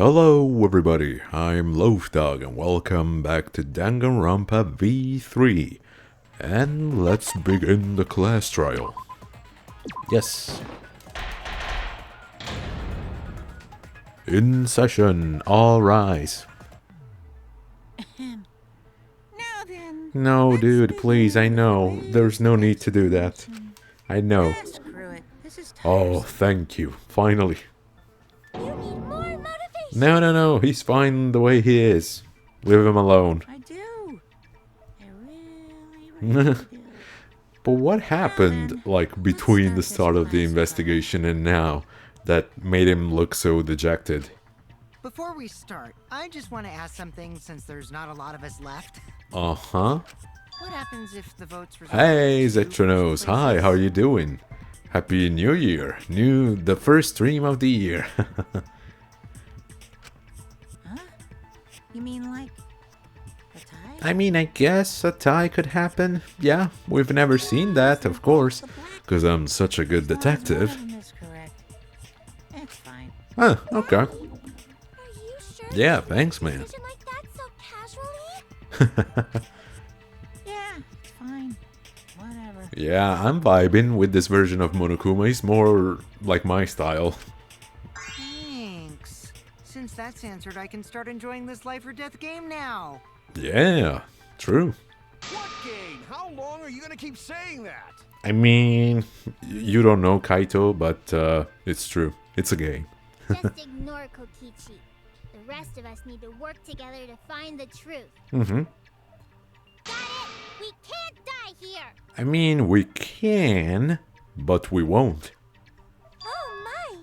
Hello everybody, I'm Loafdog and welcome back to Danganronpa V3. And let's begin the class trial. Yes. In session, all rise. Now then. No, dude, please, I know. There's no need to do that. I know. Screw it. This is Oh, thank you. Finally. You need more motivation. No, he's fine the way he is. Leave him alone. I do. I really do. But what happened, like, between the start of the investigation and now, that made him look so dejected? Before we start, I just want to ask something since there's not a lot of us left. Uh-huh. What happens if the votes result? Hey, in two Zetronos, hi, places? how are you doing? Happy New Year. The first stream of the year. Huh? You mean like a tie? I mean, I guess a tie could happen. Yeah, we've never seen that, of course, because I'm such a good detective. As long as one of them is correct. It's fine. Huh, okay. Are you sure? Yeah, thanks, man. Decision like that so casually? Yeah, it's fine. Whatever. Yeah, I'm vibing with this version of Monokuma. He's more like my style. Thanks. Since that's answered, I can start enjoying this life or death game now. Yeah, true. What game? How long are you gonna keep saying that? I mean, you don't know Kaito, but it's true. It's a game. Just ignore Kokichi. The rest of us need to work together to find the truth. Mm-hmm. Got it? We can't die here! I mean, we can, but we won't. Oh my!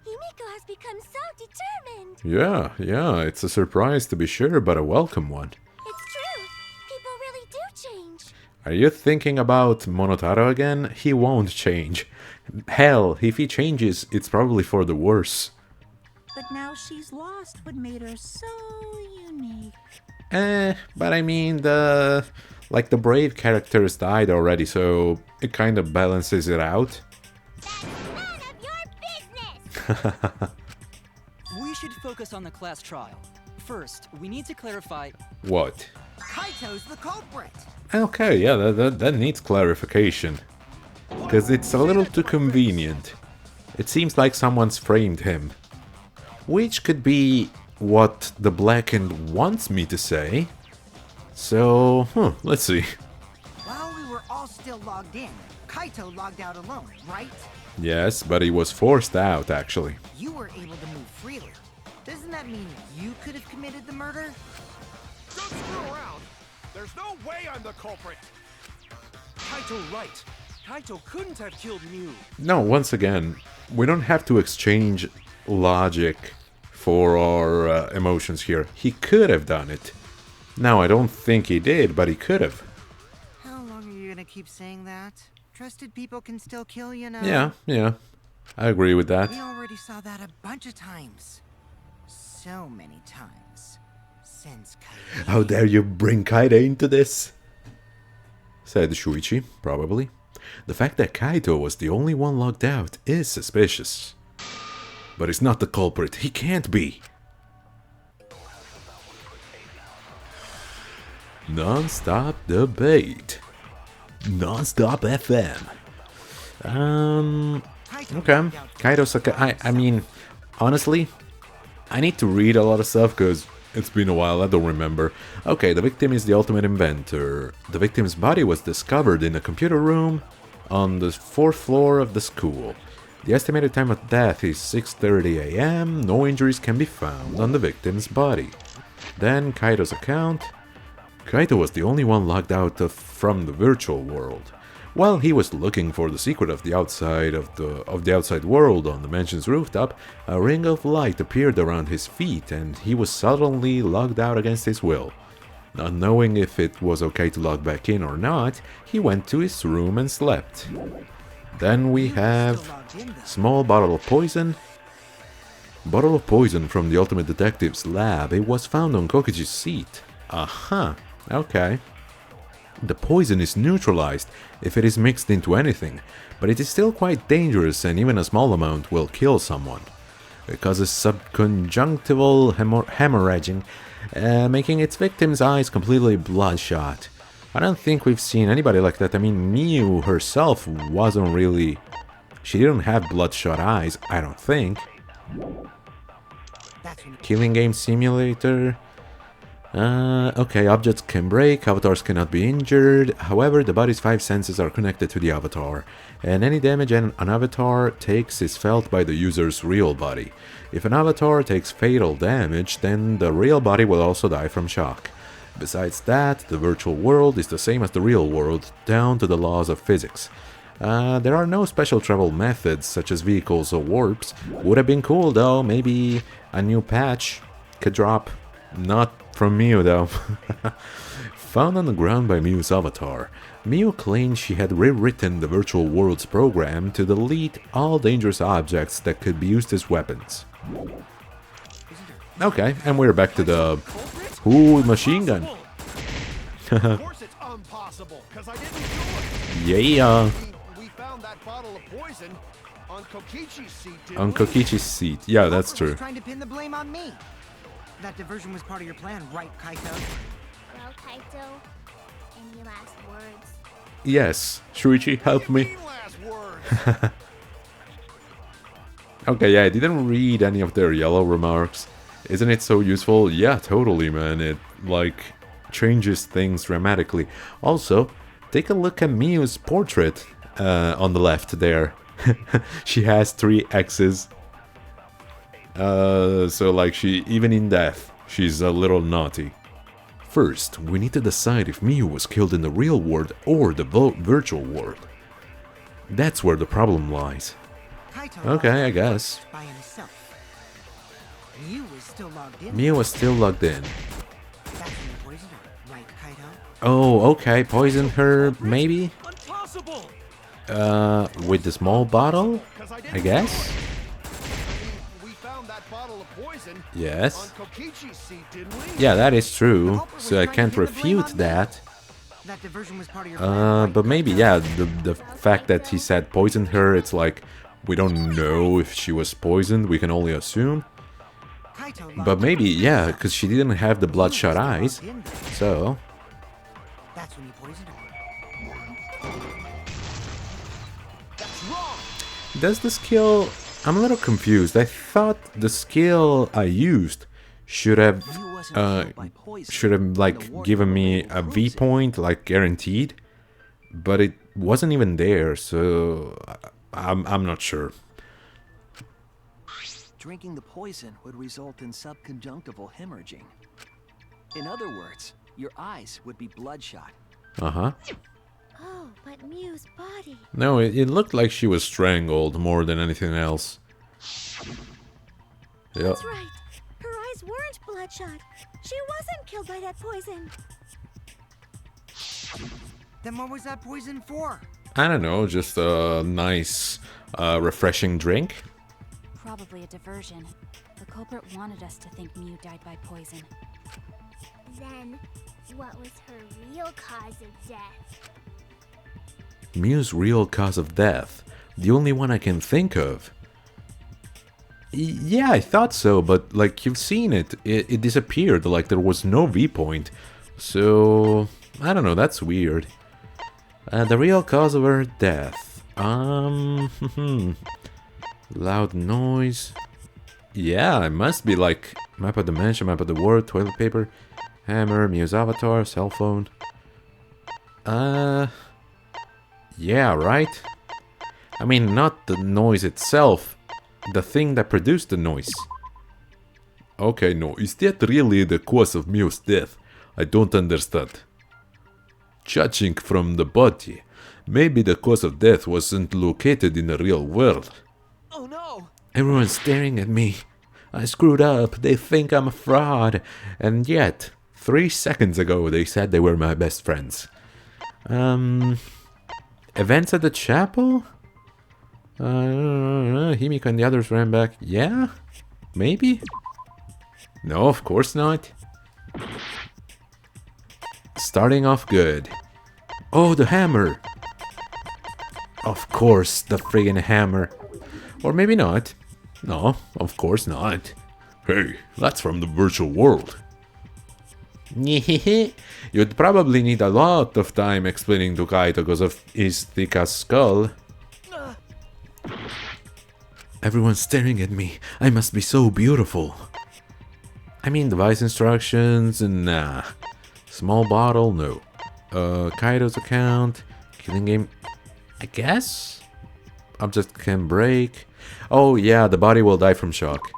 Himiko has become so determined! Yeah, it's a surprise to be sure, but a welcome one. It's true! People really do change! Are you thinking about Monotaro again? He won't change. Hell, if he changes, it's probably for the worse. But now she's lost what made her so unique. But I mean, the brave characters died already, so it kind of balances it out. That's none of your business! We should focus on the class trial. First, we need to clarify. What? Kaito's the culprit. Okay, yeah, that needs clarification. Because it's a little too convenient. It seems like someone's framed him. Which could be what the Blackened wants me to say. So, let's see. While we were all still logged in, Kaito logged out alone, right? Yes, but he was forced out, actually. You were able to move freely. Doesn't that mean you could have committed the murder? Don't screw around! There's no way I'm the culprit! Kaito right. Kaito couldn't have killed Mew. No, once again, we don't have to exchange logic for our emotions here. He could have done it. Now, I don't think he did, but he could have. How long are you gonna keep saying that? Trusted people can still kill, you know? Yeah. I agree with that. We already saw that a bunch of times. So many times. Since Kaito. How dare you bring Kaide into this? Said Shuichi, probably. The fact that Kaito was the only one logged out is suspicious. But he's not the culprit. He can't be. Non-stop debate. Non-stop FM. Okay. Kaito's I mean, honestly, I need to read a lot of stuff because it's been a while, I don't remember. Okay, the victim is the ultimate inventor. The victim's body was discovered in a computer room on the 4th floor of the school. The estimated time of death is 6:30 AM. No injuries can be found on the victim's body. Then Kaito's account. Kaito was the only one logged out from the virtual world. While he was looking for the secret of the outside world on the mansion's rooftop, a ring of light appeared around his feet and he was suddenly logged out against his will. Not knowing if it was okay to log back in or not, he went to his room and slept. Then we have small bottle of poison. Bottle of poison from the Ultimate Detective's lab. It was found on Kokichi's seat. Aha, okay. The poison is neutralized if it is mixed into anything, but it is still quite dangerous and even a small amount will kill someone. It causes subconjunctival hemorrhaging, making its victim's eyes completely bloodshot. I don't think we've seen anybody like that. I mean, Miu herself wasn't really... She didn't have bloodshot eyes, I don't think. Killing game simulator. Okay, objects can break, avatars cannot be injured. However, the body's 5 senses are connected to the avatar, and any damage an avatar takes is felt by the user's real body. If an avatar takes fatal damage, then the real body will also die from shock. Besides that, the virtual world is the same as the real world, down to the laws of physics. There are no special travel methods, such as vehicles or warps. Would have been cool though, maybe a new patch could drop. Not from Miu though. Found on the ground by Miu's avatar. Miu claimed she had rewritten the virtual world's program to delete all dangerous objects that could be used as weapons. Okay, and we're back to the... Ooh, machine gun. Of course it's impossible, because I didn't do it. Yeah. We found that bottle of poison on Kokichi's seat, didn't On we? Kokichi's seat. Yeah, that's Culprit was true. trying to pin the blame on me. That diversion was part of your plan, right, Kaito? Well, Kaito, any last words? Yes. Shuichi, help me. Mean last words. Okay, yeah, I didn't read any of their yellow remarks. Isn't it so useful? Yeah, totally, man. It, like, changes things dramatically. Also, take a look at Miu's portrait on the left there. She has 3 X's. So, like, even in death, she's a little naughty. First, we need to decide if Miu was killed in the real world or the virtual world. That's where the problem lies. Kaito Okay, I lost guess. by himself. Miu was still logged in. Miu was still logged in. That's when you poisoned her, right, Kaito? Oh, okay, poison her, maybe? Impossible. With the small bottle? I guess? We found that bottle of poison on Yes. Kokichi's seat, didn't we? Yeah, that is true, Culprit was so I trying to can't pin the blame refute on me. that. That diversion was part of your plan, right, But maybe, Kaito? yeah, the fact that he said poisoned her, it's like, we don't know if she was poisoned, we can only assume. Kaito logged But in maybe, by yeah, himself. because she didn't have the Miu was bloodshot still eyes, logged in there. so... That's when you poisoned her. That's wrong. Does the skill... I'm a little confused. I thought the skill I used should have... You wasn't killed by poison. should have, The like, warden given me will a proves V it. point, like, guaranteed. But it wasn't even there, so... I'm not sure. Drinking the poison would result in subconjunctival hemorrhaging. In other words, your eyes would be bloodshot. Uh-huh. Oh, but Miu's body. No, it looked like she was strangled more than anything else. Yep. That's right. Her eyes weren't bloodshot. She wasn't killed by that poison. Then what was that poison for? I don't know, just a nice, refreshing drink. Probably a diversion. The culprit wanted us to think Miu died by poison. Then, what was her real cause of death? Miu's real cause of death. The only one I can think of. Yeah, I thought so, but like you've seen it. It disappeared, like there was no V point. So, I don't know, that's weird. The real cause of her death. Loud noise. Yeah, it must be like map of the mansion, map of the world, toilet paper, hammer, Miu's avatar, cell phone. Yeah, right? I mean, not the noise itself, the thing that produced the noise. Okay, no, is that really the cause of Miu's death? I don't understand. Judging from the body, maybe the cause of death wasn't located in the real world. Oh no! Everyone's staring at me. I screwed up, they think I'm a fraud. And yet, 3 seconds ago they said they were my best friends. Events at the chapel? Himiko and the others ran back. Yeah? Maybe? No, of course not. Starting off good. Oh, the hammer! Of course, the friggin' hammer. Or maybe not. No, of course not. Hey, that's from the virtual world. You'd probably need a lot of time explaining to Kaito because of his thick ass skull. Everyone's staring at me. I must be so beautiful. I mean, device instructions, nah. Small bottle, no. Kaito's account, killing game, I guess? Object can break. Oh yeah, the body will die from shock.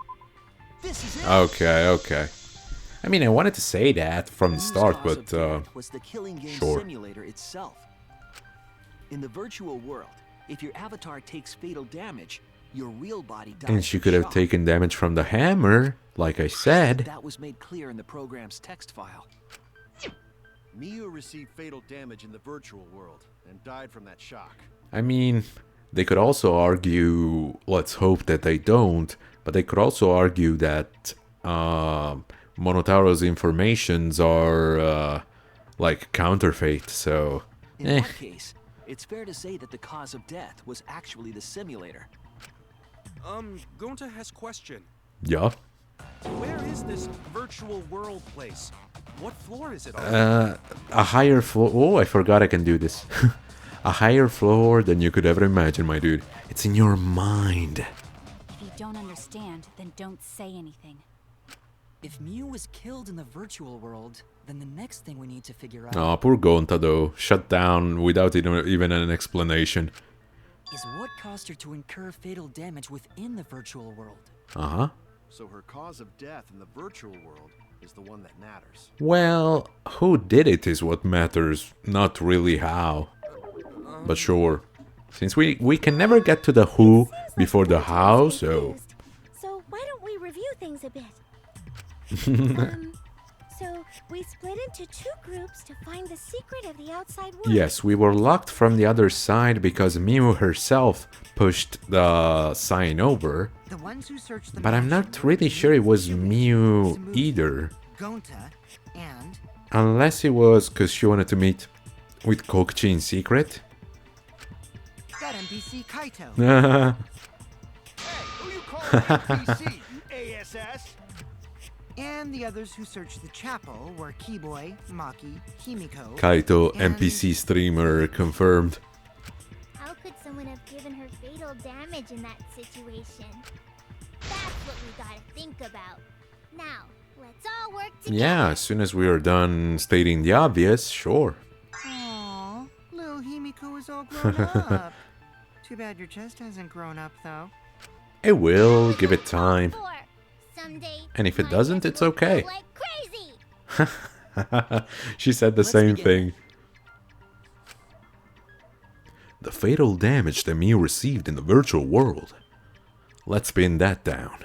Okay, okay. I mean, I wanted to say that from the start, but was the killing game sure. simulator itself. In the virtual world, if your avatar takes fatal damage, your real body dies. And she from could have shock. taken damage from the hammer, like I said. That was made clear in the program's text file. Miu received fatal damage in the virtual world and died from that shock. I mean, they could also argue, let's hope that they don't, but they could also argue that Monotaro's informations are like counterfeit, so In that case, it's fair to say that the cause of death was actually the simulator. Gonta has question. yeah. Where is this virtual world place? What floor is it on? A higher floor. Oh, I forgot I can do this. A higher floor than you could ever imagine, my dude. It's in your mind. If you don't understand, then don't say anything. If Miu was killed in the virtual world, then the next thing we need to figure out Oh, poor Gonta though. Shut down without even an explanation. is what caused her to incur fatal damage within the virtual world. Uh-huh. So her cause of death in the virtual world is the one that matters. Well, who did it is what matters, not really how. But sure. Since we can never get to the who before the how, so... So why don't we review things a bit? So we split into two groups to find the secret of the outside world. Yes, we were locked from the other side because Miu herself pushed the sign over. The ones who searched the But I'm mansion not were really sure it was Yumi, Miu Sumudi, either. Gonta, and Unless it was because she wanted to meet with Kokichi in secret. that NPC Kaito. Kaito Hey, who you calling NPC, you ASS? And the others who searched the chapel were Keyboy, Maki, Himiko. And- NPC streamer confirmed. How could someone have given her fatal damage in that situation? That's what we gotta think about. Now, let's all work together. Yeah, as soon as we are done stating the obvious, sure. Aww, little Himiko is all grown up. Too bad your chest hasn't grown up, though. It will, give it time. Someday, And if it my doesn't, chest it's will okay. grow like crazy. She said the Let's same begin. thing. The fatal damage that Miu received in the virtual world. Let's pin that down.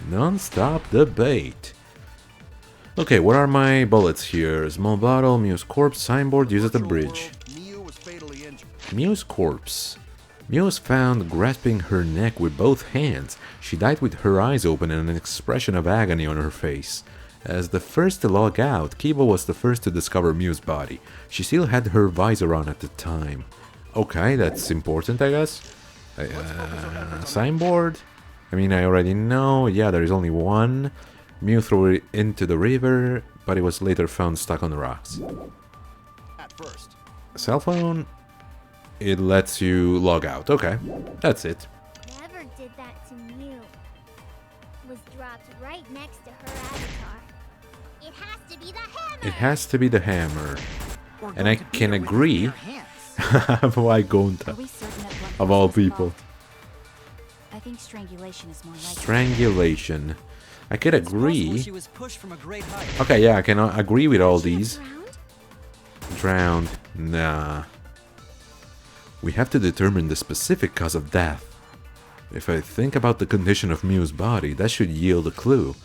Non-stop debate. Okay, what are my bullets here? Small bottle, Miu's corpse, signboard, use at the bridge. Miu was fatally injured. Miu's corpse. Miu was found grasping her neck with both hands. She died with her eyes open and an expression of agony on her face. As the first to log out, Kibo was the first to discover Miu's body. She still had her visor on at the time. Okay, that's important, I guess. Signboard? I mean, I already know. Yeah, there is only one. Miu threw it into the river, but it was later found stuck on the rocks. At first. Cell phone? It lets you log out. Okay, that's it. Whoever did that to Mew was dropped right next to her avatar. It has to be the hammer. It has to be the hammer. Or And I Gonta beat can her with agree. bare hands. Why Are Gonta? we certain that blunt Of force all was people. involved? I think strangulation is more likely. Strangulation. I could It's possible agree. she was pushed from a great height. Okay, yeah, I can agree with all these. Drowned? Drowned. Nah. We have to determine the specific cause of death. If I think about the condition of Miu's body, that should yield a clue.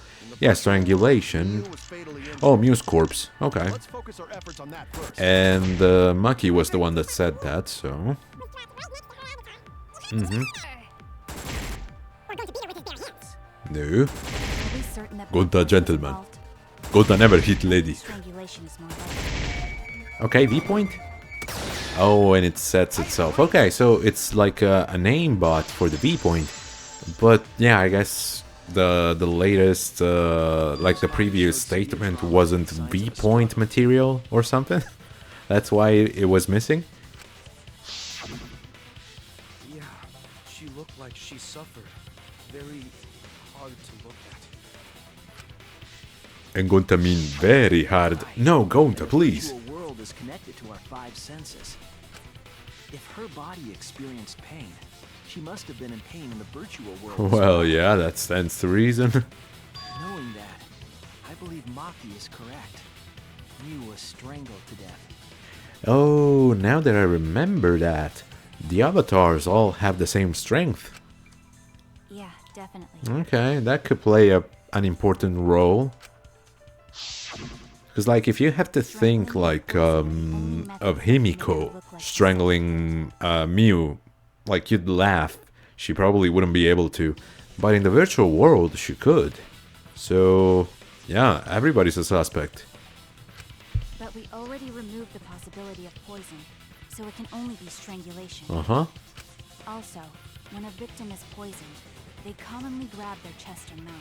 Yeah, strangulation. Miu was fatally injured. Oh, Miu's corpse. Okay. Let's focus our efforts on that first. And Maki was the one that said that, so... Mm-hmm. No. Are we certain that blunt Gonta, force was gentleman. involved? Gonta never hit lady. Strangulation is more likely. Okay, V point. Oh, and it sets itself. Okay, so it's like an aimbot for the V-point. But yeah, I guess the latest, like the previous statement wasn't V-point material or something. That's why it was missing. Yeah, she looked like she suffered. Very hard to look at. And Gonta mean very hard. No, Gonta, please. The virtual world is connected to our five senses. If her body experienced pain, she must have been in pain in the virtual world. Well, yeah, that stands to reason. Knowing that, I believe Maki is correct. Mew was strangled to death. Oh, now that I remember that, the avatars all have the same strength. Yeah, definitely. Okay, that could play an important role. Because, like, if you have to think, like, of Himiko strangling Mew, like, you'd laugh. She probably wouldn't be able to. But in the virtual world, she could. So, yeah, everybody's a suspect. But we already removed the possibility of poison, so it can only be strangulation. Uh-huh. Also, when a victim is poisoned, they commonly grab their chest or mouth.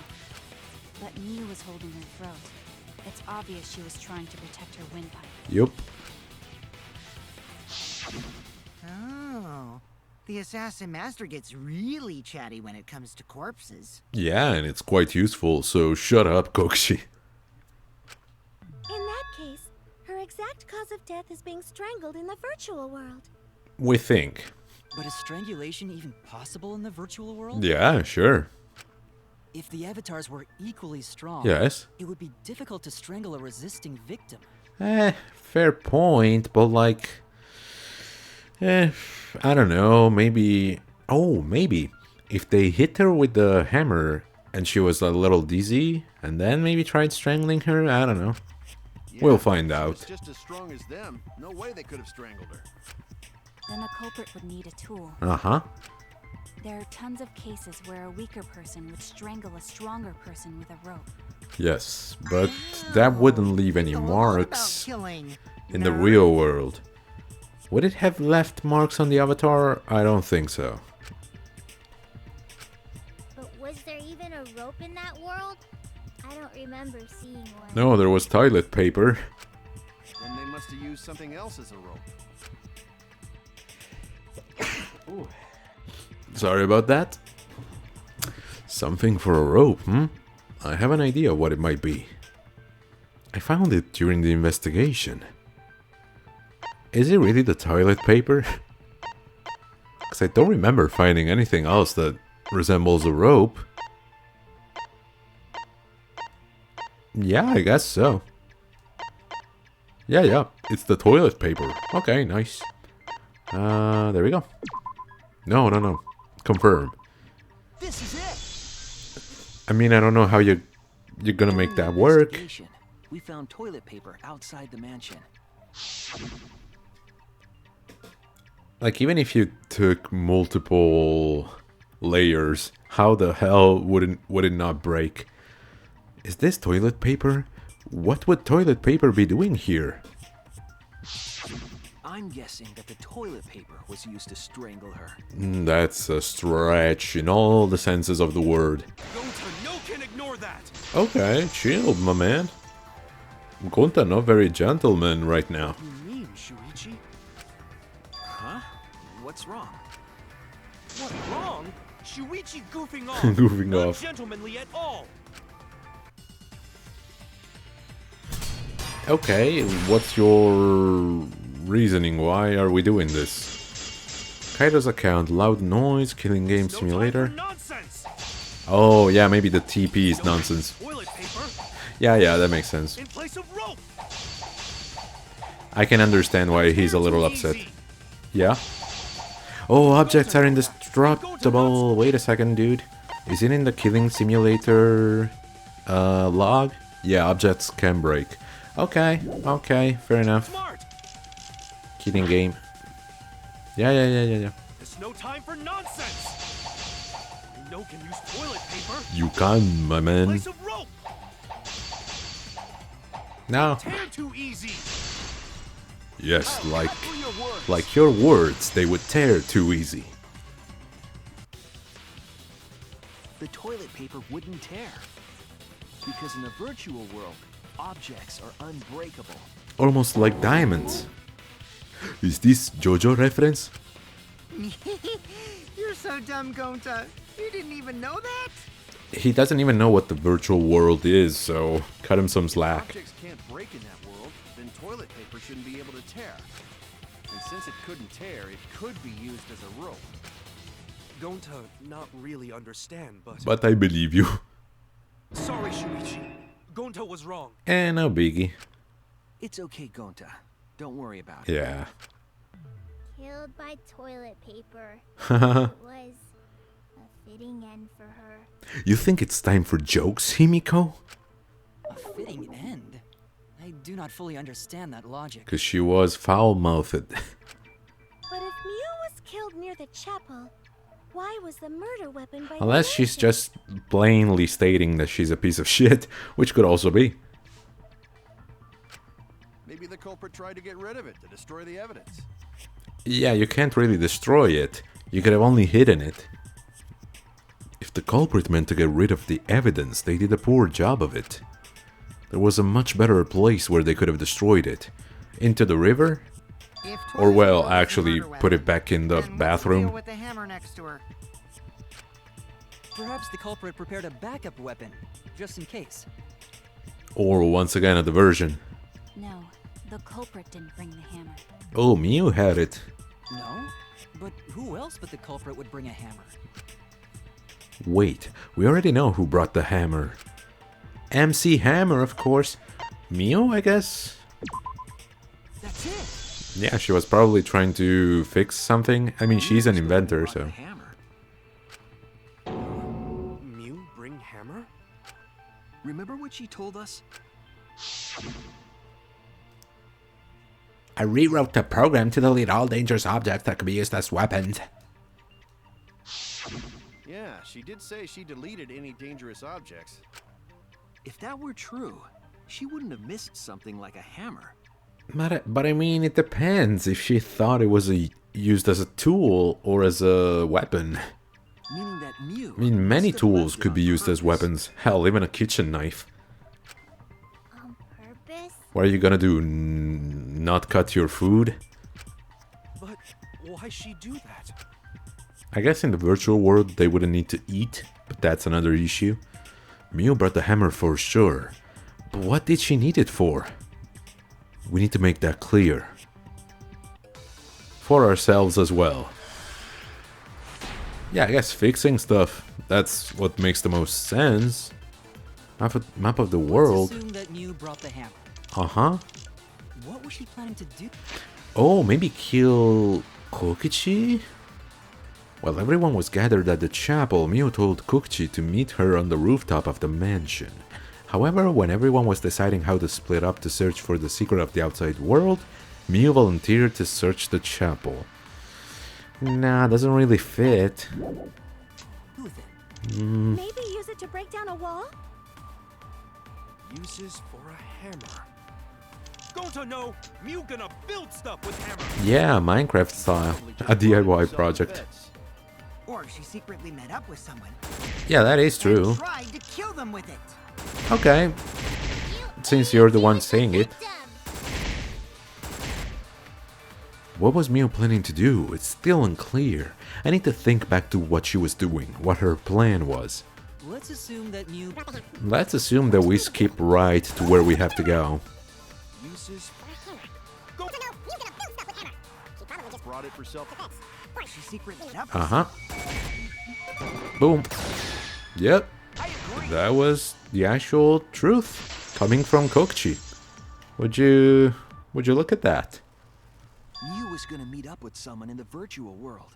But Mew was holding her throat. It's obvious she was trying to protect her windpipe. Yup. Oh. The assassin master gets really chatty when it comes to corpses. Yeah, and it's quite useful, so shut up, Kokshi. In that case, her exact cause of death is being strangled in the virtual world. We think. But is strangulation even possible in the virtual world? Yeah, sure. If the avatars were equally strong, Yes. it would be difficult to strangle a resisting victim. Fair point, but like... I don't know, maybe... Oh, maybe. If they hit her with the hammer and she was a little dizzy, and then maybe tried strangling her, I don't know. We'll find out. She was just as strong as them. No way they could have strangled her. Then the culprit would need a tool. Uh-huh. There are tons of cases where a weaker person would strangle a stronger person with a rope. Yes, but that wouldn't leave any Know a lot about marks killing, in the nerd. real world. Would it have left marks on the avatar? I don't think so. But was there even a rope in that world? I don't remember seeing one. No, there was toilet paper. Then they must have used something else as a rope. Sorry about that. Something for a rope, hmm? I have an idea what it might be. I found it during the investigation. Is it really the toilet paper? Because I don't remember finding anything else that resembles a rope. Yeah, I guess so. Yeah, it's the toilet paper. Okay, nice. There we go. No. Confirm. This is it. I mean, I don't know how you're gonna make that work. Investigation, we found toilet paper outside the mansion. Like, even if you took multiple layers, how the hell would it not break? Is this toilet paper? What would toilet paper be doing here? I'm guessing that the toilet paper was used to strangle her. That's a stretch in all the senses of the word. Gonta, no can ignore that. Okay, chill, my man. Gonta not very gentleman right now. You mean, Shuichi? Huh? What's wrong? What wrong? Shuichi goofing off. Goofing Not off. gentlemanly at all. Okay, what's your reasoning? Why are we doing this? Kaido's account, loud noise, killing game No time simulator. for nonsense. Oh, yeah, maybe the TP is nonsense. Toilet paper Yeah, that makes sense. in place of rope. I can understand why he's a little Too upset. easy. Yeah? Oh, objects are indestructible. Wait a second, dude. Is it in the killing simulator log? Yeah, objects can break. Okay, fair enough. Smart. Killing game. Yeah. There's no time for nonsense. You know can use toilet paper You can, my in man. place of rope. No. Tear too easy. Yes, For your words. like your words, they would tear too easy. The toilet paper wouldn't tear. Because in the virtual world, objects are unbreakable. Almost like diamonds. Is this JoJo reference? You're so dumb, Gonta. You didn't even know that? He doesn't even know what the virtual world is, so cut him some slack. Objects can't break in that world, then toilet paper shouldn't be able to tear. And since it couldn't tear, it could be used as a rope. Gonta not really understand, but... But I believe you. Sorry, Shuichi. Gonta was wrong. Eh, no biggie. It's okay, Gonta. Don't worry about it. Yeah. Killed by toilet paper. It was a fitting end for her. You think it's time for jokes, Himiko? A fitting end? I do not fully understand that logic. Because she was foul-mouthed. But if Mew was killed near the chapel, why was the murder weapon by Unless she's just plainly stating that she's a piece of shit, which could also be. Maybe the culprit tried to get rid of it, to destroy the evidence. Yeah, you can't really destroy it. You could have only hidden it. If the culprit meant to get rid of the evidence, they did a poor job of it. There was a much better place where they could have destroyed it. Into the river? If Or toilet well, paper was the actually murder put it weapon, back in the then what's the deal bathroom. with the hammer next to her? Perhaps the culprit prepared a backup weapon, just in case. Or once again a diversion. No, the culprit didn't bring the hammer. Oh, Mew had it. No? But who else but the culprit would bring a hammer? Wait, we already know who brought the hammer. MC Hammer, of course. Mew, I guess? That's it. Yeah, she was probably trying to fix something. I mean, she's an Mew's gonna inventor, brought the so... hammer. Mew bring hammer? Remember what she told us? I rewrote the program to delete all dangerous objects that could be used as weapons. Yeah, she did say she deleted any dangerous objects. If that were true, she wouldn't have missed something like a hammer. But I mean, it depends if she thought it was used as a tool or as a weapon. Meaning that Mew... I mean, many must have tools left it could on be used as purpose. weapons. Hell, even a kitchen knife. On purpose? What are you gonna do? Not cut your food? But why she do that? I guess in the virtual world they wouldn't need to eat, but that's another issue. Mew brought the hammer for sure. But what did she need it for? We need to make that clear. For ourselves as well. Yeah, I guess fixing stuff, that's what makes the most sense. Map of the world. Let's assume that Mew brought the hammer. Uh-huh. What was she planning to do? Oh, maybe kill Kokichi? While everyone was gathered at the chapel, Mew told Kokichi to meet her on the rooftop of the mansion. However, when everyone was deciding how to split up to search for the secret of the outside world, Mew volunteered to search the chapel. Nah, doesn't really fit. Who then? Maybe use it to break down a wall? Uses for a hammer. Gonta, no! Mew gonna build stuff with hammer! Yeah, Minecraft style. A DIY project. Or she secretly met up with someone Yeah, that is true. and tried to kill them with it. Okay, since you're the one saying it. Victim. What was Mew planning to do? It's still unclear. I need to think back to what she was doing, what her plan was. Let's assume that Mew... Let's assume that we skip right to where we have to go. Uses for a hammer. Gonta, no! Mew gonna build stuff with hammer! She probably just brought it for self-defense. Or she secretly met up with Uh-huh. Boom. Yep. That was the actual truth coming from Kokichi. Would you look at that? Mew was gonna meet up with someone in the virtual world.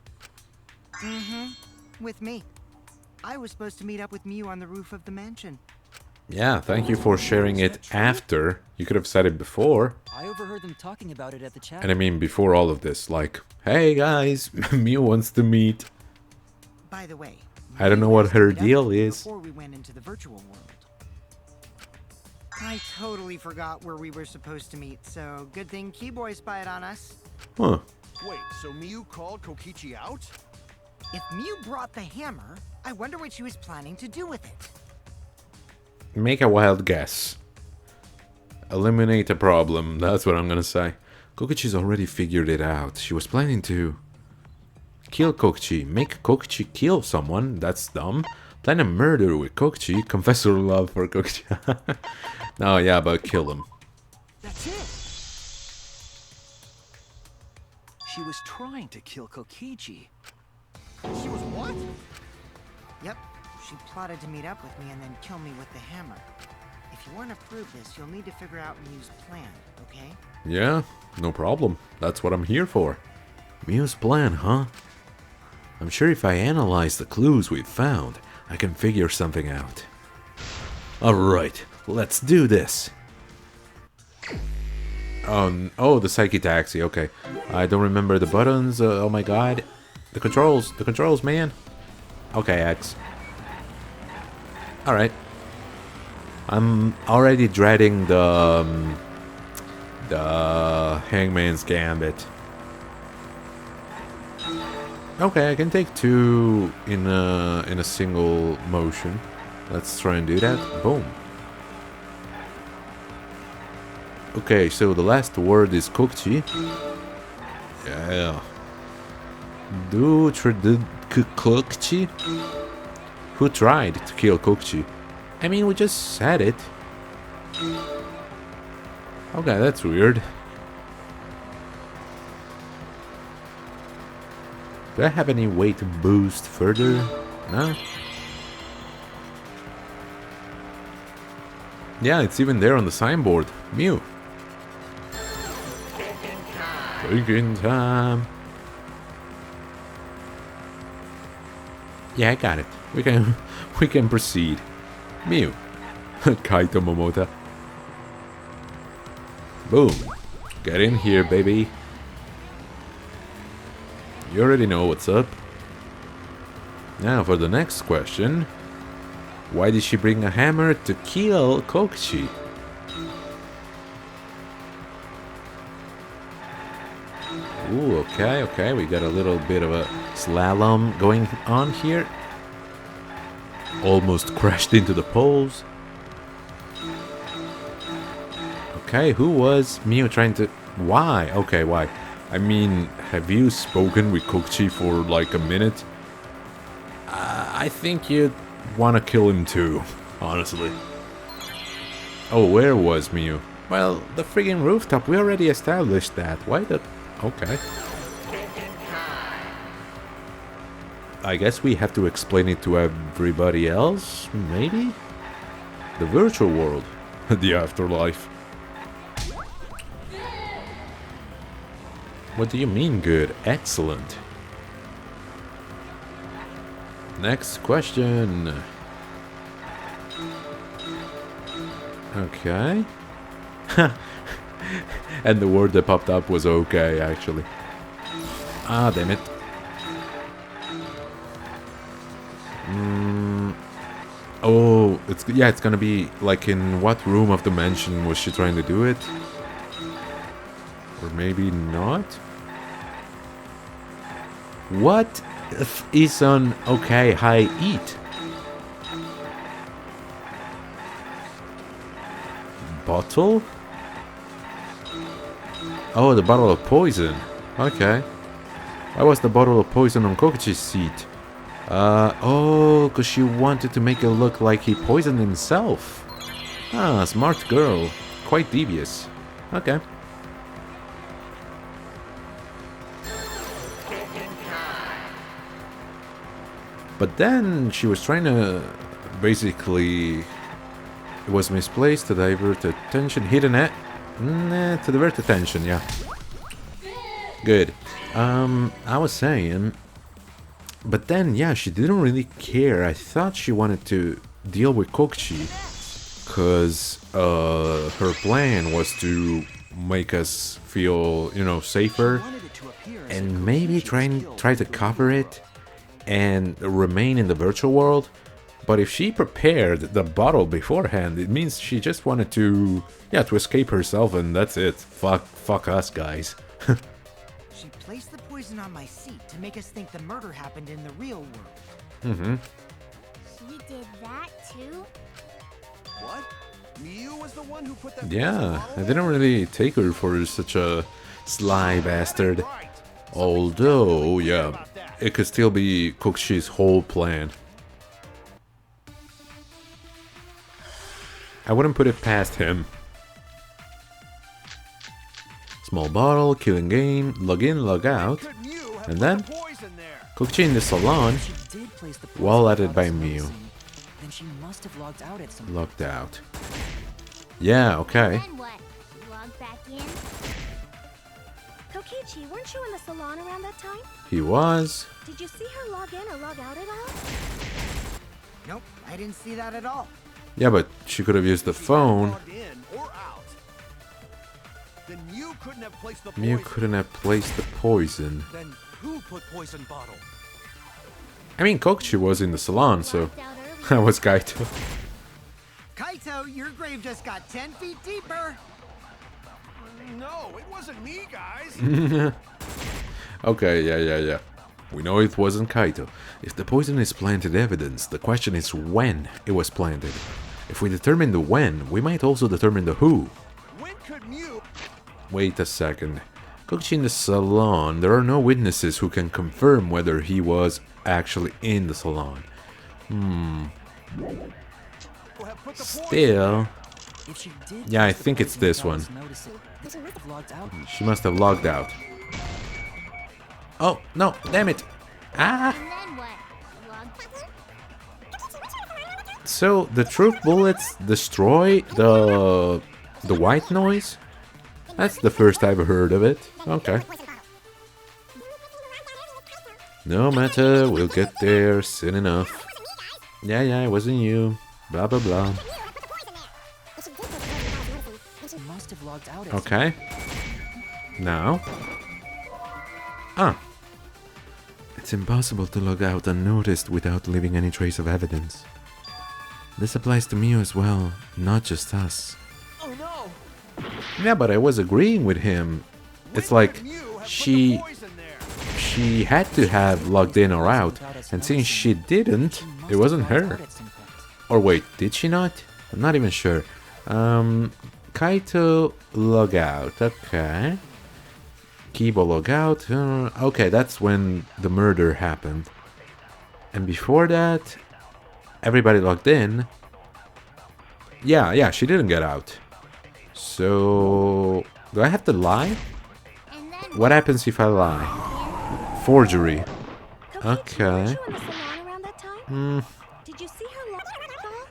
with me. I was supposed to meet up with Mew on the roof of the mansion. Yeah, thank you for sharing it after. You could have said it before. I overheard them talking about it at the chapel. And I mean before all of this, like, hey guys, Mew wants to meet. By the way, I don't know what her deal is. before we went into the virtual world. I totally forgot where we were supposed to meet, so good thing Keyboy spied on us. Huh. Wait, so Miu called Kokichi out? If Miu brought the hammer, I wonder what she was planning to do with it. Make a wild guess. Eliminate a problem, that's what I'm gonna say. Kokichi's already figured it out. She was planning to kill Kokichi. Make Kokichi kill someone, that's dumb. Plan a murder with Kokichi. Confess her love for Kokichi. No, yeah, but kill him. That's it. She was trying to kill Kokichi. She was what? Yep, she plotted to meet up with me and then kill me with the hammer. If you want to prove this, you'll need to figure out Miu's plan, okay? Yeah, no problem. That's what I'm here for. Miu's plan, huh? I'm sure if I analyze the clues we've found, I can figure something out. Alright, let's do this. Oh, the Psyche Taxi, okay. I don't remember the buttons, oh my god. The controls, man. Okay, X. Alright. I'm already dreading the Hangman's Gambit. Okay, I can take two in a single motion. Let's try and do that. Boom. Okay, so the last word is Kokichi. Yeah. Kokichi? Who tried to kill Kokichi? I mean, we just said it. Okay, that's weird. Do I have any way to boost further? No? Yeah, it's even there on the signboard. Miu. Taking time. Yeah, I got it. We can proceed. Miu. Kaito Momota. Boom. Get in here, baby. You already know what's up. Now for the next question. Why did she bring a hammer to kill Kokichi? Ooh, okay, we got a little bit of a slalom going on here. Almost crashed into the poles. Okay, who was Miu trying to... Why? Okay, why? I mean, have you spoken with Kokichi for like a minute? I think you'd want to kill him too, honestly. Oh, where was Miu? Well, the friggin' rooftop, we already established that. Why the... Okay. I guess we have to explain it to everybody else, maybe? The virtual world. The afterlife. What do you mean good? Excellent. Next question. Okay. And the word that popped up was okay, actually. Ah, damn it. Oh, it's gonna be like in what room of the mansion was she trying to do it? Or maybe not? What is on okay, high eat? Bottle? Oh, the bottle of poison. Okay. Why was the bottle of poison on Kokichi's seat? Oh, because she wanted to make it look like he poisoned himself. Ah, smart girl. Quite devious. Okay. But then she was trying to basically... It was misplaced to divert attention. Hidden at... Nah, to divert attention, yeah. Good. I was saying... But then, yeah, she didn't really care. I thought she wanted to deal with Kokichi. Because her plan was to make us feel, you know, safer. And maybe try to cover it and remain in the virtual world. But if she prepared the bottle beforehand, it means she just wanted to, yeah, to escape herself, and that's it. Fuck us, guys. She placed the poison on my seat to make us think the murder happened in the real world. Mm-hmm. She did that too? What? Mew was the one who put that Yeah, I didn't really take her for such a sly bastard. Although, yeah, it could still be Kokushi's whole plan. I wouldn't put it past him. Small bottle, killing game, log in, log out, and then Kokushi in the salon, while at it by Mew. Then she must have logged out at some Logged out. Yeah, okay. Then what? You logged back in? Kokichi, weren't you in the salon around that time? He was. Did you see her log in or log out at all? Nope, I didn't see that at all. Yeah, but she could have used the phone. Logged in or out. Then Mew couldn't have placed the Mew poison. couldn't have placed the poison. Then who put poison bottle? I mean, Kokushi was in the salon, so Logged out early. that was Kaito. Kaito, your grave just got 10 feet deeper. No, it wasn't me, guys. Okay, yeah. We know it wasn't Kaito. If the poison is planted evidence, the question is when it was planted. If we determine the when, we might also determine the who. When could Mew? Wait a second. Kokushi in the salon, there are no witnesses who can confirm whether he was actually in the salon. Have put the poison Still, If she did yeah, I place the think it's poison this without one. us noticing, then she must have logged out. She must have logged out. Oh, no, damn it. Ah! And then what? You logged So, the truth bullets destroy the white noise? That's the first I've heard of it. Okay. No matter, we'll get there soon enough. Yeah, it wasn't you. Blah, blah, blah. She must have logged out at Okay. Now. Ah. It's impossible to log out unnoticed without leaving any trace of evidence. This applies to Mew as well, not just us. Oh no! Yeah, but I was agreeing with him. It's like she had to have logged in or out, and since she didn't, it wasn't her. Or wait, did she not? I'm not even sure. Kaito log out, okay. Kibo log out, okay, that's when the murder happened. And before that, everybody logged in. Yeah, she didn't get out. So, do I have to lie? And then What happens if I lie? Forgery. Kokichi, Okay. weren't you in the salon around that time? Did you see her log at all?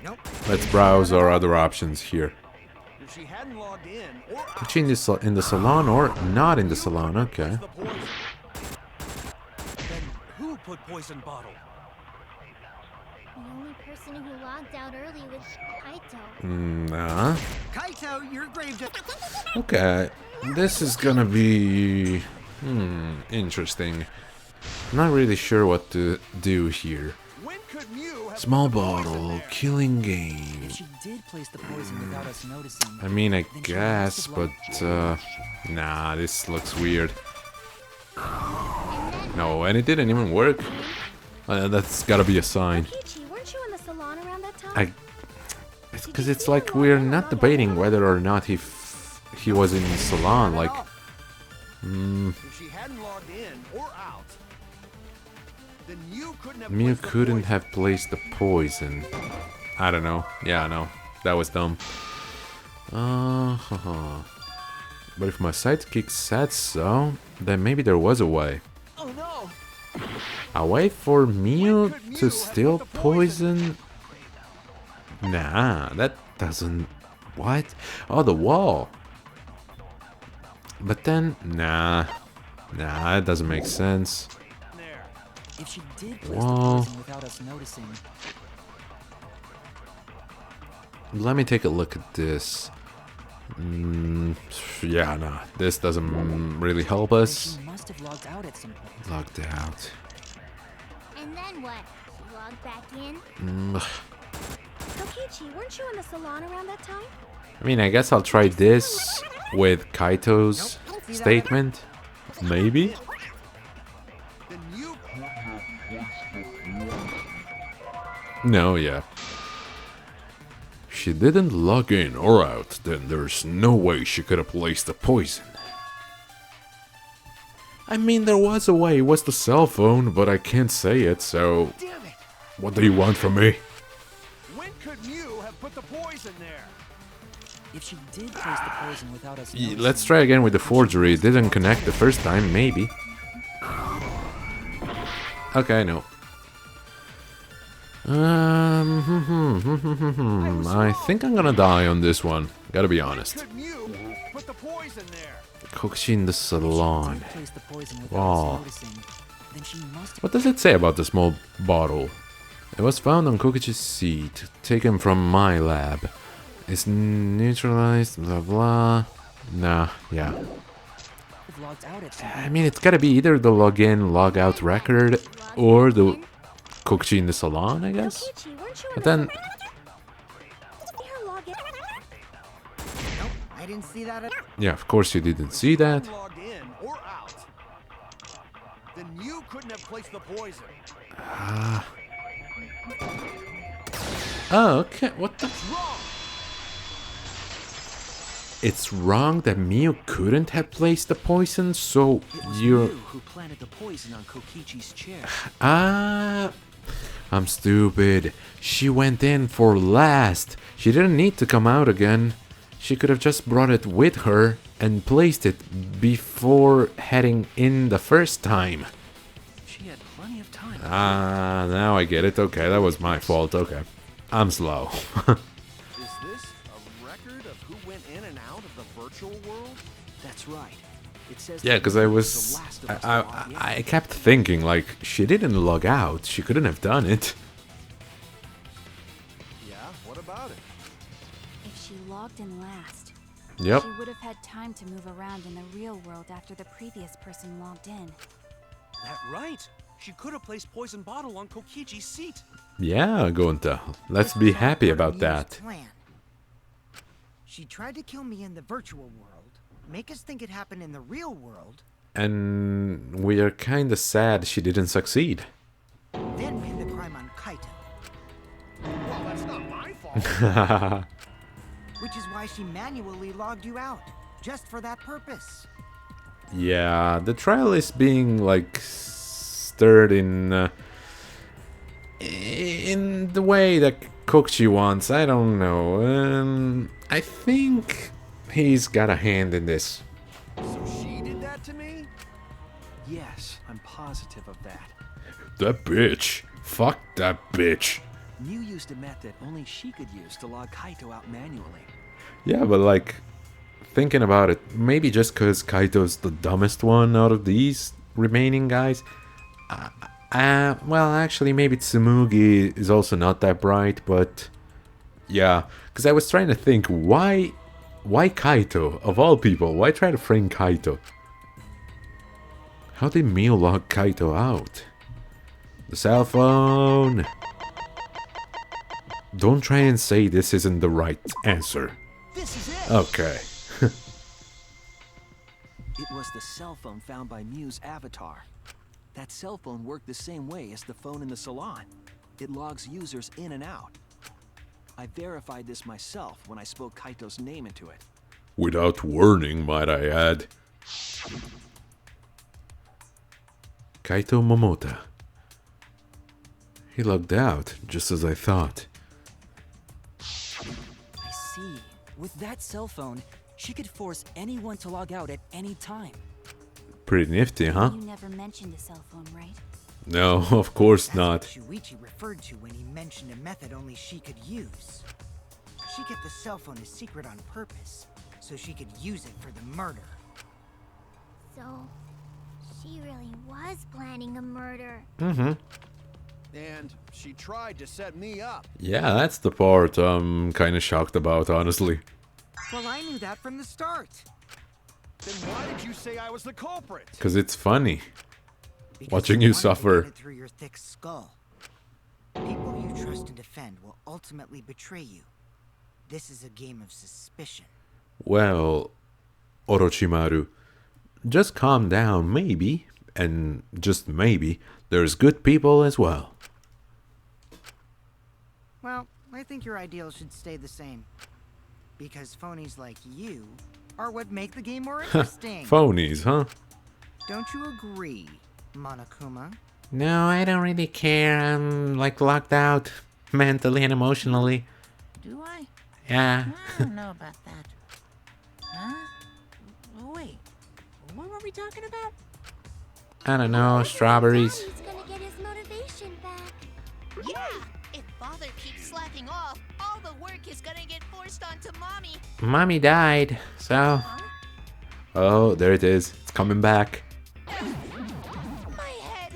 Nope. Let's browse our other options here. If she hadn't logged in or out, Kokuchi in the salon or not in the salon, okay. the poison. Then who put poison bottle? the only person who logged out early was Kaito. Nah. Kaito, your grave just... Okay, this is gonna be... interesting. I'm not really sure what to do here. When could Mew have Small put the poison bottle, there? killing game. If she did place the poison without us noticing, I mean, I then she guess, must but, have nah, this looks weird. No, and it didn't even work. That's gotta be a sign. Kokichi, weren't you in the salon around that time? It's because it's like we're not debating whether or not he was in the salon, like... If she hadn't logged in or out, then Mew couldn't have Mew placed the couldn't poison. have placed the poison. I don't know. Yeah, no. That was dumb. But if my sidekick said so, then maybe there was a way. Oh no! A way for Mew to steal poison? Nah, that doesn't... What? Oh, the wall. But then, nah, it doesn't make sense. There. If she did place Whoa. the poison without us noticing, Let me take a look at this. Yeah, nah, this doesn't really help then us. she must have logged out at some point. Logged out. And then what? log back in. Kokichi, weren't you in the salon around that time? I mean, I guess I'll try this with Kaito's statement. Maybe? Then you No, yeah. She didn't log in or out, then there's no way she could have placed the poison. I mean, there was a way, it was the cell phone, but I can't say it, so... Damn it! What do you want from me? When could Mew have put the poison there? If she did place the poison without us Let's noticing, try again with the forgery, it didn't connect the first time, maybe. Okay, no. I think I'm gonna die on this one, gotta be honest. Could Mew put the poison there? Kokichi in the salon. did place the poison without Wow. us noticing, then she must have What does it say about the small bottle? It was found on Kokichi's seat, taken from my lab. It's neutralized, blah blah. Nah, yeah. logged out at some I mean, it's gotta be either the login, logout record, or the Kokichi in the salon, I guess? Kokichi, weren't you in But the then, Here, log in. Nope, I didn't see that at yeah, of course you didn't see that. Logged in or out. Then Mew couldn't have placed the poison. Oh, okay, what the? Wrong! It's wrong that Miu couldn't have placed the poison, so It was you're... you who planted the poison on Kokichi's chair. Ah, I'm stupid. She went in for last. She didn't need to come out again. She could have just brought it with her and placed it before heading in the first time. She had plenty of time. Ah, now I get it. Okay, that was my fault. Okay. I'm slow. Is this a record of who went in and out of the virtual world? That's right. It says Yeah, that because you I were was... the last of us to log in. I kept thinking, like, she didn't log out. She couldn't have done it. Yeah, what about it? If she logged in last, Yep. she would have had time to move around in the real world after the previous person logged in. That right. She could have placed poison bottle on Kokichi's seat. Yeah, Gonta. Let's be happy about that. Plan. She tried to kill me in the virtual world, make us think it happened in the real world, And we are kinda sad she didn't succeed. then pin the crime on Kaito, Well, that's not my fault. which is why she manually logged you out, just for that purpose. Yeah, the trial is being, like, stirred in the way that Kokichi wants. I don't know. I think he's got a hand in this. So she did that to me? Yes, I'm positive of that. That bitch. Fuck that bitch. Mew used a method only she could use to log Kaito out manually. Yeah, but like, thinking about it, maybe just because Kaito's the dumbest one out of these remaining guys. Well, actually, maybe Tsumugi is also not that bright, but yeah, because I was trying to think, why Kaito of all people? Why try to frame Kaito? How did Mew log Kaito out? The cell phone. Don't try and say this isn't the right answer. This is it! Okay. It was the cell phone found by Mew's avatar. That cell phone worked the same way as the phone in the salon. It logs users in and out. I verified this myself when I spoke Kaito's name into it. Without warning, might I add. Kaito Momota. He logged out, just as I thought. I see. With that cell phone, she could force anyone to log out at any time. Pretty nifty, huh? You never mentioned a cell phone, right? No, of course That's not. what Shuichi referred to when he mentioned a method only she could use. She kept the cell phone a secret on purpose, so she could use it for the murder. So, she really was planning a murder. Mm-hmm. And she tried to set me up. Yeah, that's the part I'm kind of shocked about, honestly. Well, I knew that from the start. Then why did you say I was the culprit? Because it's funny. Because Watching she you wanted to suffer. get it through your thick skull. People you trust and defend will ultimately betray you. This is a game of suspicion. Well, Orochimaru, just calm down, maybe, and just maybe, there's good people as well. Well, I think your ideals should stay the same. Because phonies like you are what make the game more interesting. Phonies, huh? Don't you agree, Monokuma? No, I don't really care. I'm like locked out mentally and emotionally. Do I? Yeah. I don't know about that. Huh? Oh, wait. What were we talking about? I don't know, strawberries. He's gonna get his motivation back. Yeah, if father keeps slacking off, all the work is gonna get forced onto mommy. Mommy died, so... Oh, there it is. It's coming back. My head.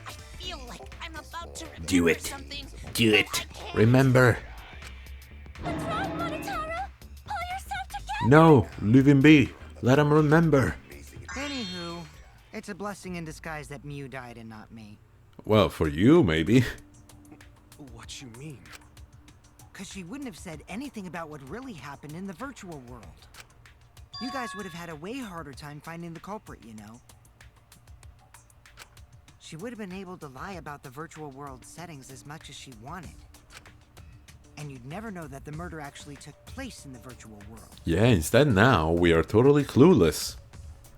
I feel like I'm about to remember Do it. something. Do but it. I can't. Remember. What's wrong, Monotaro? Pull yourself together! No, leave him be. Let him remember. Anywho, it's a blessing in disguise that Mew died and not me. Well, for you, maybe. What you mean? Because she wouldn't have said anything about what really happened in the virtual world. You guys would have had a way harder time finding the culprit, you know. She would have been able to lie about the virtual world settings as much as she wanted. And you'd never know that the murder actually took place in the virtual world. Yeah, instead now, we are totally clueless.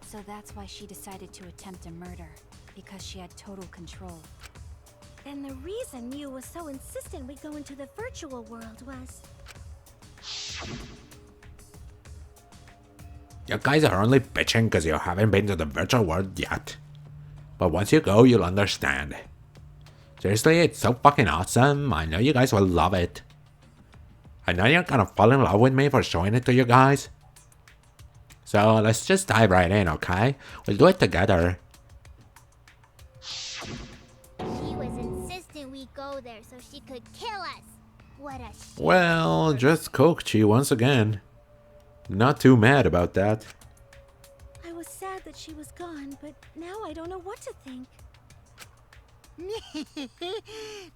So that's why she decided to attempt a murder, because she had total control. And the reason Mew was so insistent we go into the virtual world was... You guys are only bitching because you haven't been to the virtual world yet. But once you go, you'll understand. Seriously, it's so fucking awesome. I know you guys will love it. I know you're gonna fall in love with me for showing it to you guys. So let's just dive right in, okay? We'll do it together. She was insistent we go there so she could kill us. What a shit. Well, just Kokichi once again. Not too mad about that. I was sad that she was gone, but now I don't know what to think.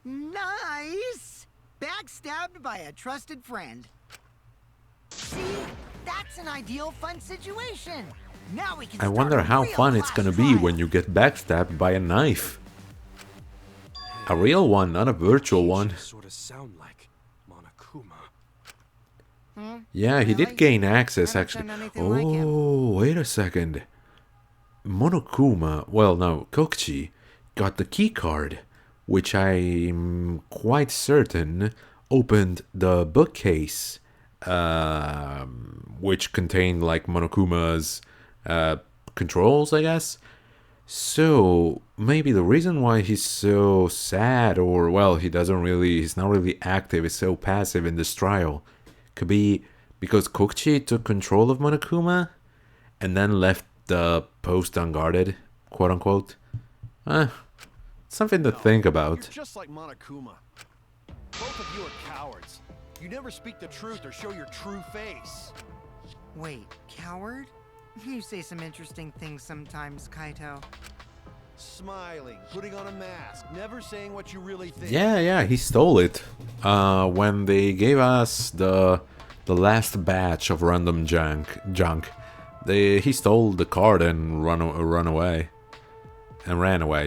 Nice! Backstabbed by a trusted friend. See? That's an ideal fun situation. Now we can I start wonder a how real fun it's class gonna be trial. when you get backstabbed by a knife. A real one, not a virtual one. Sort of sound like Monokuma. Yeah, he did Really? gain access Haven't actually. done anything like him. Oh, wait a second. Monokuma, well no, Kokichi, got the key card, which I'm quite certain opened the bookcase, which contained like Monokuma's controls, I guess. So maybe the reason why he's so sad, or well, he's not really active, he's so passive in this trial, could be because Kokichi took control of Monokuma and then left the post unguarded, quote unquote. Something to think You're about. just like Monokuma. Both of you are cowards. You never speak the truth or show your true face. Wait, coward? You say some interesting things sometimes, Kaito. Smiling, putting on a mask, never saying what you really think. Yeah, he stole it. When they gave us the last batch of random junk, he stole the card and ran away,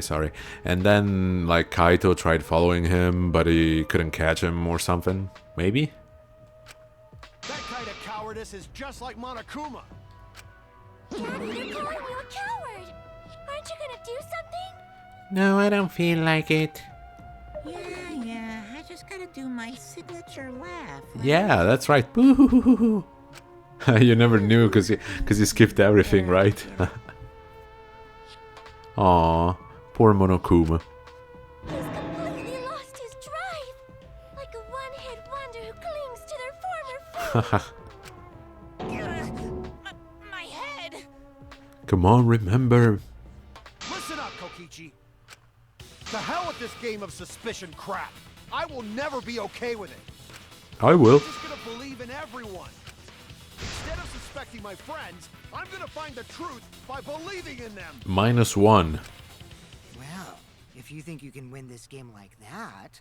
sorry. And then like Kaito tried following him, but he couldn't catch him or something. Maybe? That kind of cowardice is just like Monokuma. Daddy, they're calling you a coward. Aren't you gonna do something? No, I don't feel like it. Yeah, I just gotta do my signature laugh. Yeah, that's right. Boo! You never knew because you skipped everything, right? Aw, poor Monokuma. He's completely lost his drive. Like a one-hit wonder who clings to their former fate. My head. Come on, remember. Listen up, Kokichi. To hell with this game of suspicion crap. I will never be okay with it. I will. I'm just gonna believe in everyone. Instead of suspecting my friends, I'm gonna find the truth by believing in them. -1. Well, if you think you can win this game like that,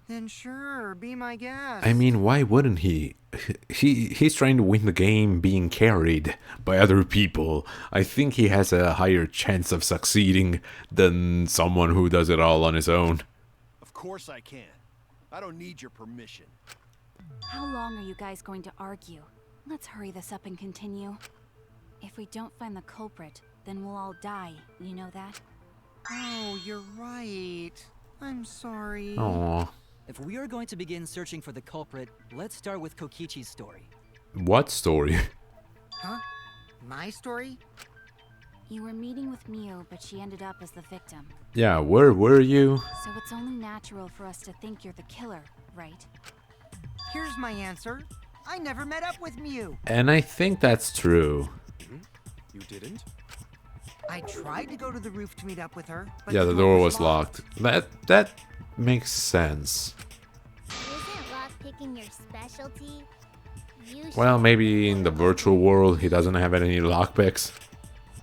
Then sure, be my guest. I mean, why wouldn't he? He's trying to win the game being carried by other people. I think he has a higher chance of succeeding than someone who does it all on his own. Of course I can. I don't need your permission. How long are you guys going to argue? Let's hurry this up and continue. If we don't find the culprit, then we'll all die. You know that? Oh, you're right. I'm sorry. Aww. If we are going to begin searching for the culprit, let's start with Kokichi's story. What story? Huh? My story? You were meeting with Miu, but she ended up as the victim. Yeah, where were you? So it's only natural for us to think you're the killer, right? Here's my answer. I never met up with Miu. And I think that's true. You didn't? I tried to go to the roof to meet up with her, but Yeah, the door was locked. That makes sense. Isn't lockpicking your specialty? You Well, should- maybe in the virtual world he doesn't have any lockpicks.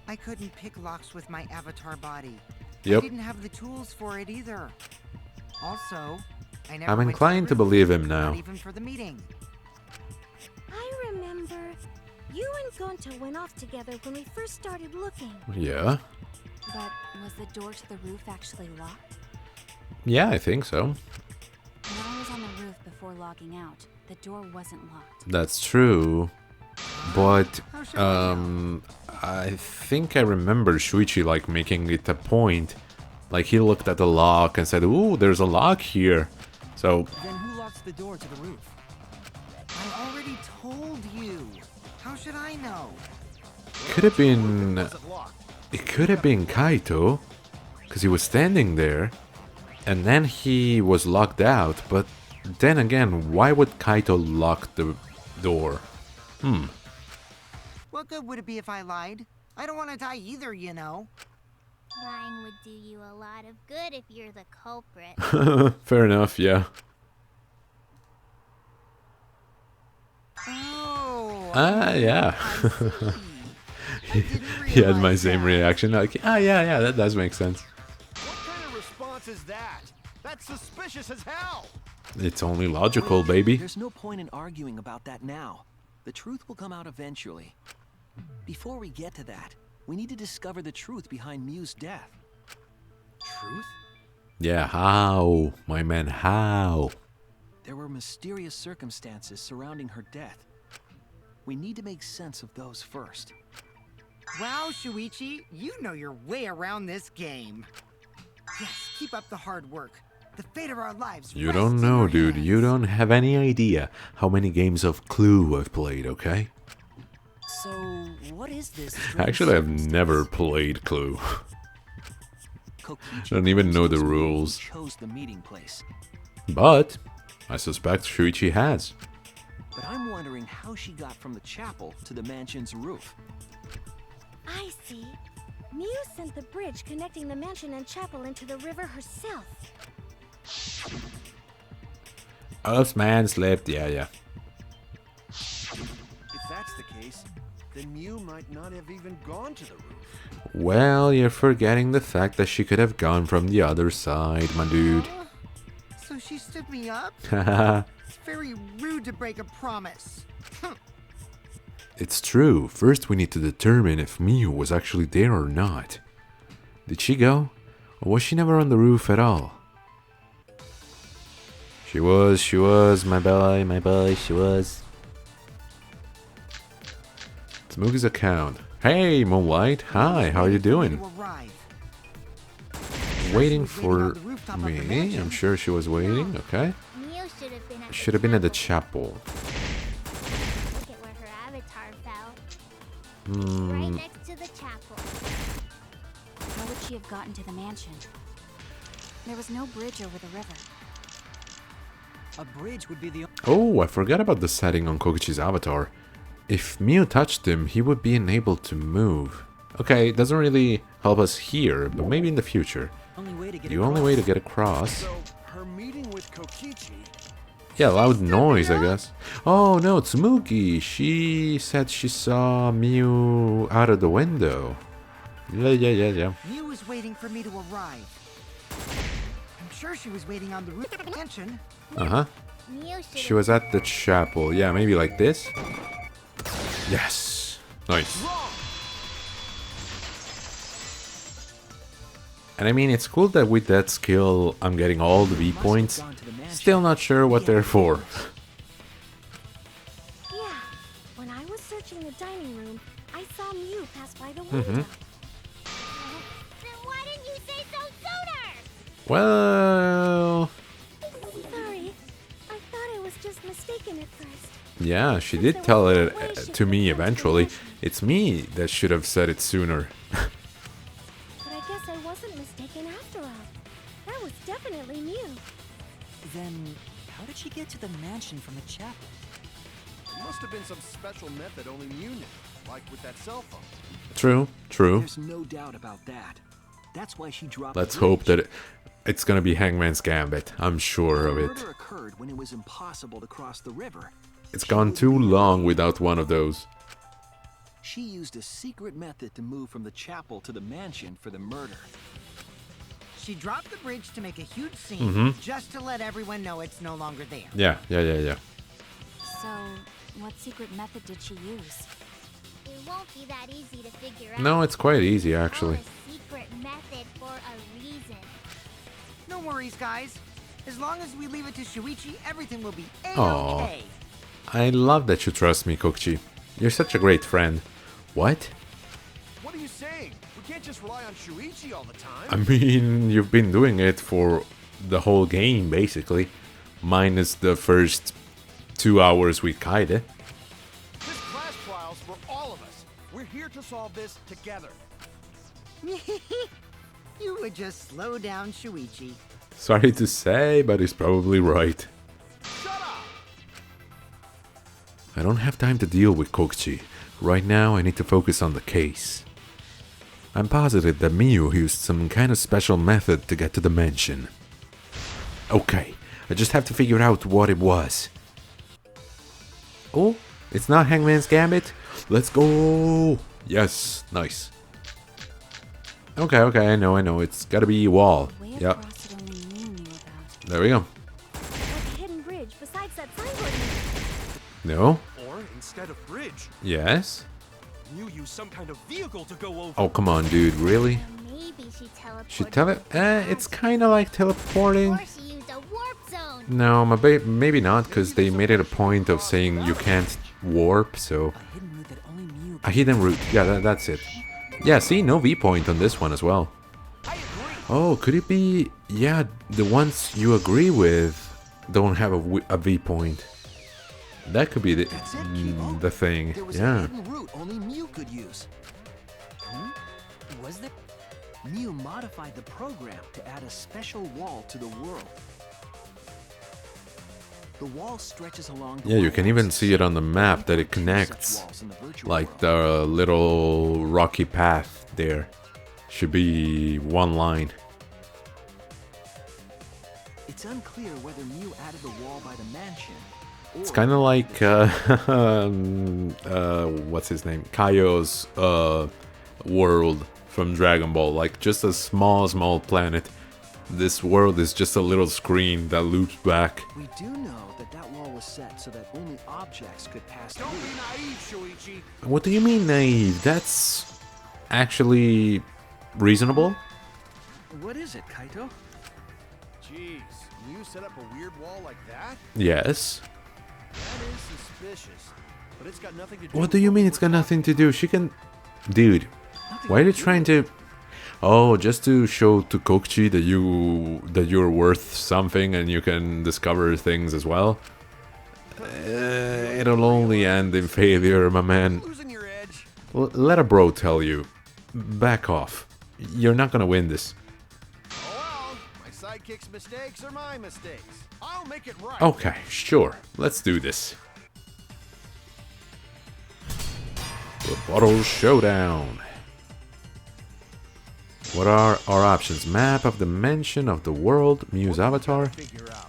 I couldn't pick locks with my avatar body. Yep. I didn't have the tools for it either. Also, I never I'm went inclined to the roof, believe him not now. even for the meeting. I remember you and Gonta went off together when we first started looking. Yeah. But was the door to the roof actually locked? Yeah, I think so. When I was on the roof before logging out, the door wasn't locked. That's true. But How should I know? I think I remember Shuichi like making it a point. Like he looked at the lock and said, "Ooh, there's a lock here." So Then who locked the door to the roof? I already told you. How should I know? could have been Wasn't locked. it could have been Kaito, because he was standing there, and then he was locked out. But then again, why would Kaito lock the door? What good would it be if I lied? I don't want to die either, you know. Lying would do you a lot of good if you're the culprit. Fair enough, yeah. Oh. Yeah. I see. I didn't He had my realize same that. reaction. Like, yeah, that does make sense. What kind of response is that? That's suspicious as hell! It's only logical, baby. There's no point in arguing about that now. The truth will come out eventually. Before we get to that, we need to discover the truth behind Miu's death. Truth? Yeah, how? My man, how? There were mysterious circumstances surrounding her death. We need to make sense of those first. Wow, Shuichi, you know your way around this game. Yes, keep up the hard work. The fate of our lives. You rests don't in know, your dude. hands. You don't have any idea how many games of Clue I've played, okay? So, what is this? strange Actually, I've circumstance? never played Clue. Kokichi Don't even know the claims it was Miu who rules. chose the meeting place. But I suspect Shuichi has. But I'm wondering how she got from the chapel to the mansion's roof. I see. Miu sent the bridge connecting the mansion and chapel into the river herself. Us man slipped, yeah. If that's the case, then Miu might not have even gone to the roof. Well, you're forgetting the fact that she could have gone from the other side, my dude. So she stood me up? Haha. It's very rude to break a promise. It's true. First, we need to determine if Miu was actually there or not. Did she go? Or was she never on the roof at all? She was, my boy, she was. It's Moogie's account. Hey, Moonlight. Hi, how are you doing? To arrive. Waiting She was waiting on for the rooftop of the me. mansion. I'm sure she was waiting, okay. Miu should have been at Should have been at the chapel. Look at where her avatar fell. Right next to the chapel. How would she have gotten to the mansion? There was no bridge over the river. A bridge would be the Oh, I forgot about the setting on Kokichi's avatar. If Miu touched him, he would be unable to move. Okay, it doesn't really help us here, but maybe in the future. only way to get The across. only way to get across... So, her meeting with Kokichi... Yeah, loud noise, I guess. Oh, no, it's Moogie. She said she saw Miu out of the window. Yeah. Miu was waiting for me to arrive. I'm sure she was waiting on the roof of the mansion. Uh-huh. Mew should She was at the chapel. Yeah, maybe like this. Yes. Nice. And I mean, it's cool that with that skill, I'm getting all the V points. Still not sure what they're for. Yeah. When I was searching the dining room, I saw Mew pass by the window. Then why didn't you say so sooner? Well... Sorry. I thought I was just mistaken at first. Yeah, she did tell it to me eventually. It's me that should have said it sooner. But I guess I wasn't mistaken after all. That was definitely Mew. Then, how did she get to the mansion from the chapel? It must have been some special method only Mew knew, like with that cell phone. True, true. There's no doubt about that. That's why she dropped. Let's the hope bridge. that it's gonna be Hangman's Gambit. I'm sure of The it. murder occurred when it was impossible to cross the river. It's gone too long without one of those. She used a secret method to move from the chapel to the mansion for the murder. She dropped the bridge to make a huge scene, just to let everyone know it's no longer there. Yeah. So, what secret method did she use? It won't be that easy to figure out. No, it's quite easy It's all actually. a secret method for a reason. No worries, guys. As long as we leave it to Shuichi, everything will be Aw. A-okay. I love that you trust me, Kokchi. You're such a great friend. What? What are you saying? We can't just rely on Shuichi all the time. I mean, you've been doing it for the whole game, basically. Minus the first 2 hours with Kaide. This class trial's for all of us. We're here to solve this together. You would just slow down Shuichi. Sorry to say, but he's probably right. Shut up! I don't have time to deal with Kokchi. Right now, I need to focus on the case. I'm positive that Miyu used some kind of special method to get to the mansion. Okay, I just have to figure out what it was. Oh, it's not Hangman's Gambit? Let's go! Yes, nice. Okay, I know, it's gotta be wall. Way Yep, across it only Mew knew about. there we go. Like a hidden bridge besides that signboard. No? Or instead of bridge, Yes? Mew used some kind of vehicle to go over. Oh, come on, dude, really? Maybe she teleported. She it's kinda like teleporting. Or she used a warp zone. No, maybe not, because they made it a point of saying you can't warp, so... A hidden route that only Mew A hidden route, yeah, that's it. Yeah, see, no V point on this one as well. Oh, could it be... Yeah, the ones you agree with don't have a V point. That could be That's it, Kibo. the thing, There was a yeah. hidden route only Mew could use. Was there? Mew modified the program to add a special wall to the world. The wall stretches along the Yeah, you can even y-axis. see it on the map that it Two such connects. walls in the virtual Like world. the little rocky path there. Should be one line. It's unclear whether Mew added the wall by the mansion. It's or kind of like, what's his name? Kaio's world from Dragon Ball. Like, just a small planet. This world is just a little screen that loops back. We do know that that wall was set so that only objects could pass Don't through. be naive, Shuichi. What do you mean naive? That's actually reasonable? What is it, Kaito? Jeez, Mew set up a weird wall like that? Yes. That is suspicious. But it's got nothing to do What with do you mean we it's were got nothing to do? She can... Dude, why are you trying to... Oh, just to show to Kokchi that you're worth something and you can discover things as well? It'll only end in failure, my man. losing your edge. Let a bro tell you. Back off. You're not gonna win this. Oh well, my sidekick's mistakes are my mistakes. I'll make it right. Okay, sure. Let's do this. Rebuttal Showdown. What are our options? Map of the mansion of the world, Mew's avatar. Figure out.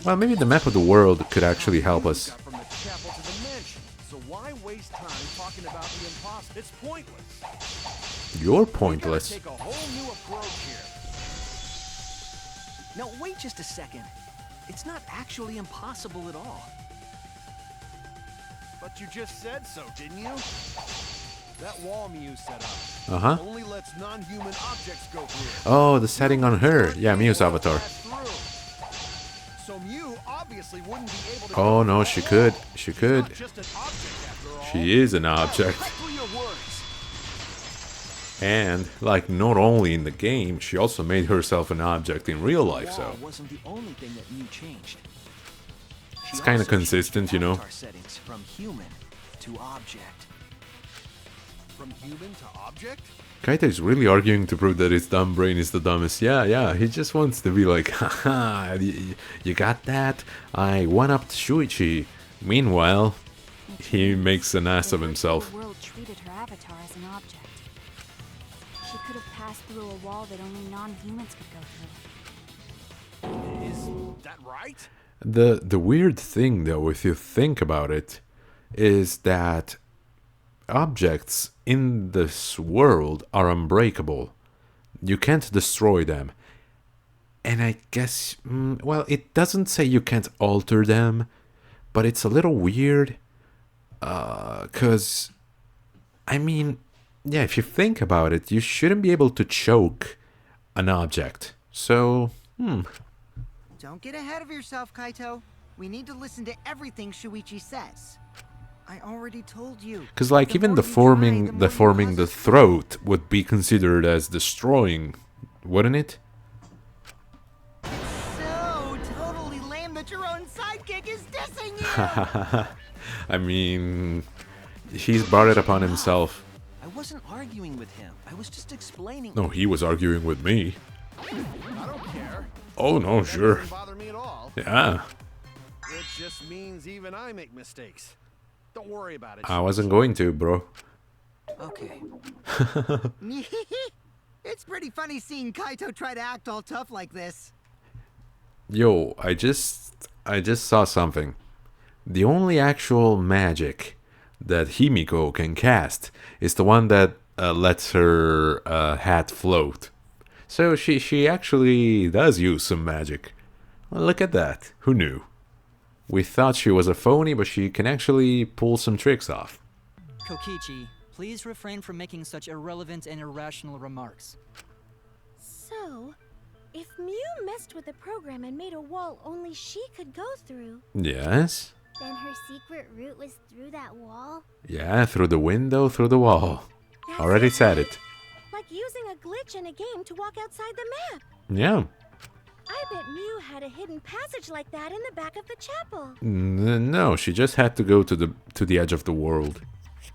Well, maybe the map of the world could actually help us. Got from the chapel to the mansion. So why waste time talking about the impossible? It's pointless. You're We gotta pointless. take a whole new approach here. No, wait just a second. It's not actually impossible at all. But you just said so, didn't you? That wall Mew set up Uh-huh. only lets non-human objects go through. Oh, the setting on her. Yeah, Mew's avatar. So Mew obviously wouldn't be able to. Oh no, she could. She could. Not just an object after all. She is an object. Exactly your words. And, like, not only in the game, she also made herself an object in real life, The so... wall wasn't the only thing that Mew changed. It's kinda consistent, you know. Avatar settings from human to object. From human to object? Kaito is really arguing to prove that his dumb brain is the dumbest. Yeah, he just wants to be like, haha, you got that? I one-upped Shuichi. Meanwhile, he makes an ass of himself. The world treated her avatar as an object. She could have passed through a wall that only non-humans could go through. Is that right? The weird thing, though, if you think about it, is that objects in this world are unbreakable. You can't destroy them. And I guess, well, it doesn't say you can't alter them, but it's a little weird. 'Cause, I mean, yeah, if you think about it, you shouldn't be able to choke an object. So, Don't get ahead of yourself, Kaito. We need to listen to everything Shuichi says. I already told you. Because, like, even deforming the throat would be considered as destroying, wouldn't it? So totally lame that your own sidekick is dissing you. I mean, he's brought it upon himself. I wasn't arguing with him. I was just explaining. No, he was arguing with me. I don't care. Oh, no, That sure. doesn't bother me at all. Yeah, It just means even I make mistakes. Don't worry about it. I wasn't going to, bro. Okay. It's pretty funny seeing Kaito try to act all tough like this. Yo, I just saw something. The only actual magic that Himiko can cast is the one that lets her hat float. So she actually does use some magic. Well, look at that. Who knew? We thought she was a phony, but she can actually pull some tricks off. Kokichi, please refrain from making such irrelevant and irrational remarks. So, if Mew messed with the program and made a wall only she could go through, Yes? Then her secret route was through that wall? Yeah, through the window, through the wall. that's Already said it. like using a glitch in a game to walk outside the map. Yeah. I bet Mew had a hidden passage like that in the back of the chapel. No, she just had to go to the edge of the world.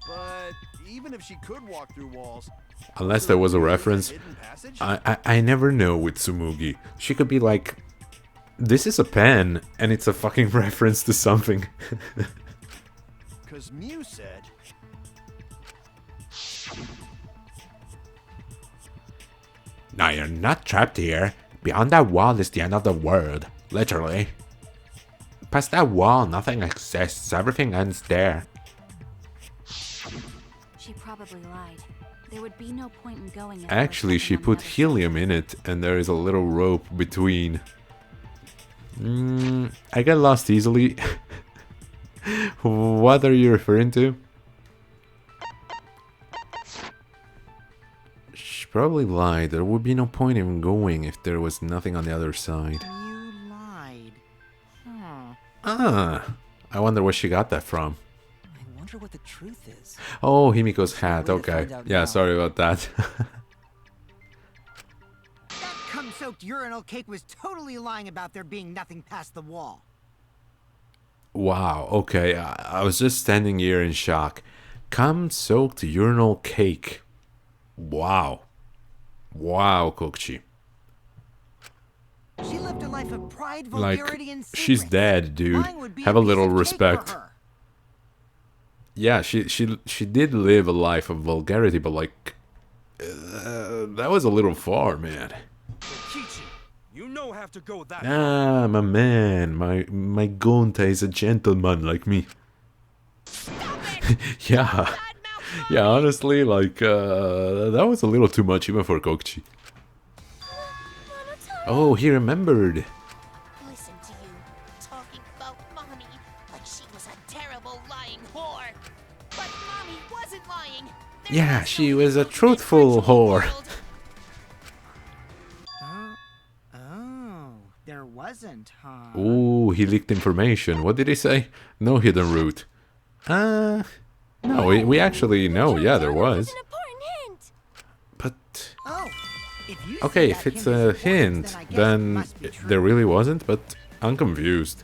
But even if she could walk through walls, Unless there was a reference. hidden passage? I never know with Tsumugi. She could be like, this is a pen, and it's a fucking reference to something. Because Mew said. Now you're not trapped here. Beyond that wall is the end of the world. Literally. Past that wall, nothing exists. Everything ends there. She probably lied. There would be no point in going. if there was Actually, she something on the put other helium side. in it, and there is a little rope between. I get lost easily. What are you referring to? She probably lied. There would be no point in going if there was nothing on the other side. You lied. Huh. Ah, I wonder where she got that from. I wonder what the truth is. Oh, Himiko's hat. Way to Okay. find out Yeah, now. sorry about that. That cum-soaked urinal cake was totally lying about there being nothing past the wall. Wow, okay. I was just standing here in shock. Cum-soaked urinal cake. Wow. Wow, Kokchi. She lived a life of pride, Like, vulgarity, and she's secrets. dead, dude. Mine would be Have a piece little of cake for respect. her. Yeah, she did live a life of vulgarity, but like, that was a little far, man. Kichi, you know have to go that Ah, my man, my Gonta is a gentleman like me. Yeah, yeah. Honestly, like, that was a little too much even for Kokchi. Oh, he remembered. Listen to you, talking about Mommy like she was a terrible lying whore. But Mommy wasn't lying. There Yeah, was she no was a ultimate truthful virtual whore. world. Oh, there wasn't, huh? Ooh, he leaked information. What did he say? No hidden route. No, we actually know. Yeah, there was. An important hint. But Oh, if you okay, say if that it's hint is a important, hint, then I guess it then must be true. there really wasn't. But I'm confused.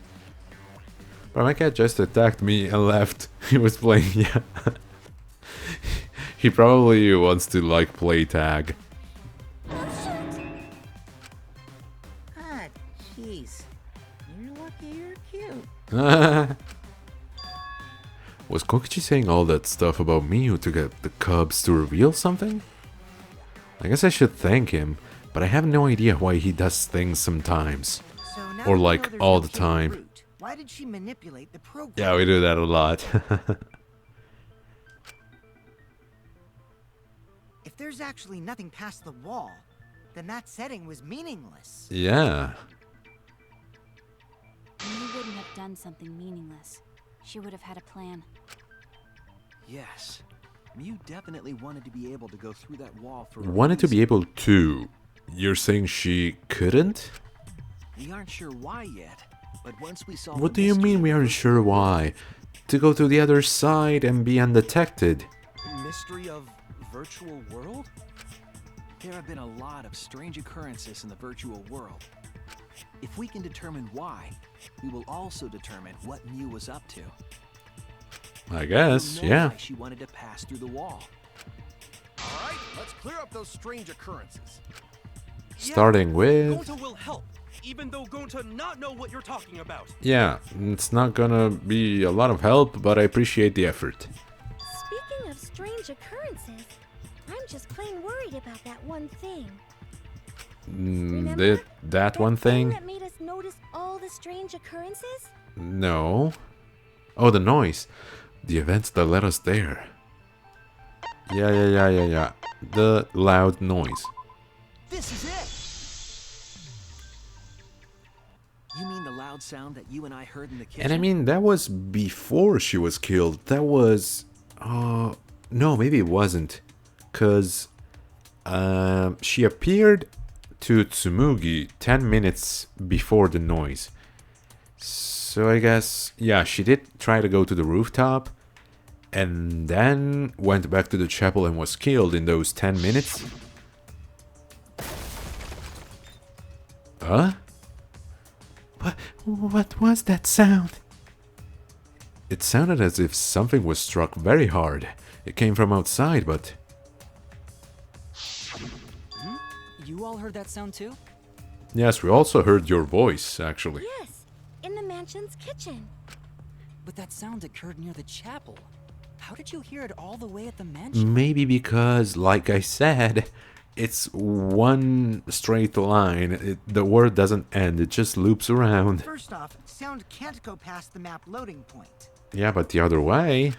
But my cat just attacked me and left. He was playing. Yeah. He probably wants to like play tag. Ah, jeez. You're lucky you're cute. Was Kokichi saying all that stuff about Miyu to get the cubs to reveal something? I guess I should thank him, but I have no idea why he does things sometimes. So now Or we like know there's all no the hidden time. route. Why did she manipulate the program? Yeah, we do that a lot. If there's actually nothing past the wall, then that setting was meaningless. Yeah. Mew wouldn't have done something meaningless. She would have had a plan. Yes. Mew definitely wanted to be able to go through that wall for a Wanted to be reason. able to. You're saying she couldn't? We aren't sure why yet, but once we saw What do you mean we aren't sure why? To go to the other side and be undetected. Mystery of virtual world? There have been a lot of strange occurrences in the virtual world. If we can determine why, we will also determine what Mew was up to. I guess, We'll know yeah. why she wanted to pass through the wall. All right, let's clear up those strange occurrences. Starting with... Gonta will help, even though Gonta not know what you're talking about. Yeah, it's not gonna be a lot of help, but I appreciate the effort. Speaking of strange occurrences, I'm just plain worried about that one thing. Remember? That one thing? that made us notice all the strange occurrences? No. Oh, the noise. The events that led us there. Yeah. The loud noise. This is it! You mean the loud sound that you and I heard in the kitchen? And I mean, that was before she was killed. That was... no, maybe it wasn't. Because she appeared to Tsumugi 10 minutes before the noise. So I guess, yeah, she did try to go to the rooftop. And then went back to the chapel and was killed in those 10 minutes. Huh? What was that sound? It sounded as if something was struck very hard. It came from outside, but... You all heard that sound too? Yes, we also heard your voice, actually. Yes, in the mansion's kitchen. But that sound occurred near the chapel. How did you hear it all the way at the mansion? Maybe because, like I said, it's one straight line. The word doesn't end, it just loops around. First off, sound can't go past the map loading point. Yeah, but the other way...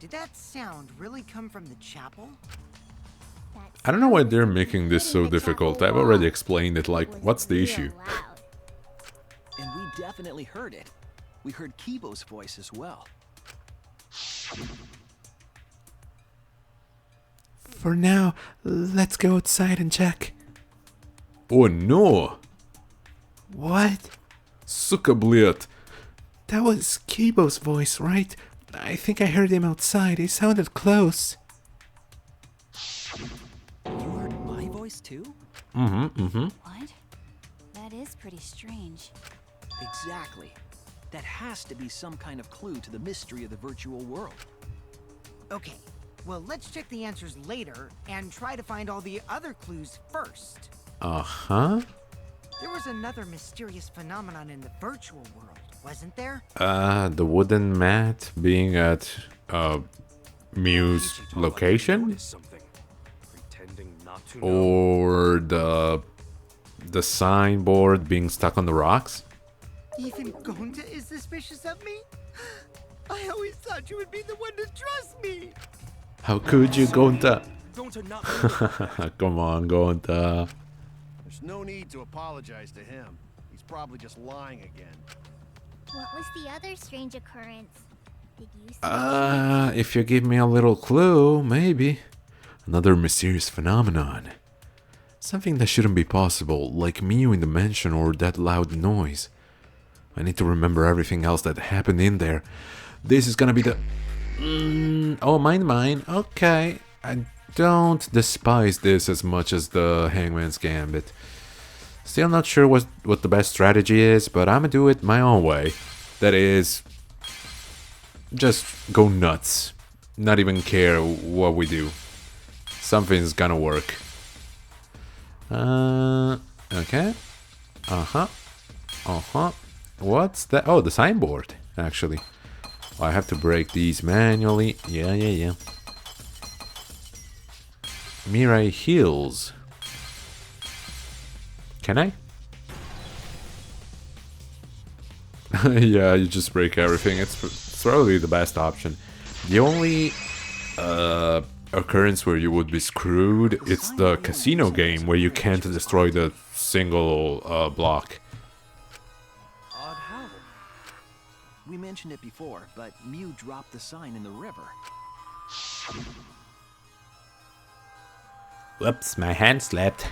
Did that sound really come from the chapel? I don't know why they're making this so difficult. I've already explained it, like, what's the issue? And we definitely heard it. We heard Kibo's voice as well. For now, let's go outside and check. Oh no! What? Suka, блядь. That was Kibo's voice, right? I think I heard him outside. He sounded close. You heard my voice too? What? That is pretty strange. Exactly. That has to be some kind of clue to the mystery of the virtual world. Okay, well, let's check the answers later and try to find all the other clues first. Uh-huh. There was another mysterious phenomenon in the virtual world, wasn't there? The wooden mat being at, Mew's location? Something. Pretending not to know. Or the signboard being stuck on the rocks? Even Gonta is suspicious of me? I always thought you would be the one to trust me! How could you, Gonta? Gonta not know. Come on, Gonta. There's There's no need to apologize to him. He's probably just lying again. What was the other strange occurrence? Did you see If you give me a little clue, maybe. Another mysterious phenomenon. Something that shouldn't be possible, like Mew in the mansion or that loud noise. I need to remember everything else that happened in there. This is gonna be the... oh, mine. Okay. I don't despise this as much as the Hangman's Gambit. Still not sure what the best strategy is, but I'm gonna do it my own way. That is... just go nuts. Not even care what we do. Something's gonna work. Okay. What's that? Oh, the signboard, actually. I have to break these manually. Yeah. Mirai Hills. Can I? Yeah, you just break everything. It's probably the best option. The only occurrence where you would be screwed, it's the casino game where you can't destroy the single block. Odd how? We mentioned it before, but Mew dropped the sign in the river. Whoops, my hand slipped.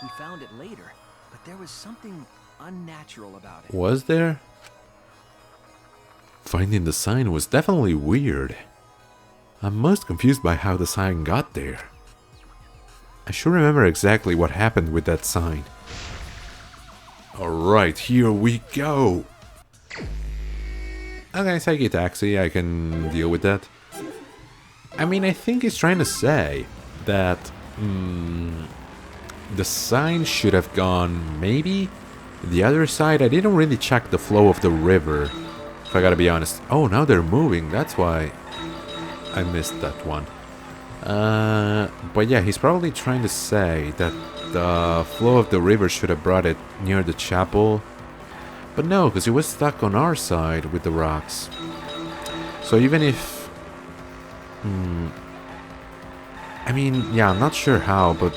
We found it later, but there was something unnatural about it. Was there? Finding the sign was definitely weird. I'm most confused by how the sign got there. I should remember exactly what happened with that sign. Alright, here we go! Okay, Psyche Taxi, I can deal with that. I mean, I think he's trying to say that the sign should have gone maybe the other side. I didn't really check the flow of the river, if I gotta be honest. Oh, now they're moving, that's why I missed that one. But yeah, he's probably trying to say that the flow of the river should have brought it near the chapel. But no, because it was stuck on our side with the rocks. So even if... I mean, yeah, I'm not sure how, but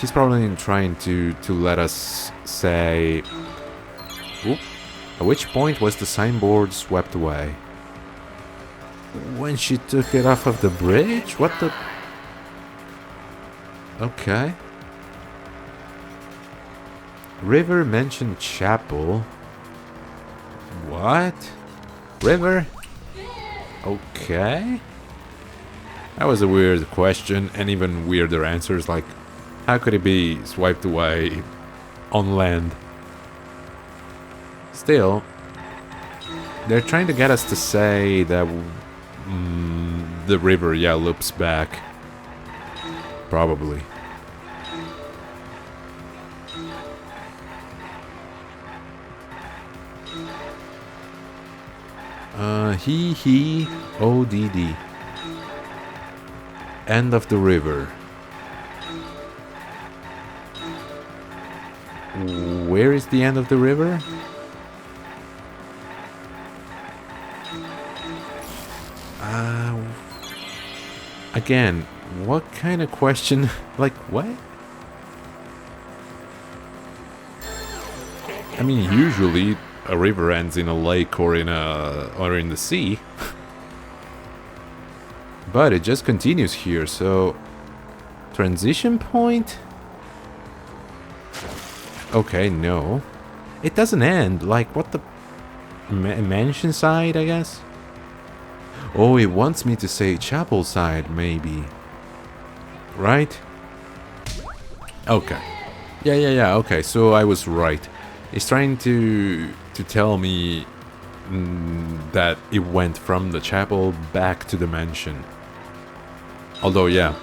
he's probably trying to let us say... Oop, at which point was the signboard swept away? When she took it off of the bridge? What the... Okay. River mentioned chapel. What? River? Okay. That was a weird question, and even weirder answers, like, how could it be swiped away on land? Still, they're trying to get us to say that the river, yeah, loops back. Probably. ODD. End of the river. Where is the end of the river? Again, what kind of question? Like, what? I mean, usually a river ends in a lake or in the sea. But it just continues here, so... Transition point? Okay, no. It doesn't end, like, what the... mansion side, I guess? Oh, it wants me to say chapel side, maybe. Right? Okay. Yeah, okay, so I was right. It's trying to tell me that it went from the chapel back to the mansion. Although, yeah,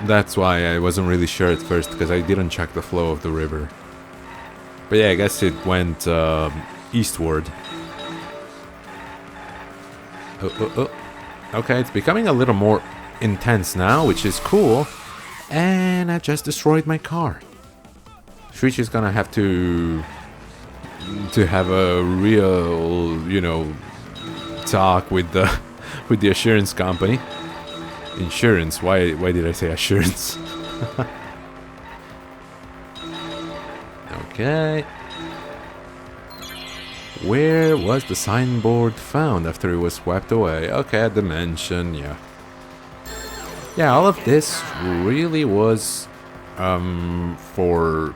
that's why I wasn't really sure at first, because I didn't check the flow of the river. But yeah, I guess it went eastward. Oh. Okay, it's becoming a little more intense now, which is cool. And I just destroyed my car. Switch is gonna have to have a real, you know, talk with the assurance company. Insurance, why did I say assurance? Okay. Where was the signboard found after it was swept away? Okay, at the mansion, yeah. Yeah, all of this really was for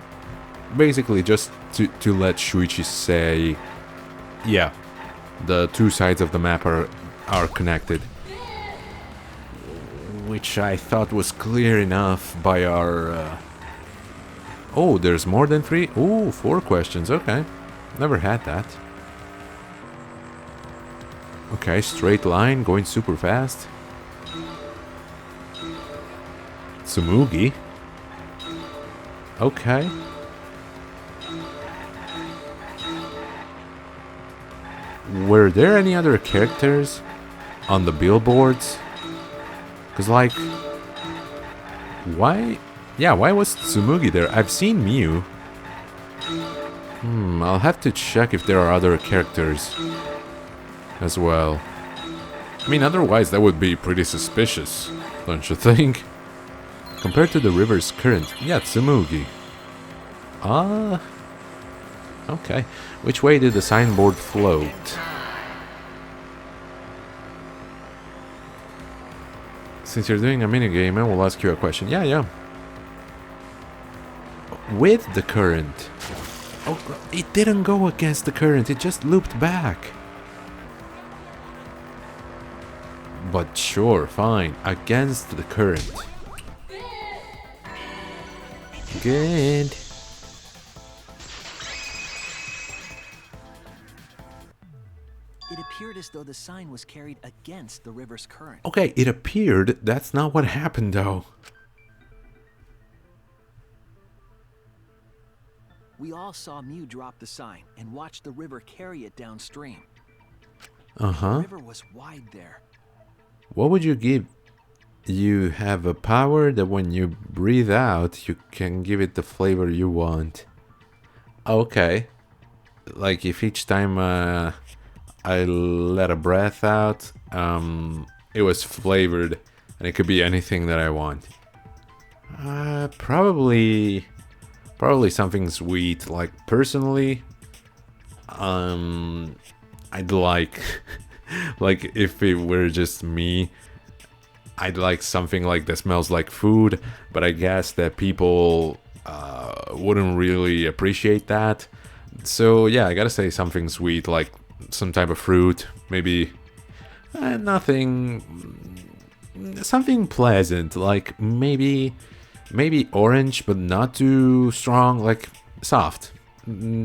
basically just to let Shuichi say, yeah, the two sides of the map are connected. Which I thought was clear enough by our... Oh, there's more than 3? Ooh, 4 questions, okay. Never had that. Okay, straight line, going super fast. Tsumugi. Okay. Were there any other characters on the billboards? Cause like... Why... Yeah, why was Tsumugi there? I've seen Mew. I'll have to check if there are other characters as well. I mean, otherwise that would be pretty suspicious, don't you think? Compared to the river's current. Yeah, Tsumugi. Ah. Okay. Which way did the signboard float? Since you're doing a minigame, I will ask you a question. Yeah. With the current. Oh, it didn't go against the current, it just looped back. But sure, fine. Against the current. Good. It appeared as though the sign was carried against the river's current. Okay, it appeared. That's not what happened, though. We all saw Mew drop the sign and watched the river carry it downstream. Uh-huh. The river was wide there. What would you give? You have a power that when you breathe out, you can give it the flavor you want. Okay. Like if each time I let a breath out, it was flavored, and it could be anything that I want. Probably something sweet. Like personally, I'd like, like if it were just me, I'd like something like that smells like food. But I guess that people wouldn't really appreciate that. So yeah, I gotta say something sweet, like some type of fruit, maybe something pleasant, like maybe orange, but not too strong, like soft,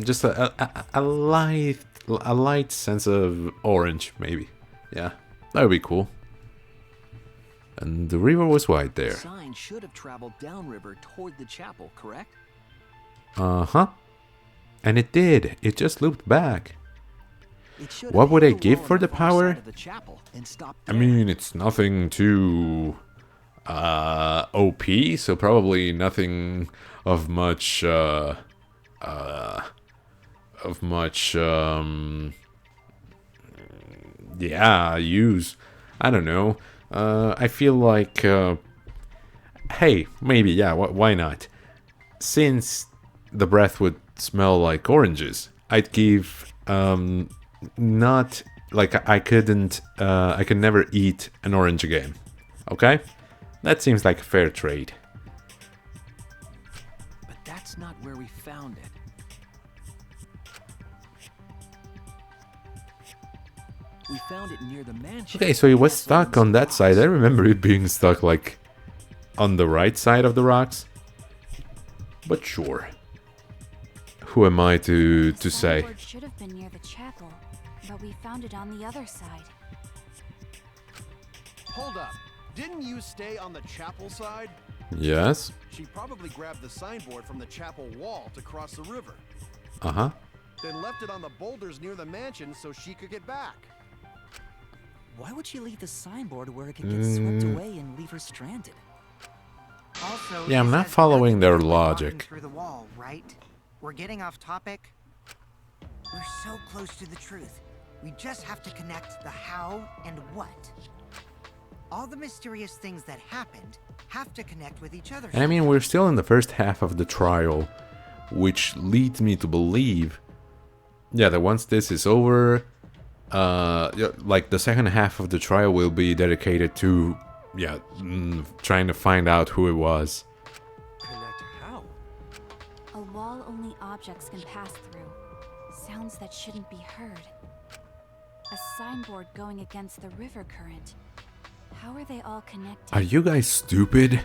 just a light sense of orange, maybe. Yeah, that would be cool. And the river was wide there. The sign should have traveled downriver toward the chapel, correct? Uh-huh. And it did. It just looped back. What would I give for the power? I mean, it's nothing too OP, so probably nothing of much yeah, use. I don't know. I feel like hey, maybe, yeah, why not? Since the breath would smell like oranges, I'd give not like I could never eat an orange again. Okay? That seems like a fair trade. But that's not where we found it. We found it near the mansion. Okay, so it was stuck on that side. I remember it being stuck like on the right side of the rocks. But sure. Who am I to say? The should have been near the chapel, but we found it on the other side. Hold up. Didn't you stay on the chapel side? Yes. She probably grabbed the signboard from the chapel wall to cross the river. Uh-huh. Then left it on the boulders near the mansion so she could get back. Why would she leave the signboard where it could get swept away and leave her stranded? Also, Yeah, I'm it not says following their nothing about walking logic. through the wall, right? We're getting off topic. We're so close to the truth. We just have to connect the how and what. All the mysterious things that happened have to connect with each other. And I mean, we're still in the first half of the trial. which leads me to believe, yeah, that once this is over, yeah, like the second half of the trial will be dedicated to, yeah, trying to find out who it was. Connect how? A wall only objects can pass through. Sounds that shouldn't be heard. A signboard going against the river current. How are they all connected? Are you guys stupid?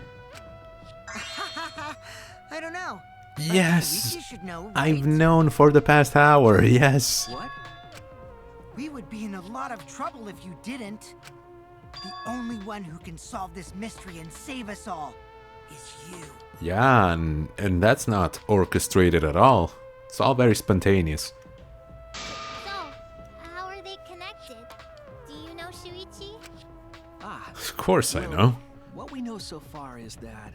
I don't know. Yes, You should know, right? I've known for the past hour, yes. What? We would be in a lot of trouble if you didn't. The only one who can solve this mystery and save us all is you. Yeah, and that's not orchestrated at all. It's all very spontaneous. So, how are they connected? Do you know, Shuichi? Ah, Of course I well, know. What we know so far is that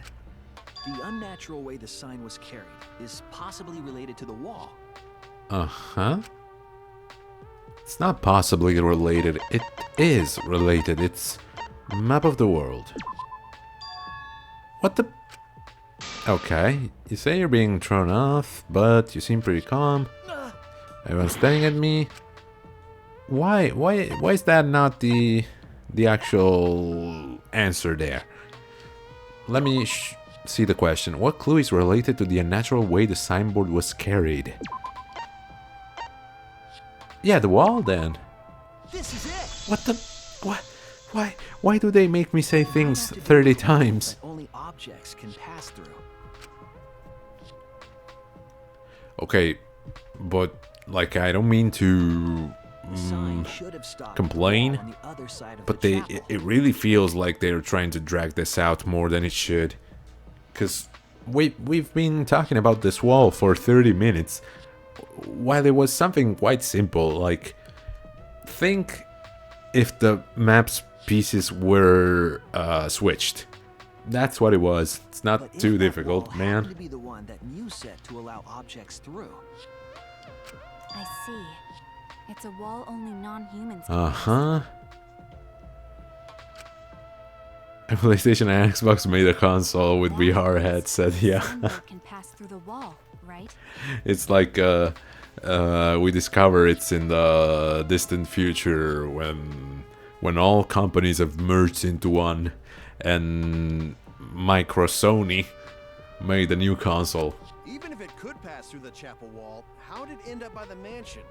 the unnatural way the sign was carried is possibly related to the wall. Uh-huh. It's not possibly related. It is related. It's map of the world. What the... Okay, you say you're being thrown off, but you seem pretty calm. Everyone's staring at me. Why is that not the actual answer there? Let me see the question. What clue is related to the unnatural way the signboard was carried? Yeah, the wall then. This is it. What the... What? Why do they make me say things 30 times? That only objects can pass through. Okay, but like I don't mean to The sign should have stopped complain, on the other side of but the it really feels like they're trying to drag this out more than it should. Cause we've been talking about this wall for 30 minutes, while it was something quite simple. Like, think if the map's pieces were switched. That's what it was. It's not But if too that difficult, wall man. happened to be the one that Mew set to allow objects through. I see. It's a wall only non-humans can pass Uh-huh. And PlayStation and Xbox made a console with through. VR headset, The yeah. signboard can pass through the wall, right? It's like we discover it's in the distant future when all companies have merged into one, and Sony made a new console. Even if it could pass through the chapel wall, how did it end up by the mansion?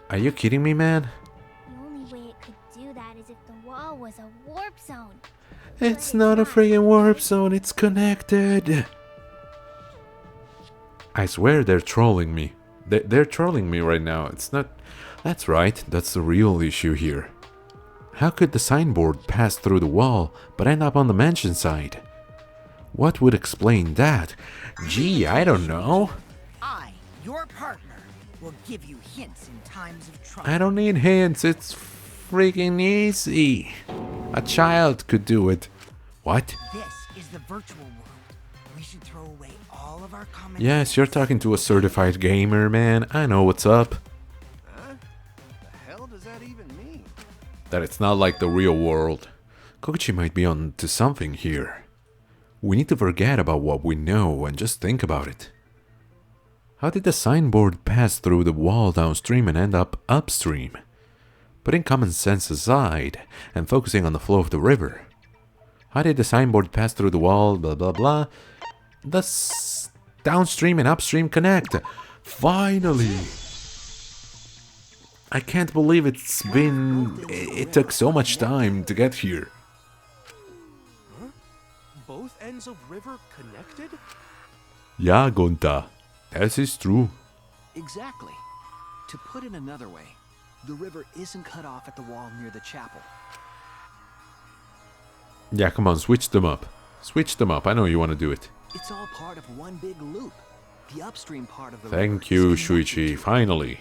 Are you kidding me, man? The only way it could do that is if the wall was a warp zone. It's not a friggin' warp zone, it's connected. I swear they're trolling me. They're trolling me right now. It's not... That's right, that's the real issue here. How could the signboard pass through the wall, but end up on the mansion side? What would explain that? Gee, I don't know. I, your partner, will give you hints in times of trouble. I don't need hints, it's freaking easy. A child could do it. What? This is the virtual world. We should throw away all of our common Yes, you're talking to a certified gamer, man. I know what's up. Huh? The hell does that even mean? That it's not like the real world. Kokichi might be on to something here. We need to forget about what we know and just think about it. How did the signboard pass through the wall downstream and end up upstream? Putting common sense aside and focusing on the flow of the river. How did the signboard pass through the wall, blah blah blah? Thus, downstream and upstream connect. Finally! I can't believe it took so much time to get here. Both ends of river connected? Yeah, Gonta. That is true. Exactly. To put it another way, the river isn't cut off at the wall near the chapel. Yeah, come on, switch them up. Switch them up. I know you want to do it. It's all part of one big loop. The upstream part of the Thank river you, is connected Shuichi. to- Finally.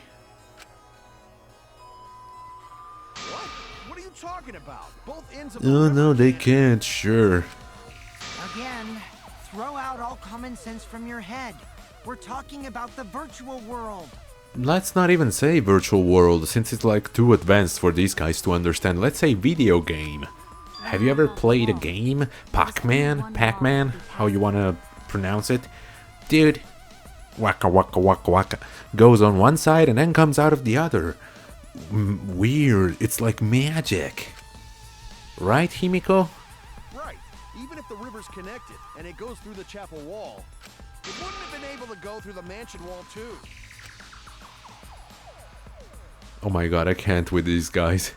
What? What are you talking about? Both ends of Oh the no, river they can't- can't. Sure. Again, throw out all common sense from your head. We're talking about the virtual world. Let's not even say virtual world, since it's like too advanced for these guys to understand. Let's say video game. Have you ever played a game? Pac-Man? Pac-Man? How you wanna pronounce it. Dude, waka waka waka waka, goes on one side and then comes out of the other. Weird. It's like magic. Right, Himiko? Right. Even if the river's connected and it goes through the chapel wall, it wouldn't have been able to go through the mansion wall too. Oh my god, I can't with these guys.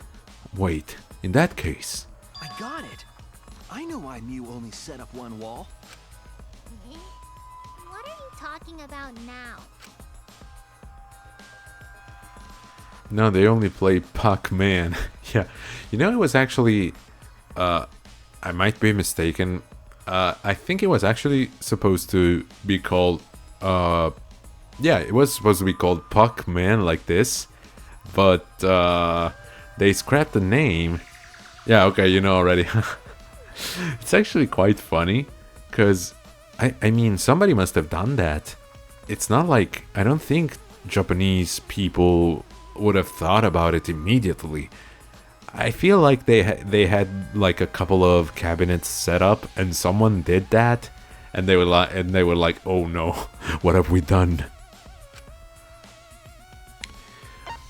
Wait, in that case... I got it. I know why Mew only set up one wall. Eh? What are you talking about now? No, they only play Pac-Man. Yeah, you know, it was actually... I might be mistaken. I think it was actually supposed to be called... yeah, it was supposed to be called Pac-Man like this. But they scrapped the name. Yeah, okay, you know already. It's actually quite funny. Because, I mean, somebody must have done that. It's not like... I don't think Japanese people would have thought about it immediately. I feel like they had like a couple of cabinets set up and someone did that. And they were like, oh no, what have we done?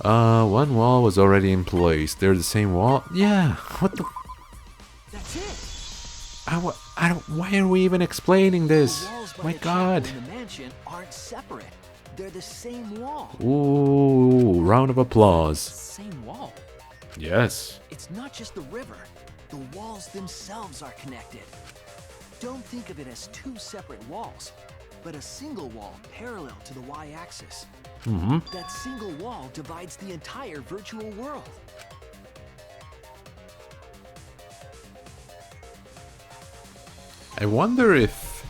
One wall was already in place. They're the same wall? Yeah, what the... That's it. I don't... Why are we even explaining this? The walls by My the god. chapel and the mansion aren't separate. They're the same wall. Ooh, round of applause. Same wall. Yes. It's not just the river. The walls themselves are connected. Don't think of it as two separate walls, but a single wall parallel to the y-axis. Mm-hmm. That single wall divides the entire virtual world. I wonder if...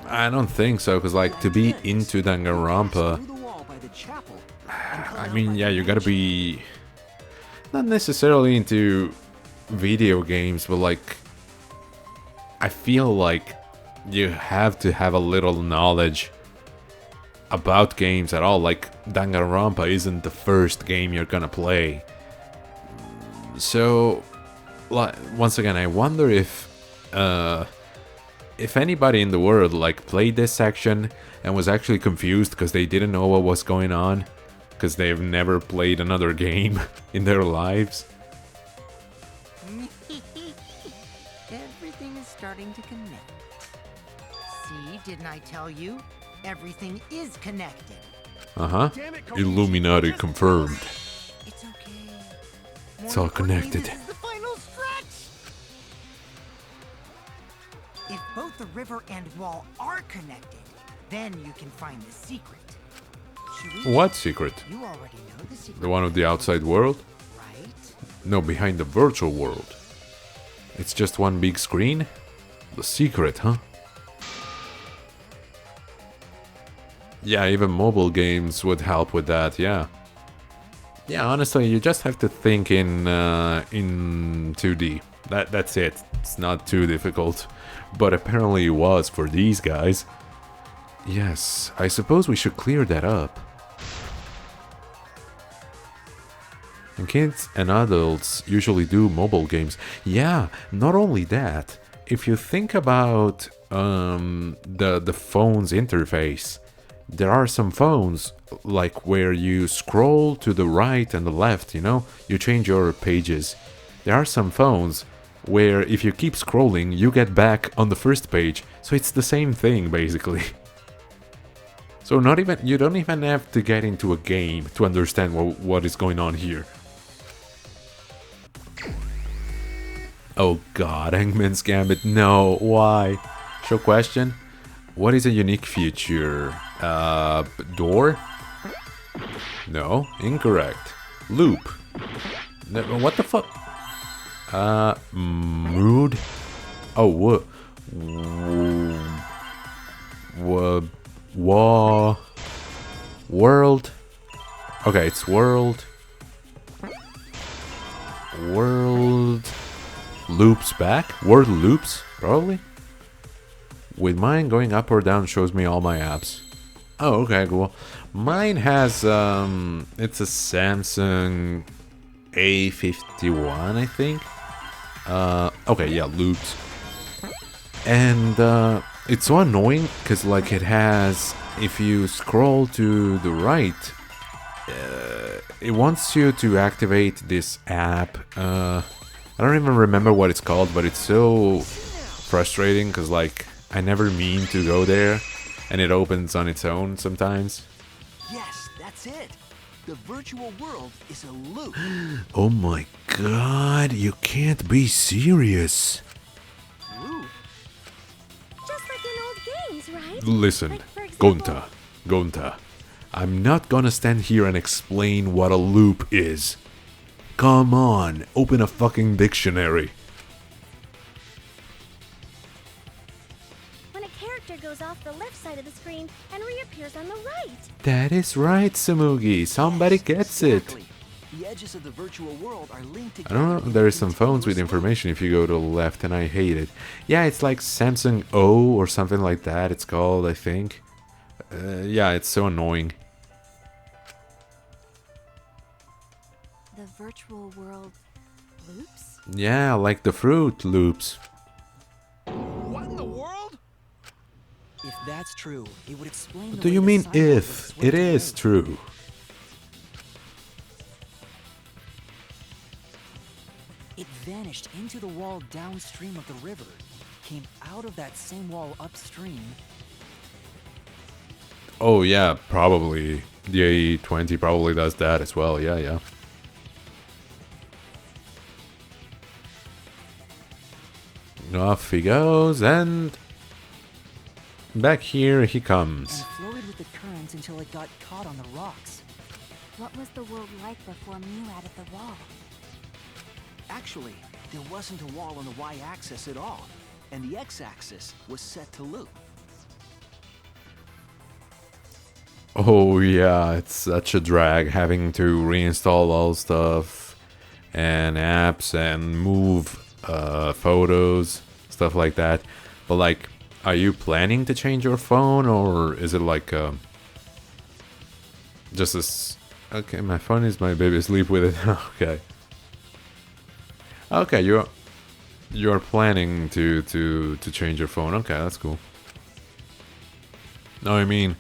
I don't think so, because like to be into Danganronpa... Through the wall by the chapel. I mean, yeah, you gotta be... Not necessarily into video games, but like... I feel like you have to have a little knowledge about games at all. Like, Danganronpa isn't the first game you're gonna play. So, once again, I wonder if anybody in the world like played this section and was actually confused because they didn't know what was going on, because they've never played another game in their lives. Everything is starting to connect. See, didn't I tell you? Everything is connected. Uh-huh. Damn it, Kokichi, Illuminati just- confirmed. It's okay. It's all connected. This is the final stretch. If both the river and wall are connected, then you can find the secret. Should we- What secret? You already know the secret. The one of the outside world? Right? No, behind the virtual world. It's just one big screen? The secret, huh? Yeah, even mobile games would help with that, yeah. Yeah, honestly, you just have to think in 2D. That's it. It's not too difficult. But apparently it was for these guys. Yes, I suppose we should clear that up. And kids and adults usually do mobile games. Yeah, not only that. If you think about the phone's interface, there are some phones like where you scroll to the right and the left, you know? You change your pages. There are some phones where if you keep scrolling, you get back on the first page. So it's the same thing, basically. So you don't even have to get into a game to understand what is going on here. Oh god, Hangman's Gambit, no, why? Show question. What is a unique feature? Door? No, incorrect. Loop. No, what the fuck? Mood? Oh, world? Okay, it's world. World loops back? World loops, probably? With mine, going up or down shows me all my apps. Oh, okay, cool. Mine has, it's a Samsung A51, I think. Okay, yeah, loops. And, it's so annoying because like it has, if you scroll to the right, it wants you to activate this app. I don't even remember what it's called, but it's so frustrating because like I never mean to go there and it opens on its own sometimes. Yes, that's it. The virtual world is a loop. Oh my god, you can't be serious. Loop? Just like in old games, right? Listen, Like, for example- Gonta, I'm not gonna stand here and explain what a loop is. Come on, open a fucking dictionary. When a character goes off the left side of the screen and reappears on the right. That is right, Samugi. Somebody Yes, gets it. exactly. The edges of the virtual world are linked I together. don't know, there are some phones with information if you go to the left, and I hate it. Yeah, it's like Samsung O or something like that, it's called, I think. Yeah, it's so annoying. The virtual world loops? Yeah, like the Fruit Loops. What in the world? If that's true, it would explain. What the do way you the mean signboard was if? switched It is away. true. It vanished into the wall downstream of the river, came out of that same wall upstream. Oh yeah, probably. The A20 probably does that as well, yeah. Off he goes, and back here he And comes. floated with the current until it got caught on the rocks. What was the world like before Mew added the wall? Actually, there wasn't a wall on the y-axis at all, and the x-axis was set to loop. Oh yeah, it's such a drag having to reinstall all stuff and apps and move photos, stuff like that. But like, are you planning to change your phone, or is it like just as okay? My phone is my baby. Sleep with it. Okay, you're planning to change your phone. Okay, that's cool. No, I mean,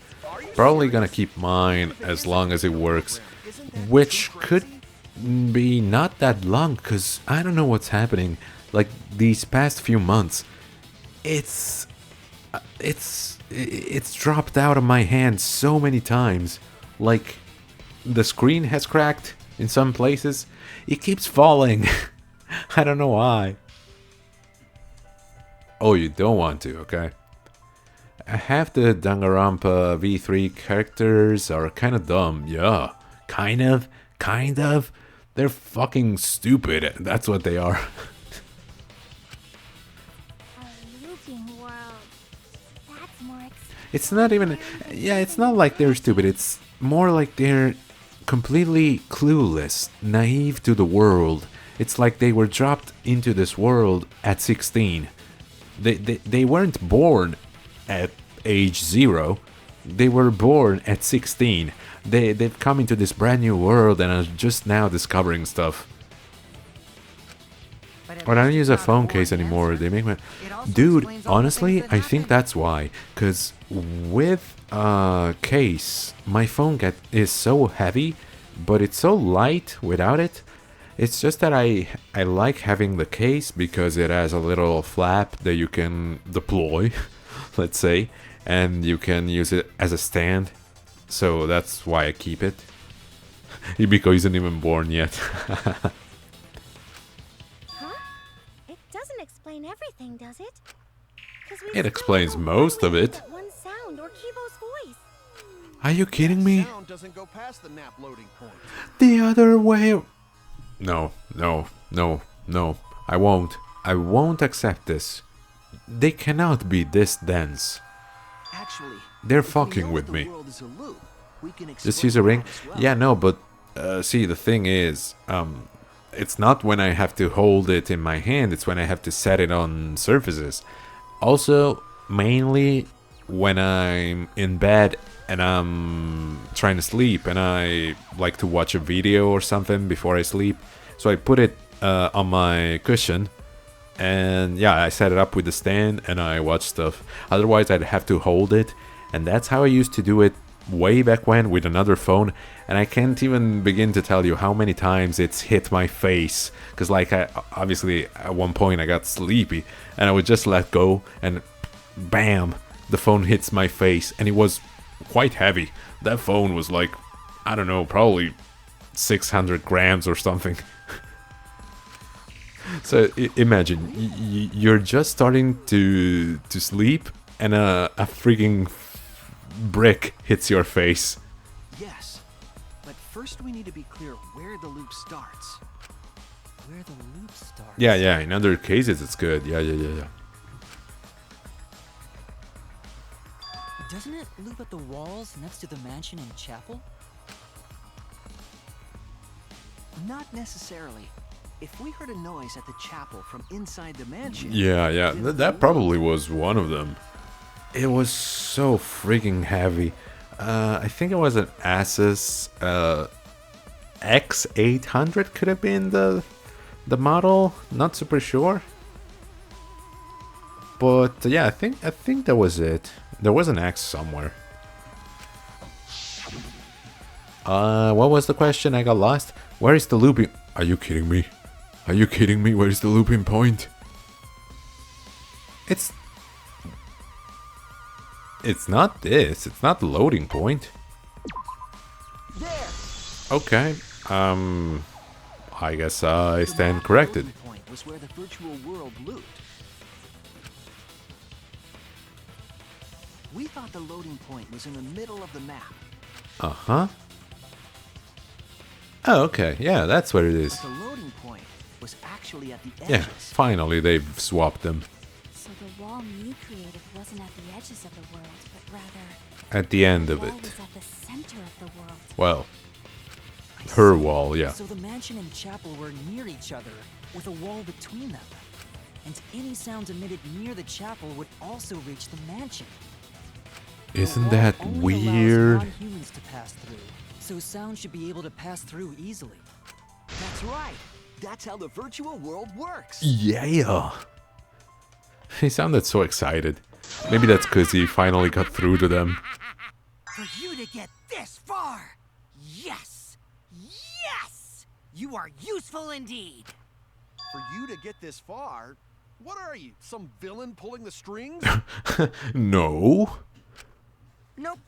probably gonna keep mine as long as it works, which could be not that long, because I don't know what's happening. Like these past few months, it's dropped out of my hand so many times. Like the screen has cracked in some places. It keeps falling. I don't know why. Oh, you don't want to, okay? Half the Danganronpa V3 characters are kind of dumb. Yeah, kind of. They're fucking stupid. That's what they are. A looping world. That's more It's not even... Yeah, it's not like they're stupid. It's more like they're completely clueless, naive to the world. It's like they were dropped into this world at 16. They weren't born at age 0. They were born at 16. They've come into this brand new world and are just now discovering stuff. When I don't use a phone case anymore, they make my... Dude, honestly, I think that's why. Because with a case, my phone is so heavy, but it's so light without it. It's just that I like having the case because it has a little flap that you can deploy, let's say, and you can use it as a stand. So that's why I keep it. Ibiko isn't even born yet. Huh? It doesn't explain everything, does it? 'Cause we It still explains don't most of really it. get One sound or Kibo's voice. Are you kidding me? Sound doesn't go past the nap loading point. The other way... No. I won't. I won't accept this. They cannot be this dense. Actually, They're if we fucking know with the me. world is a loop, we can Just explain use a ring? that as well. Yeah, no, but see, the thing is, it's not when I have to hold it in my hand, it's when I have to set it on surfaces. Also, mainly when I'm in bed and I'm trying to sleep and I like to watch a video or something before I sleep. So I put it on my cushion And yeah, I set it up with the stand and I watch stuff. Otherwise, I'd have to hold it. And that's how I used to do it way back when with another phone. And I can't even begin to tell you how many times it's hit my face. Because like, obviously, at one point I got sleepy. And I would just let go and bam, the phone hits my face. And it was quite heavy. That phone was like, I don't know, probably 600 grams or something. So imagine, you're just starting to sleep and a freaking brick hits your face. Yes, but first we need to be clear where the loop starts. Where the loop starts. Yeah, in other cases it's good. Yeah. Doesn't it loop at the walls next to the mansion and chapel? Not necessarily. If we heard a noise at the chapel from inside the mansion... Yeah, that probably was one of them. It was so freaking heavy. I think it was an Asus X800 could have been the model. Not super sure. But yeah, I think that was it. There was an X somewhere. What was the question? I got lost. Where is the looping? Are you kidding me? Are you kidding me? Where is the looping point? It's not this. It's not the loading point. There! Okay. I guess I stand corrected. The point was where the virtual world looped. We thought the loading point was in the middle of the map. Uh-huh. Oh, okay. Yeah, that's what it is. But the loading point was actually at the edges. Yeah, finally they've swapped them. So the wall Mew created wasn't at the edges of the world, but rather... At the end of the wall it. was at the center of the world. Well, her wall, yeah. So the mansion and chapel were near each other, with a wall between them. And any sounds emitted near the chapel would also reach the mansion. Isn't The wall that only weird? allows non-humans to pass through, so sound should be able to pass through easily. That's right. That's how the virtual world works. Yeah. He sounded so excited. Maybe that's because he finally got through to them. For you to get this far! Yes! Yes! You are useful indeed! For you to get this far, what are you, some villain pulling the strings? No. Nope.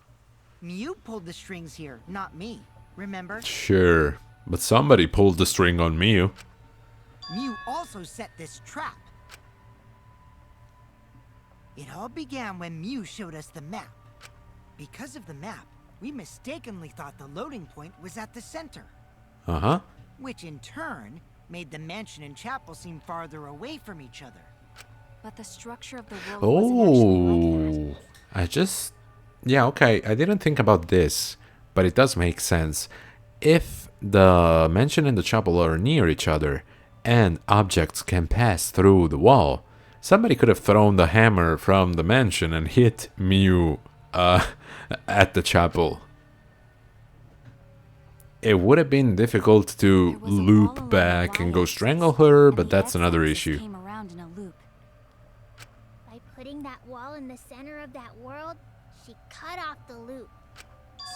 Mew pulled the strings here, not me. Remember? Sure. But somebody pulled the string on Mew. Mew also set this trap. It all began when Mew showed us the map. Because of the map, we mistakenly thought the loading point was at the center. Uh-huh. Which in turn made the mansion and chapel seem farther away from each other. But the structure of the world wasn't actually like that. Yeah, okay. I didn't think about this, but it does make sense. If the mansion and the chapel are near each other, and objects can pass through the wall, somebody could have thrown the hammer from the mansion and hit Mew at the chapel. It would have been difficult to There was a wall loop along back the and go y-axis, strangle her, and but the that's another x-axis issue. came around in a loop. By putting that wall in the center of that world, she cut off the loop.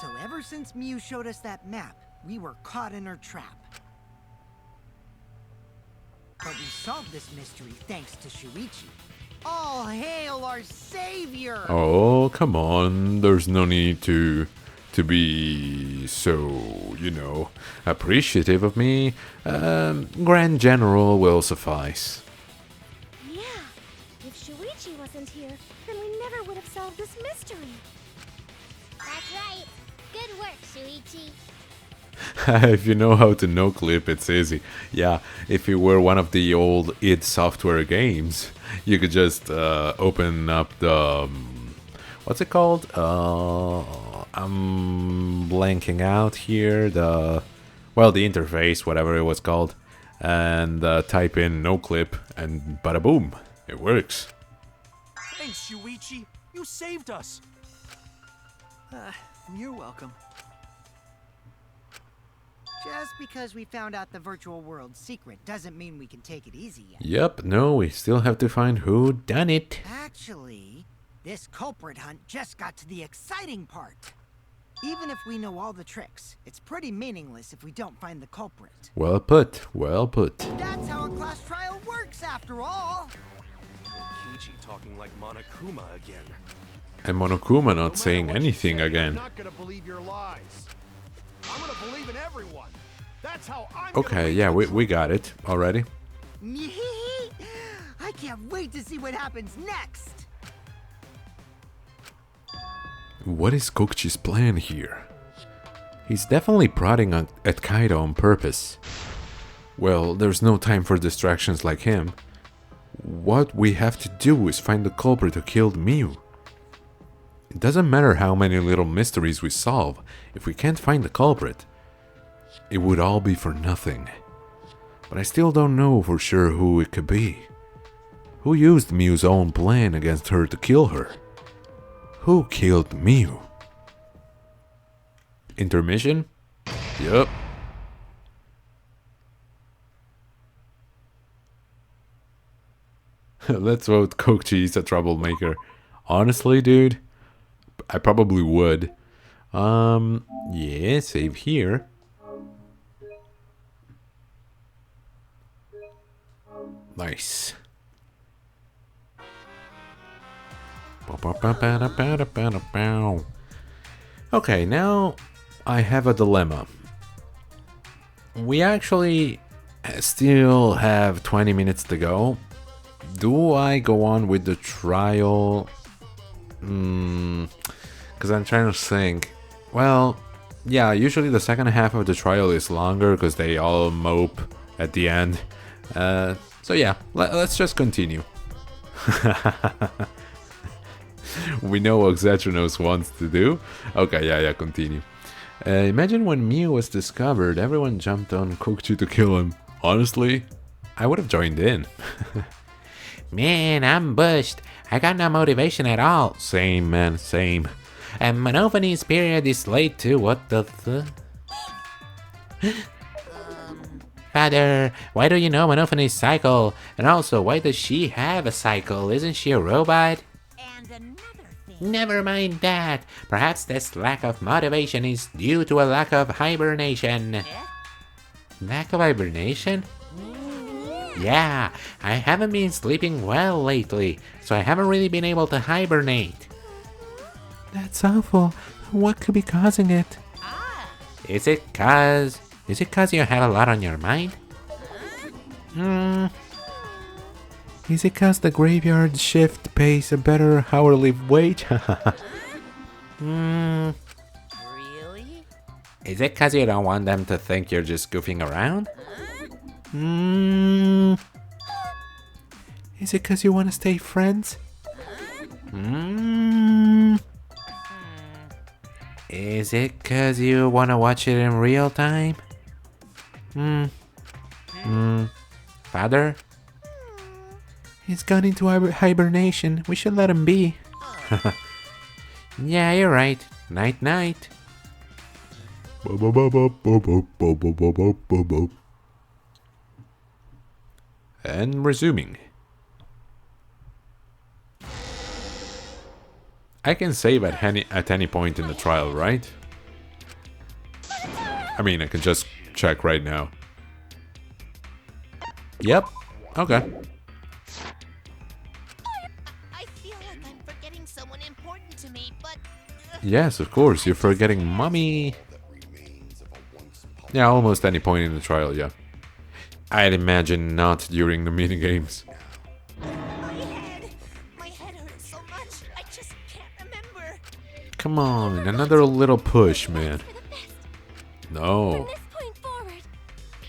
So ever since Mew showed us that map, we were caught in her trap. But we solved this mystery thanks to Shuichi. All hail our savior! Oh, come on. There's no need to be so, appreciative of me. Grand General will suffice. Yeah, if Shuichi wasn't here, then we never would have solved this mystery. That's right. Good work, Shuichi. If you know how to no-clip, it's easy. Yeah, if it were one of the old id Software games, you could just open up the... what's it called? I'm blanking out here. The interface, whatever it was called. And type in no-clip, and bada boom, it works. Thanks, Shuichi. You saved us. You're welcome. Just because we found out the virtual world's secret doesn't mean we can take it easy yet. Yep, no, we still have to find who done it. Actually, this culprit hunt just got to the exciting part. Even if we know all the tricks, it's pretty meaningless if we don't find the culprit. Well put, well put. That's how a class trial works, after all. Kichi talking like Monokuma again. And Monokuma not saying anything again. I'm not gonna believe your lies. I'm gonna believe in everyone. That's how I'm Okay, yeah, we got it already. I can't wait to see what happens next. What is Kokichi's plan here? He's definitely prodding at Kaido on purpose. Well, there's no time for distractions like him. What we have to do is find the culprit who killed Miu. It doesn't matter how many little mysteries we solve, if we can't find the culprit, it would all be for nothing. But I still don't know for sure who it could be. Who used Miu's own plan against her to kill her? Who killed Miu? Intermission? Yup. Let's vote Kokichi is a troublemaker. Honestly, dude, I probably would. Yeah, save here. Nice. Okay, now I have a dilemma. We actually still have 20 minutes to go. Do I go on with the trial? Because I'm trying to think. Well, yeah, usually the second half of the trial is longer because they all mope at the end. So yeah, let's just continue. We know what Xetronos wants to do. Okay, yeah, continue. Imagine when Miu was discovered, everyone jumped on Kokichi to kill him. Honestly, I would have joined in. Man, I'm bushed. I got no motivation at all. Same, man, same. And Monophanie's period is late too. What the Father, why do you know Monophanie's cycle? And also, why does she have a cycle? Isn't she a robot? And another thing. Never mind that. Perhaps this lack of motivation is due to a lack of hibernation. Lack of hibernation? Yeah, I haven't been sleeping well lately, so I haven't really been able to hibernate. That's awful. What could be causing it? Is it cause you have a lot on your mind? Is it cause the graveyard shift pays a better hourly wage? Really? Is it cause you don't want them to think you're just goofing around? Is it cause you want to stay friends? Is it cause you want to watch it in real time? Father? He's gone into hibernation. We should let him be. Yeah, you're right. Night night. And resuming. I can save at any point in the trial, right? I mean, I can just check right now. Yep. Okay. I feel like I'm forgetting someone important to me, but... Yes, of course. You're forgetting Mommy. Yeah, almost any point in the trial, yeah. I'd imagine not during the minigames. My head hurts so much, I just can't remember. Come on, another little push, man. No. From this point forward,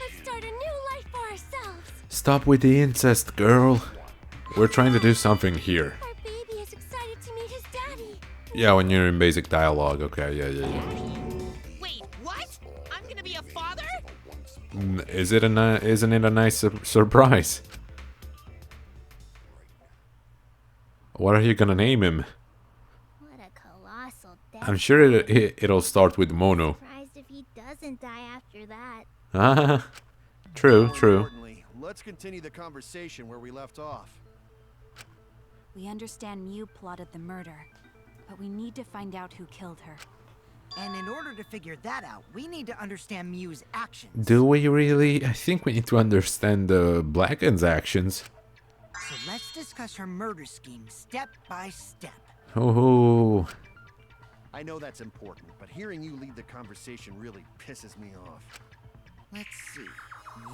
let's start a new life for ourselves. Stop with the incest, girl. We're trying to do something here. Our baby is excited to meet his daddy. Yeah, when you're in basic dialogue. Okay, yeah. Wait, what? I'm gonna be a father? Isn't it a nice surprise? What are you gonna name him? What a colossal I'm sure it'll start with Mono. Surprised if he does doesn't die after that. Ah, true, More true. importantly, let's continue the conversation where we left off. We understand Mew plotted the murder, but we need to find out who killed her. And in order to figure that out, we need to understand Mew's actions. Do we really? I think we need to understand Blacken's actions. So let's discuss her murder scheme step by step. Oh, I know that's important, but hearing you lead the conversation really pisses me off. Let's see.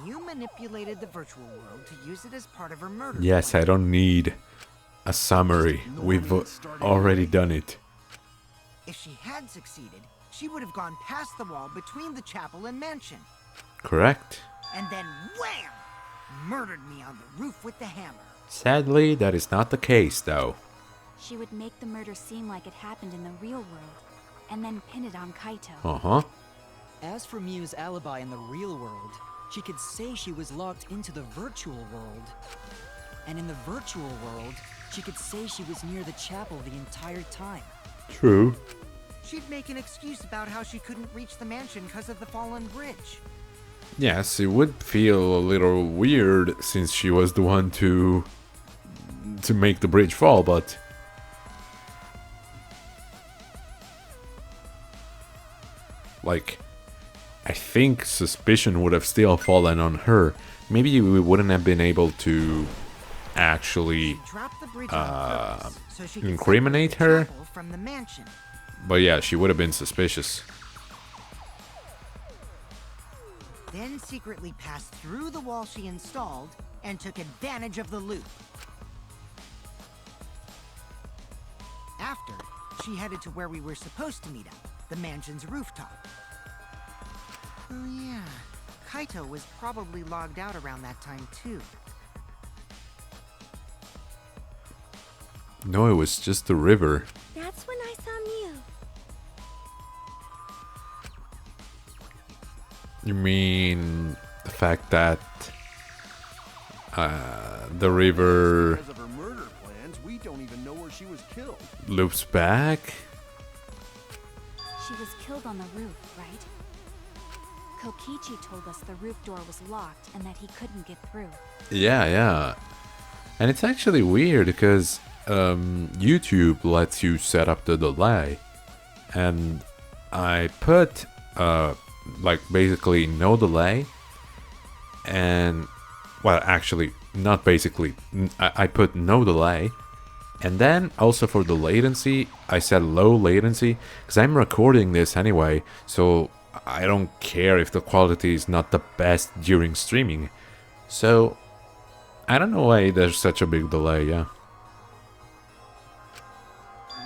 Mew manipulated the virtual world to use it as part of her murder yes, plan. I don't need a summary. We've already done it. If she had succeeded, she would have gone past the wall between the chapel and mansion. Correct. And then wham! Murdered me on the roof with the hammer. Sadly, that is not the case, though. She would make the murder seem like it happened in the real world, and then pin it on Kaito. Uh-huh. As for Mew's alibi in the real world, she could say she was locked into the virtual world. And in the virtual world, she could say she was near the chapel the entire time. True. She'd make an excuse about how she couldn't reach the mansion because of the fallen bridge. Yes, it would feel a little weird since she was the one to make the bridge fall, but like, I think suspicion would have still fallen on her. Maybe we wouldn't have been able to actually She dropped the bridge on purpose so she could incriminate separate the her. chapel from the mansion. But yeah, she would have been suspicious. Then secretly passed through the wall she installed and took advantage of the loop. After, she headed to where we were supposed to meet up, the mansion's rooftop. Oh yeah, Kaito was probably logged out around that time too. No, it was just the river. That's when I saw Mew. You mean the fact that the river Because of her murder plans, we don't even know where she was killed. loops back? She was killed on the roof, right? Kokichi told us the roof door was locked and that he couldn't get through. Yeah, yeah. And it's actually weird because YouTube lets you set up the delay. And I put like basically no delay. And well, actually not basically. I put no delay. And then also for the latency, I set low latency because I'm recording this anyway, so I don't care if the quality is not the best during streaming. So I don't know why there's such a big delay, yeah.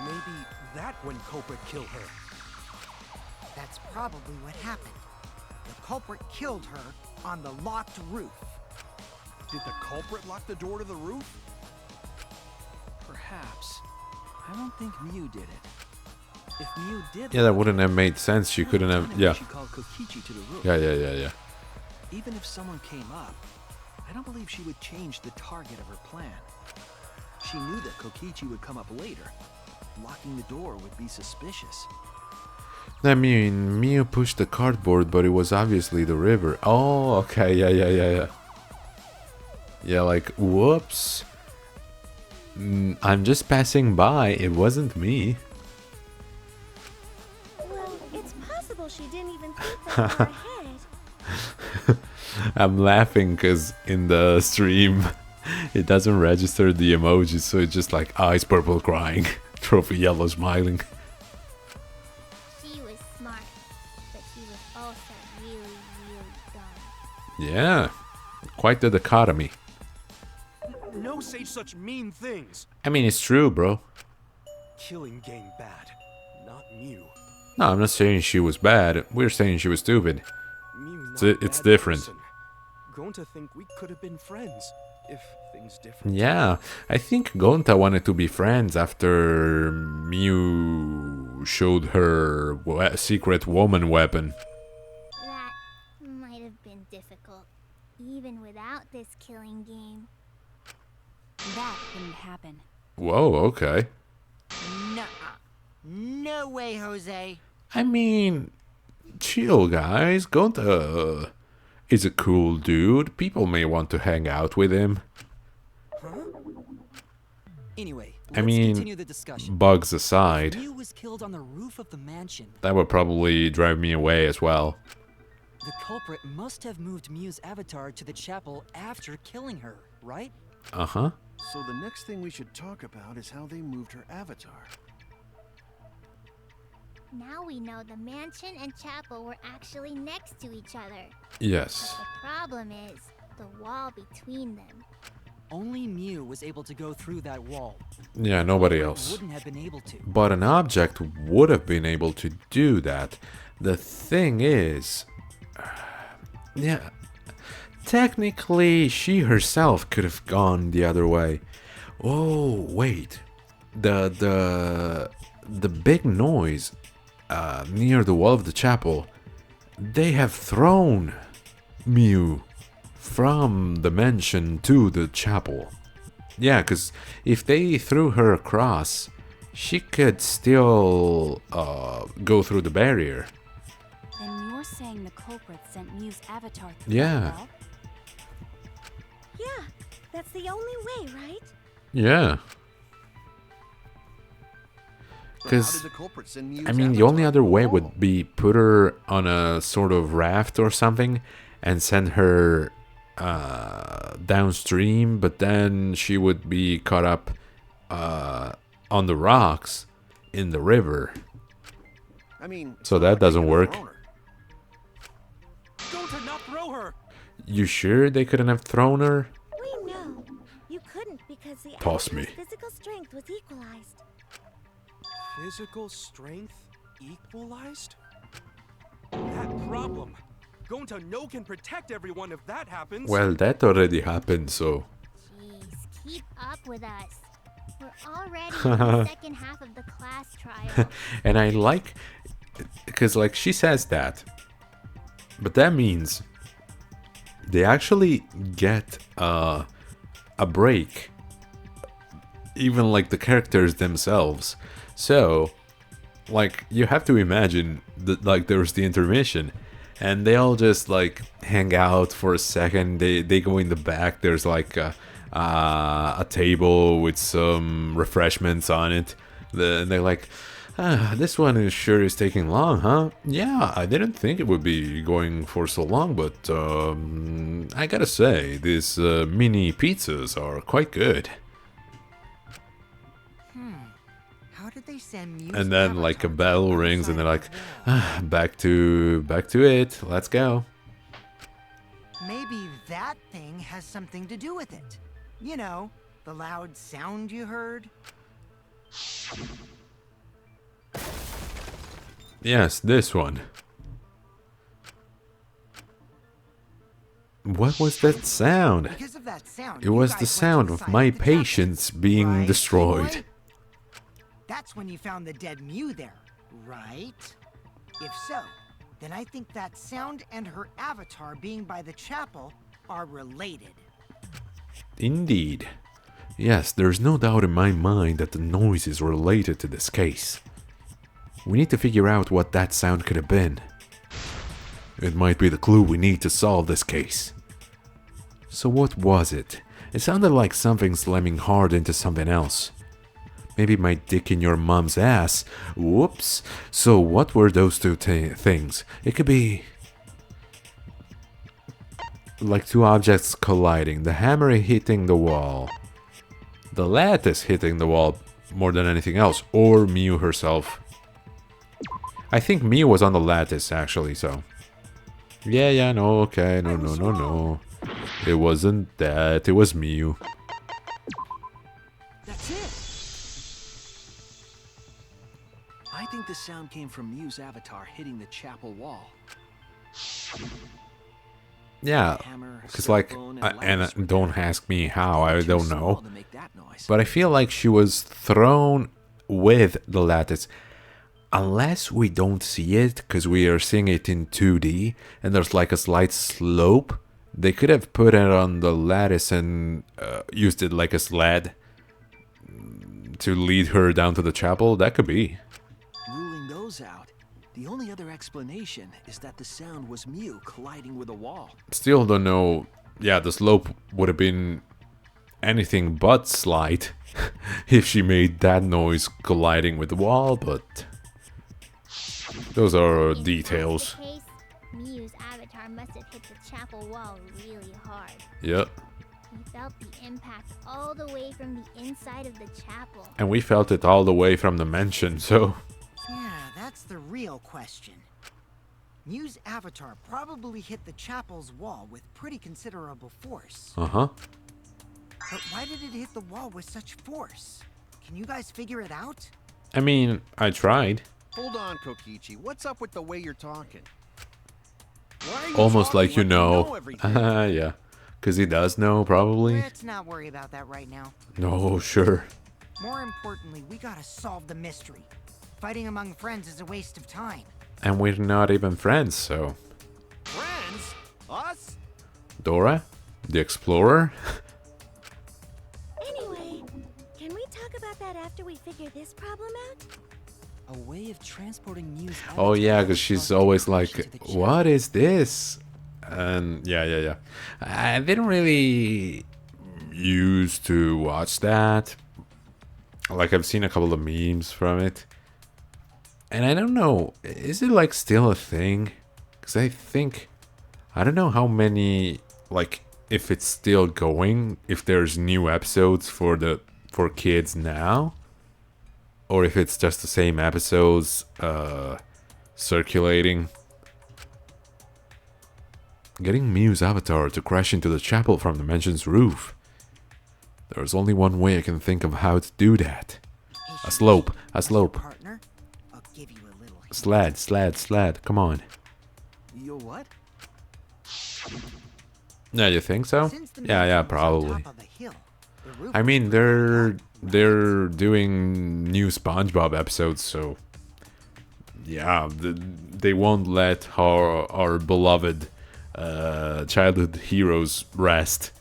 Maybe that when culprit killed her. That's probably what happened. The culprit killed her on the locked roof. Did the culprit lock the door to the roof? Perhaps. I don't think Mew did it. If Mew did Yeah, that wouldn't have made sense. She couldn't have, yeah. She called Kokichi to the roof. Yeah. Even if someone came up, I don't believe she would change the target of her plan. She knew that Kokichi would come up later. Locking the door would be suspicious. I mean, Mew pushed the cardboard, but it was obviously the river. Oh, okay, yeah. Yeah, like, whoops. I'm just passing by. It wasn't me. Well, it's possible she didn't even think that far ahead. I'm laughing because in the stream, it doesn't register the emojis, so it's just like eyes purple crying, trophy yellow smiling. She was smart, but she was also really, really dumb. Yeah, quite the dichotomy. No say such mean things. I mean, it's true, bro. Killing game bad, not Mew. No, I'm not saying she was bad. We're saying she was stupid. Mew not It's bad different. person. Going to think we could have been friends if things different. Yeah, I think Gonta wanted to be friends after Mew showed her secret woman weapon. That might have been difficult, even without this killing game. That wouldn't happen. Whoa, okay. Nuh-uh. No way, Jose. I mean, Chill, guys. Gonta is a cool dude. People may want to hang out with him. Anyway, I let's mean, continue the discussion. bugs aside, Mew was killed on the roof of the mansion. that would probably drive me away as well. The culprit must have moved Mew's avatar to the chapel after killing her, right? Uh-huh. So the next thing we should talk about is how they moved her avatar. Now we know the mansion and chapel were actually next to each other. Yes. But the problem is the wall between them. Only Mew was able to go through that wall. Yeah, nobody Culprit else. wouldn't have been able to. But an object would have been able to do that. The thing is... yeah... technically, she herself could have gone the other way. Oh, wait. The big noise near the wall of the chapel, they have thrown Mew from the mansion to the chapel. Yeah, because if they threw her across, she could still go through the barrier. Then you're saying the culprit sent Mew's avatar through Yeah. the wall? Yeah, that's the only way, right? Yeah. So how 'Cause, did the culprit send Mew's I mean, the only avatar other to the way wall? would be put her on a sort of raft or something and send her downstream, but then she would be caught up on the rocks in the river. I mean, it's So not that like they doesn't could've work. thrown her. Don't not throw her! You sure they couldn't have thrown her? We know. You couldn't because the Toss me. avatar's physical strength was equalized. Physical strength equalized? That problem. Gonta no can protect everyone if that happens. Well, that already happened, so... Jeez, keep up with us. We're already in the second half of the class trial. And I like... because, like, she says that. But that means... they actually get a break. Even, like, the characters themselves. So, like, you have to imagine that, like, there's the intermission. And they all just, like, hang out for a second. They go in the back. There's, like, a table with some refreshments on it. And they're like, this one is taking long, huh? Yeah, I didn't think it would be going for so long, but I gotta say, these mini pizzas are quite good. How did they send Mew's And then, like, a avatar to bell the rings, and they're outside like, wall? back to it. Let's go. Maybe that thing has something to do with it. You know, the loud sound you heard. Yes, this one. What was that sound? Because of that sound, It you was guys the went sound to of the site my of the chapel, patience being right, destroyed. boy? That's when you found the dead Mew there, right? If so, then I think that sound and her avatar being by the chapel are related. Indeed. Yes, there's no doubt in my mind that the noise is related to this case. We need to figure out what that sound could have been. It might be the clue we need to solve this case. So what was it? It sounded like something slamming hard into something else. Maybe my dick in your mom's ass. Whoops. So what were those two things? It could be... like two objects colliding. The hammer hitting the wall. The lattice hitting the wall more than anything else. Or Mew herself. I think Mew was on the lattice, actually, so... Yeah, no, okay, no. It wasn't that, it was Mew. That's it. I think the sound came from Mew's avatar hitting the chapel wall. Yeah, Hammer, because cell like, phone, and lattice were don't there. ask me how, I Too don't small know. to make that noise. But I feel like she was thrown with the lattice. Unless we don't see it, because we are seeing it in 2D, and there's like a slight slope. They could have put it on the lattice and used it like a sled to lead her down to the chapel. That could be. Ruling those out, The only other explanation is that the sound was Mew colliding with a wall. Still don't know. Yeah, the slope would have been anything but slight if she made that noise colliding with the wall, but those are If details. that's the case, Mew's avatar must have hit the chapel wall really hard. Yep. We felt the impact all the way from the inside of the chapel. And we felt it all the way from the mansion, so... Yeah, that's the real question. Mew's avatar probably hit the chapel's wall with pretty considerable force. Uh-huh. But why did it hit the wall with such force? Can you guys figure it out? I mean, I tried. Hold on, Kokichi. What's up with the way you're talking? Why are you Almost talking like you know. everything? Yeah. Because he does know, probably. Let's not worry about that right now. No, sure. More importantly, we gotta solve the mystery. Fighting among friends is a waste of time. And we're not even friends, so... Friends? Us? Dora? The Explorer? Anyway, can we talk about that after we figure this problem out? A way of transporting Mew's Oh yeah, avatar because she's across the always connection like, to the chapel. what is this? And yeah. I didn't really used to watch that. Like, I've seen a couple of memes from it. And I don't know, is it like still a thing? Because I don't know how many, like, if it's still going, if there's new episodes for kids now, or if it's just the same episodes circulating. Getting Mew's avatar to crash into the chapel from the mansion's roof. There's only one way I can think of how to do that. A slope, Partner, I'll give you a little hint. sled, come on. You what? Yeah, you think so? Since the Yeah, mansion was on probably. top of a hill, the roof I was mean, pretty they're doing new SpongeBob episodes, so yeah, they won't let our beloved childhood heroes rest.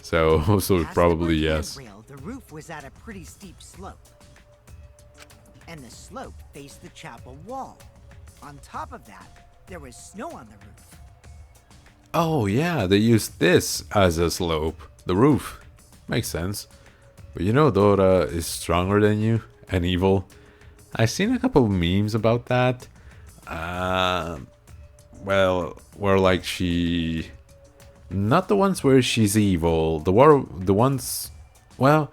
So Past probably the yes. handrail, the roof was at a pretty steep slope. And the slope faced the chapel wall. On top of that, there was snow on the roof. Oh yeah, they used this as a slope. The roof. Makes sense. But you know Dora is stronger than you and evil. I've seen a couple of memes about that. Well, where like she... Not the ones where she's evil. The ones... Well,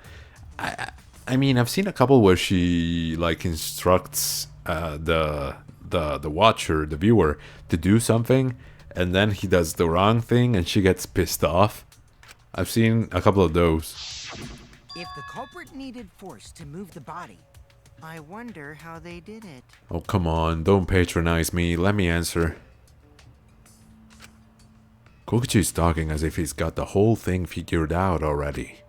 I mean, I've seen a couple where she like instructs the watcher, the viewer, to do something, and then he does the wrong thing and she gets pissed off. I've seen a couple of those. If the culprit needed force to move the body, I wonder how they did it. Oh, come on, don't patronize me, let me answer. Kokichi's talking as if he's got the whole thing figured out already.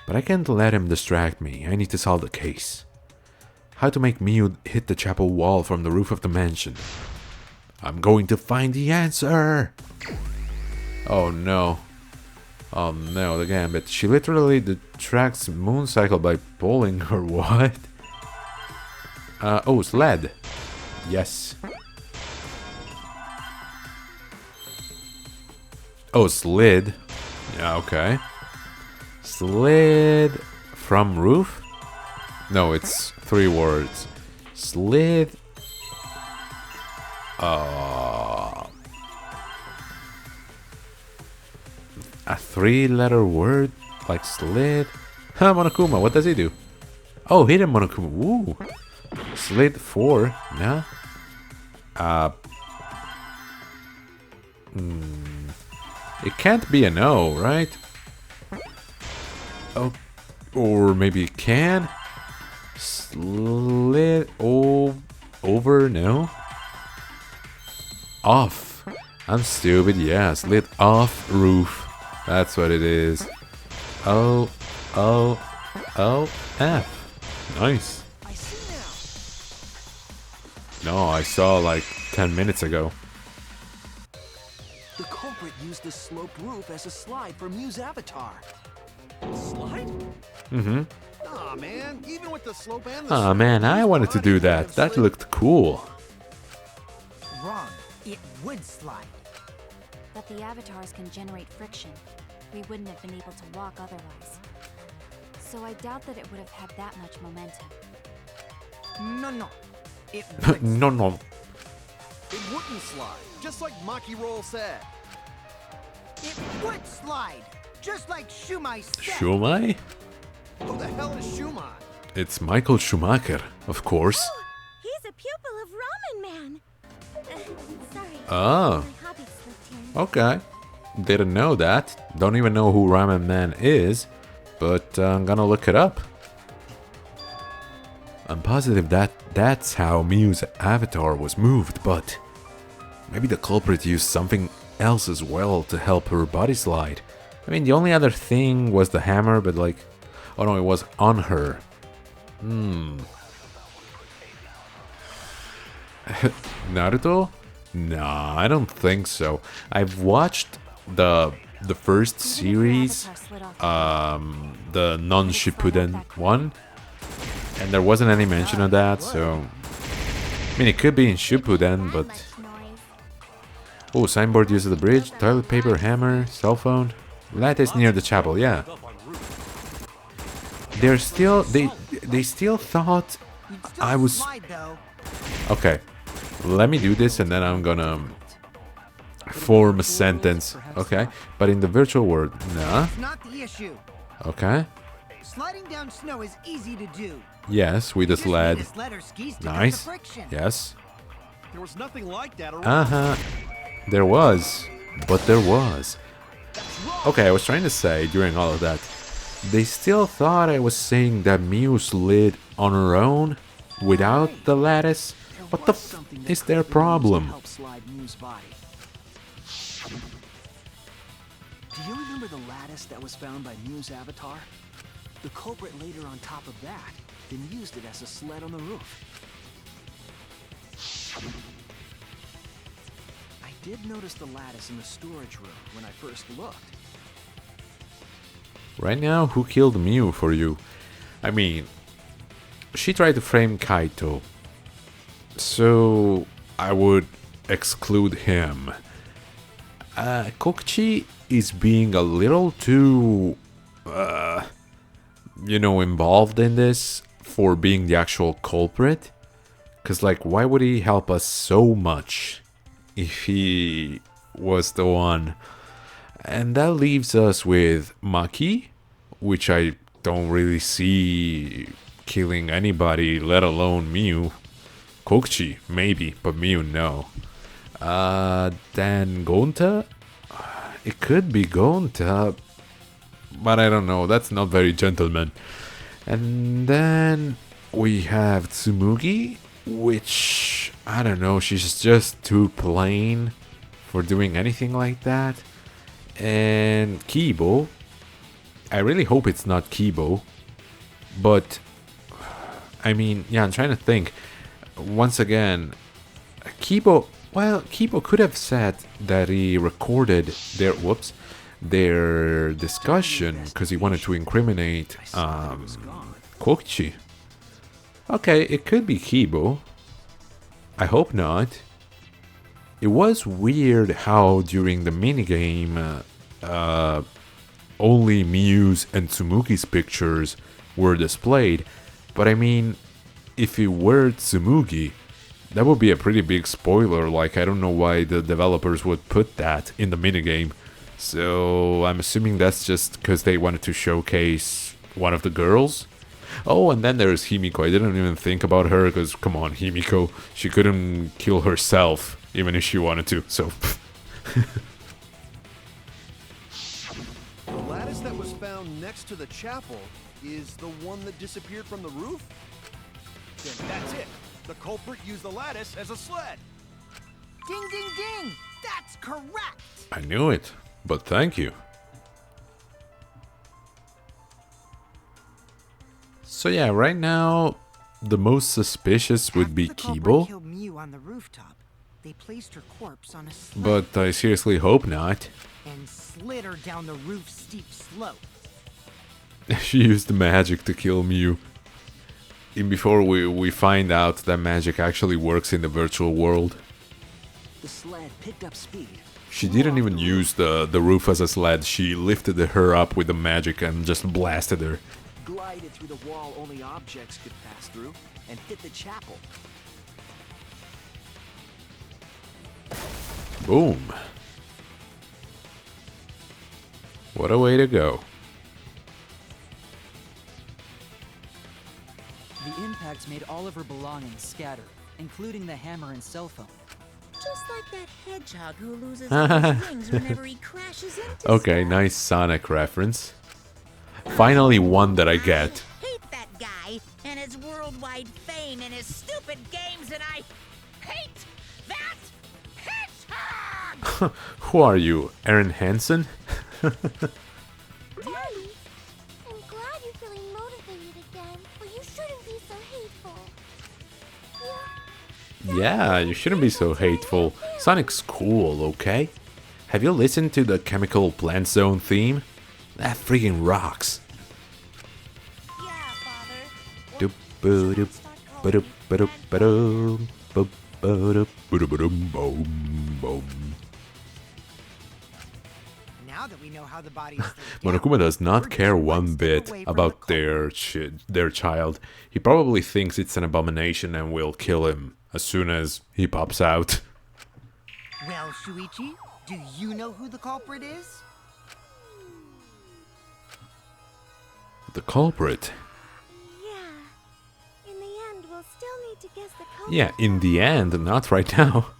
But I can't let him distract me, I need to solve the case. How to make Mew hit the chapel wall from the roof of the mansion. I'm going to find the answer! Oh no. Oh no, the Gambit. She literally detracts Mooncycle by pulling her, what? Oh, sled. Yes. Oh, slid. Yeah, okay. Slid from roof? No, it's 3 words. Slid. A 3-letter word? Like slid? Huh, Monokuma, what does he do? Oh, hidden Monokuma. Woo. Slid 4. No? It can't be a no, right? Oh, or maybe it can? Slid over? No? Off. I'm stupid, yeah. Slid off roof. That's what it is. F. Nice. I see now. No, I saw like 10 minutes ago. The culprit used the sloped roof as a slide for Mew's avatar. Slide? Mm-hmm. Aw, man. Even with the slope and the Aw man, I wanted to do that. That looked cool. It would slide. But the avatars can generate friction. We wouldn't have been able to walk otherwise. So I doubt that it would have had that much momentum. No. It would. No. It wouldn't slide, just like Maki Roll said. It would slide, just like Shumai said. Shumai? Who the hell is Shumai? It's Michael Schumacher, of course. He's a pupil of Ramen Man. Sorry. Oh, My hobby slipped in. okay. Didn't know that. Don't even know who Ramen Man is, but I'm gonna look it up. I'm positive that's how Miu's avatar was moved, but maybe the culprit used something else as well to help her body slide. I mean, the only other thing was the hammer, but like, oh no, it was on her. Naruto? Nah, I don't think so. I've watched the first series, the non-Shippuden one, and there wasn't any mention of that, so I mean, it could be in Shippuden, but oh, signboard uses the bridge, toilet paper, hammer, cell phone. Lattice near the chapel, yeah. They're still they still thought You'd still I was slide, though. okay. Let me do this and then I'm gonna form a sentence. Okay, but in the virtual world, nah. It's not the issue. Okay. Sliding down snow is easy to do. Yes, with a Just need sled. a sled or skis to cut the Nice. friction. Yes. There was nothing like that around. Uh-huh. There was. But there was. Okay, I was trying to say during all of that, they still thought I was saying that Miu slid on her own without the lattice. What the f is their problem? Help slide Miu's body. Do you remember the lattice that was found by Miu's avatar? The culprit laid her on top of that, then used it as a sled on the roof. I did notice the lattice in the storage room when I first looked. Right now, who killed Miu for you? I mean, she tried to frame Kaito, so I would exclude him. Kokichi is being a little too, involved in this for being the actual culprit. Because, like, why would he help us so much if he was the one? And that leaves us with Maki, which I don't really see killing anybody, let alone Miu. Kokichi, maybe, but Miu, no. Then Gonta? It could be Gonta, but I don't know. That's not very gentleman. And then we have Tsumugi, which, I don't know, she's just too plain for doing anything like that. And Kibo, I really hope it's not Kibo, but I mean, yeah, I'm trying to think. Once again, Kibo could have said that he recorded their discussion because he wanted to incriminate Kokichi. Okay, it could be Kibo. I hope not. It was weird how during the minigame only Miu's and Tsumugi's pictures were displayed, but I mean, if it were Tsumugi, that would be a pretty big spoiler. Like, I don't know why the developers would put that in the minigame. So I'm assuming that's just because they wanted to showcase one of the girls. Oh, and then there's Himiko. I didn't even think about her because, come on, Himiko, she couldn't kill herself even if she wanted to, so... The lattice that was found next to the chapel is the one that disappeared from the roof? Then that's it. The culprit used the lattice as a sled. Ding, ding, ding! That's correct! I knew it, but thank you. So yeah, right now, the most suspicious would be After the culprit Kibo, killed Miu on the rooftop, they placed her corpse on a sled but I seriously hope not. and slid her down the roof's steep slope. She used the magic to kill Miu. Even before we find out that magic actually works in the virtual world. The sled picked up speed. She didn't even use the roof as a sled. She lifted her up with the magic and just blasted her. Glided through the wall only objects could pass through, and hit the chapel. Boom. What a way to go. The impacts made all of her belongings scatter, including the hammer and cell phone. Just like that hedgehog who loses all his wings whenever he crashes into Okay, stuff. nice Sonic reference. Finally one that I get. I hate that guy and his worldwide fame and his stupid games, and I hate that hedgehog! Who are you, Aaron Hansen? Daddy, I'm glad you're feeling motivated again, but you shouldn't be so hateful. Yeah, you shouldn't be so hateful. Sonic's cool, okay? Have you listened to the Chemical Plant Zone theme? That freaking rocks. Yeah, Father. Doop boop doop ba-doop ba-doop ba-doop boop ba-doop ba-doop boom boom. Now that we know how the body is laid Monokuma down, does not we're care just one step bit away from about the their child. He probably thinks it's an abomination and will kill him as soon as he pops out. Well, Shuichi, do you know who the culprit is? The culprit. Yeah. In the end, we'll still need to guess the culprit. Yeah, in the end, not right now.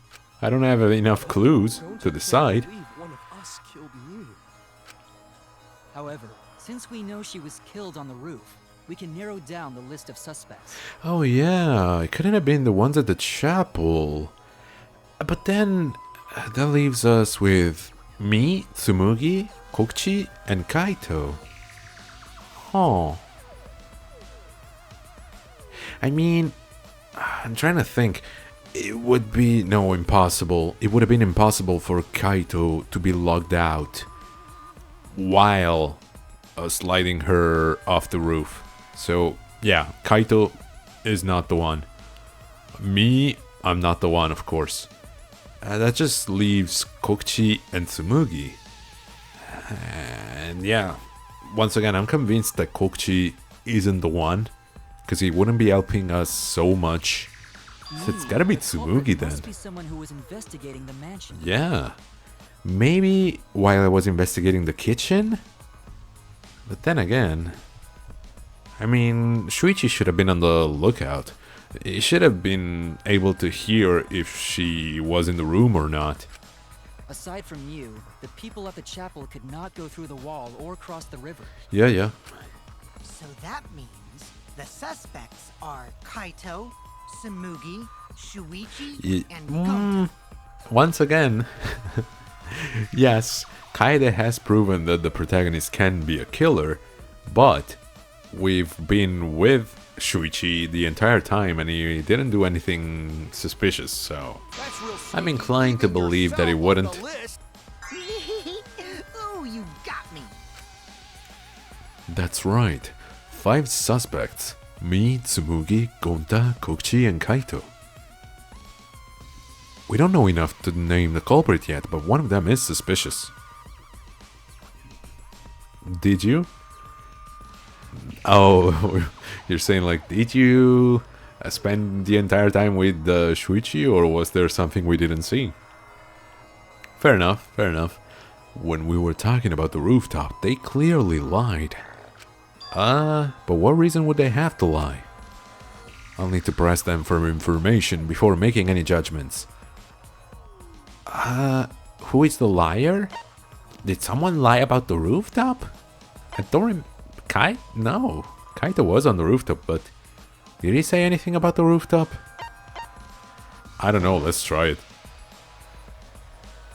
I don't have enough clues to decide. Believe one of us killed Mew. However, since we know she was killed on the roof, we can narrow down the list of suspects. Oh yeah, it couldn't have been the ones at the chapel. But then, that leaves us with me, Tsumugi, Kokichi, and Kaito. Huh. I mean, I'm trying to think. It would be, no, impossible. It would have been impossible for Kaito to be logged out while sliding her off the roof. So, yeah, Kaito is not the one. Me, I'm not the one, of course. That just leaves Kokichi and Tsumugi. And yeah, once again, I'm convinced that Kokichi isn't the one, because he wouldn't be helping us so much. So it's gotta be The culprit Tsumugi then. Must be someone who was investigating the mansion. Yeah. Maybe while I was investigating the kitchen? But then again, I mean, Shuichi should have been on the lookout. He should have been able to hear if she was in the room or not. Aside from you, the people at the chapel could not go through the wall or cross the river. Yeah. So that means the suspects are Kaito, Tsumugi, Shuichi, and Gonta. Once again, yes, Kaede has proven that the protagonist can be a killer, but we've been with Shuichi the entire time and he didn't do anything suspicious, so That's real I'm sneaky, inclined to leaving believe that he yourself off wouldn't. the list. Ooh, you got me. That's right. 5 suspects. Me, Tsumugi, Gonta, Kokichi, and Kaito. We don't know enough to name the culprit yet, but one of them is suspicious. Did you? Oh, you're saying like, did you spend the entire time with Shuichi, or was there something we didn't see? Fair enough, fair enough. When we were talking about the rooftop, they clearly lied. But what reason would they have to lie? I'll need to press them for information before making any judgments. Who is the liar? Did someone lie about the rooftop? I don't No. Kaito was on the rooftop, but did he say anything about the rooftop? I don't know, let's try it.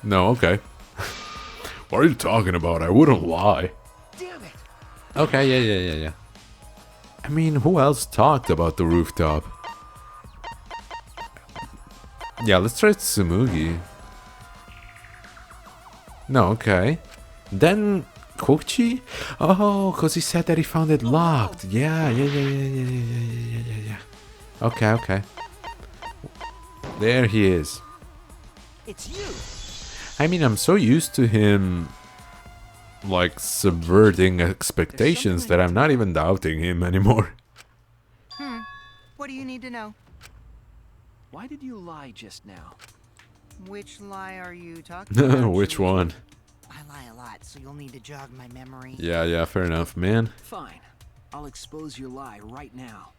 No, okay. What are you talking about? I wouldn't lie. Damn it. Okay, yeah. I mean, who else talked about the rooftop? Yeah, let's try Tsumugi. No, okay. Then Kokichi? Oh, because he said that he found it locked. Yeah. Okay. There he is. It's you! I mean, I'm so used to him, like, subverting expectations that I'm not even doubting him anymore. What do you need to know? Why did you lie just now? Which lie are you talking about? Which Shuichi? one? I lie a lot, so you'll need to jog my memory. Yeah, fair enough, man. Fine. I'll expose your lie right now.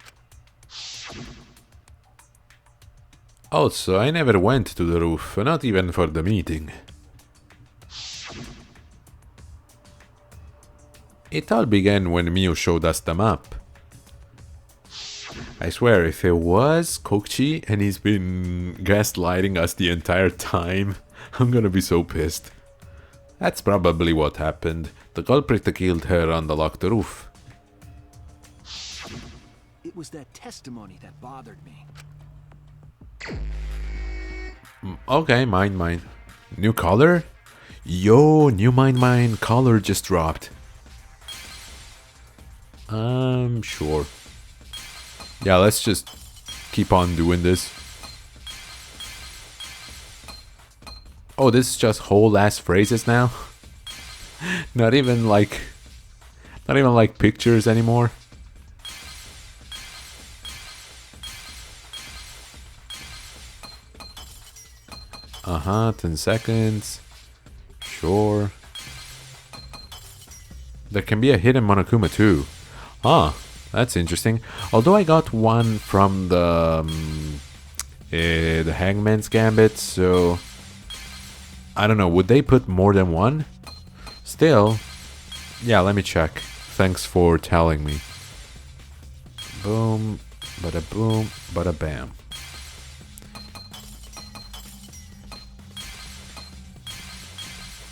Also, I never went to the roof, not even for the meeting. It all began when Miu showed us the map. I swear, if it was Kokchi and he's been gaslighting us the entire time, I'm gonna be so pissed. That's probably what happened. The culprit killed her on the locked roof. It was that testimony that bothered me. Okay, mine. New color? Yo, new mine color just dropped. Sure. Yeah, let's just keep on doing this. Oh, this is just whole ass phrases now? Not even like pictures anymore. Uh-huh, 10 seconds. Sure. There can be a hidden Monokuma too. Ah, that's interesting. Although I got one from the Hangman's Gambit, so I don't know. Would they put more than one? Still, yeah. Let me check. Thanks for telling me. Boom, boom, bada bam.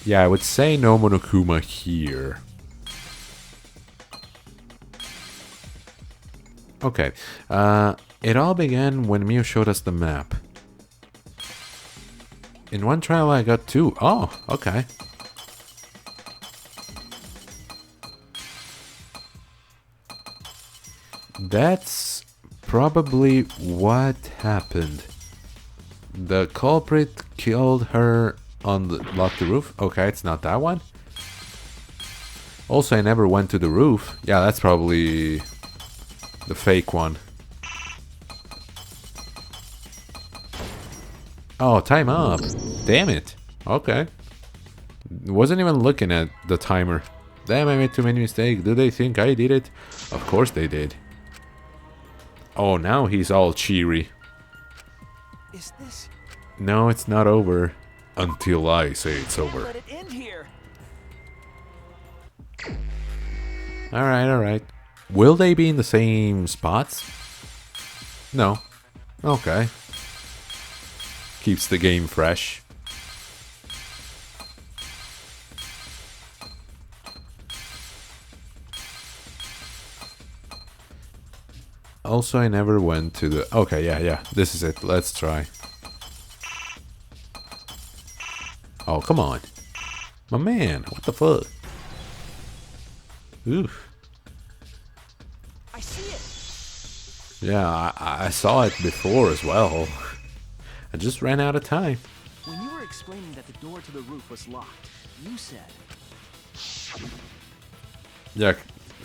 Yeah, I would say no Monokuma here. Okay, it all began when Miu showed us the map. In one trial I got 2. Oh, okay. That's probably what happened. The culprit killed her on the locked roof. Okay, it's not that one. Also, I never went to the roof. Yeah, that's probably the fake one. Oh, time up. Damn it. Okay. Wasn't even looking at the timer. Damn, I made too many mistakes. Do they think I did it? Of course they did. Oh, now he's all cheery. Is this? No, it's not over. Until I say it's over. Let it end here. Alright. Will they be in the same spots? No. Okay. Keeps the game fresh. Also, I never went to the... Okay, yeah. This is it. Let's try. Oh, come on. My man, what the fuck? Oof. I see it. Yeah, I saw it before as well. I just ran out of time. When you were explaining that the door to the roof was locked, you said... Yeah,